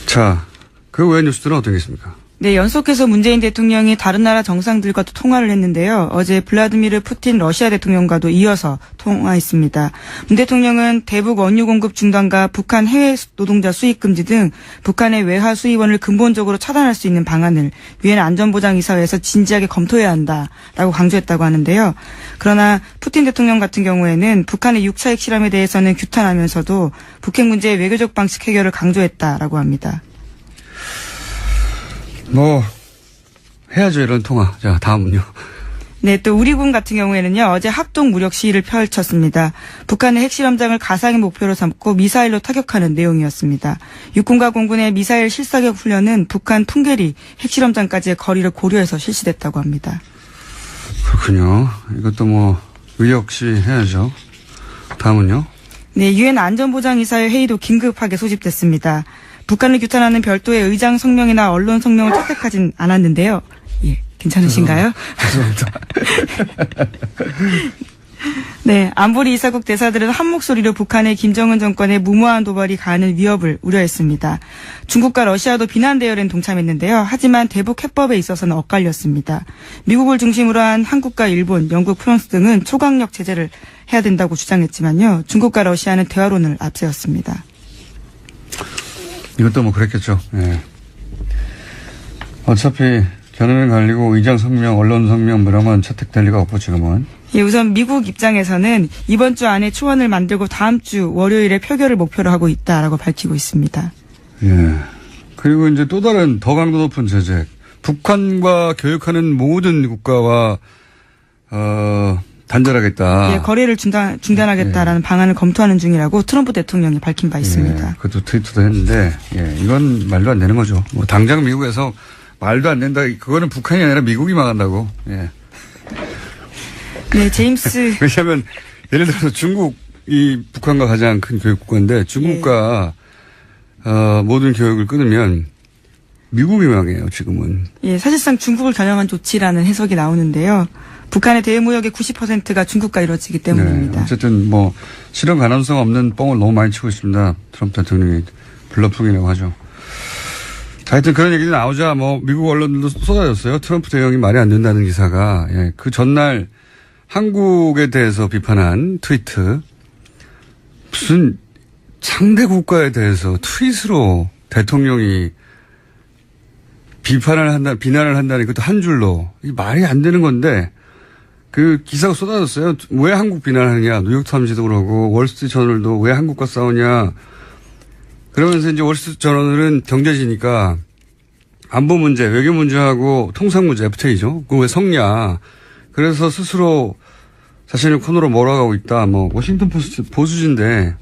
자, 그 외의 뉴스들은 어떤 게 있습니까? 네, 연속해서 문재인 대통령이 다른 나라 정상들과도 통화를 했는데요. 어제 블라디미르 푸틴 러시아 대통령과도 이어서 통화했습니다. 문 대통령은 대북 원유 공급 중단과 북한 해외 노동자 수입 금지 등 북한의 외화 수입원을 근본적으로 차단할 수 있는 방안을 유엔 안전보장이사회에서 진지하게 검토해야 한다라고 강조했다고 하는데요. 그러나 푸틴 대통령 같은 경우에는 북한의 6차 핵실험에 대해서는 규탄하면서도 북핵 문제의 외교적 방식 해결을 강조했다라고 합니다. 뭐 해야죠, 이런 통화. 자, 다음은요. 네, 또 우리군 같은 경우에는요, 어제 합동 무력 시위를 펼쳤습니다. 북한의 핵실험장을 가상의 목표로 삼고 미사일로 타격하는 내용이었습니다. 육군과 공군의 미사일 실사격 훈련은 북한 풍계리 핵실험장까지의 거리를 고려해서 실시됐다고 합니다. 그렇군요. 이것도 뭐 의역 시 해야죠. 다음은요. 네, 유엔 안전보장이사회 회의도 긴급하게 소집됐습니다. 북한을 규탄하는 별도의 의장 성명이나 언론 성명을 채택하진 않았는데요. 예, 괜찮으신가요? 죄송합니다. 네, 안보리 이사국 대사들은 한 목소리로 북한의 김정은 정권의 무모한 도발이 가하는 위협을 우려했습니다. 중국과 러시아도 비난 대열엔 동참했는데요. 하지만 대북 해법에 있어서는 엇갈렸습니다. 미국을 중심으로 한 한국과 일본, 영국, 프랑스 등은 초강력 제재를 해야 된다고 주장했지만요. 중국과 러시아는 대화론을 앞세웠습니다. 이것도 뭐 그랬겠죠. 예. 어차피 견해는 갈리고 의장 성명, 언론 성명 뭐 이런 건 채택될 리가 없고 지금은. 예, 우선 미국 입장에서는 이번 주 안에 초안을 만들고 다음 주 월요일에 표결을 목표로 하고 있다라고 밝히고 있습니다. 예. 그리고 이제 또 다른 더 강도 높은 제재. 북한과 교역하는 모든 국가와 단절하겠다. 예, 거래를 중단하겠다라는 방안을 검토하는 중이라고 트럼프 대통령이 밝힌 바 있습니다. 예, 그것도 트위터도 했는데, 예, 이건 말도 안 되는 거죠. 뭐 당장 미국에서 말도 안 된다. 그거는 북한이 아니라 미국이 망한다고. 예. 네, 제임스. 왜냐하면 예를 들어서 중국이 북한과 가장 큰 교육국가인데 중국과 모든 교육을 끊으면 미국이 망해요. 지금은. 예, 사실상 중국을 겨냥한 조치라는 해석이 나오는데요. 북한의 대무역의 90%가 중국과 이루어지기 때문입니다. 네, 어쨌든 뭐 실현 가능성 없는 뻥을 너무 많이 치고 있습니다. 트럼프 대통령이 블러핑이라고 하죠. 하여튼 그런 얘기도 나오자 뭐 미국 언론들도 쏟아졌어요. 트럼프 대통령이 말이 안 된다는 기사가. 예, 그 전날 한국에 대해서 비판한 트위트. 무슨 상대 국가에 대해서 트윗으로 대통령이 비난을 한다니 그것도 한 줄로. 이 말이 안 되는 건데 그 기사가 쏟아졌어요. 왜 한국 비난하느냐. 뉴욕타임즈도 그러고 월스트리트저널도 왜 한국과 싸우냐. 그러면서 이제 월스트리트저널은 경제지니까 안보 문제, 외교 문제하고 통상 문제 FTA죠. 그거 왜 섞냐. 그래서 스스로 자신의 코너로 몰아가고 있다. 뭐 워싱턴 포스트 보수지인데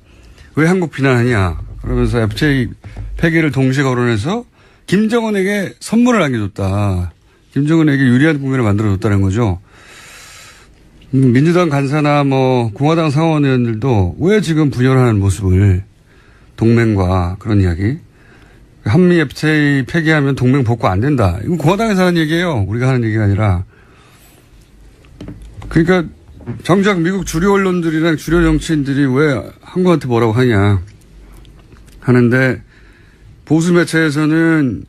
왜 한국 비난하냐. 그러면서 FTA 폐기를 동시에 거론해서 김정은에게 선물을 안겨줬다. 김정은에게 유리한 국면을 만들어줬다는 거죠. 민주당 간사나 뭐 공화당 상원 의원들도 왜 지금 분열하는 모습을 동맹과 그런 이야기. 한미 FTA 폐기하면 동맹 복구 안 된다. 이건 공화당에서 하는 얘기예요. 우리가 하는 얘기가 아니라. 그러니까 정작 미국 주류 언론들이랑 주류 정치인들이 왜 한국한테 뭐라고 하냐 하는데 보수 매체에서는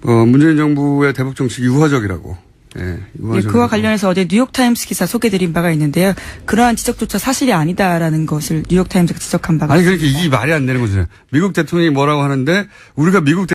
문재인 정부의 대북 정책이 유화적이라고. 네, 네, 그와 관련해서 어제 뉴욕타임스 기사 소개드린 바가 있는데요. 그러한 지적조차 사실이 아니다라는 것을 뉴욕타임스가 지적한 바가 아니, 그러니까 이게 말이 안 되는 거죠. 미국 대통령이 뭐라고 하는데 우리가 미국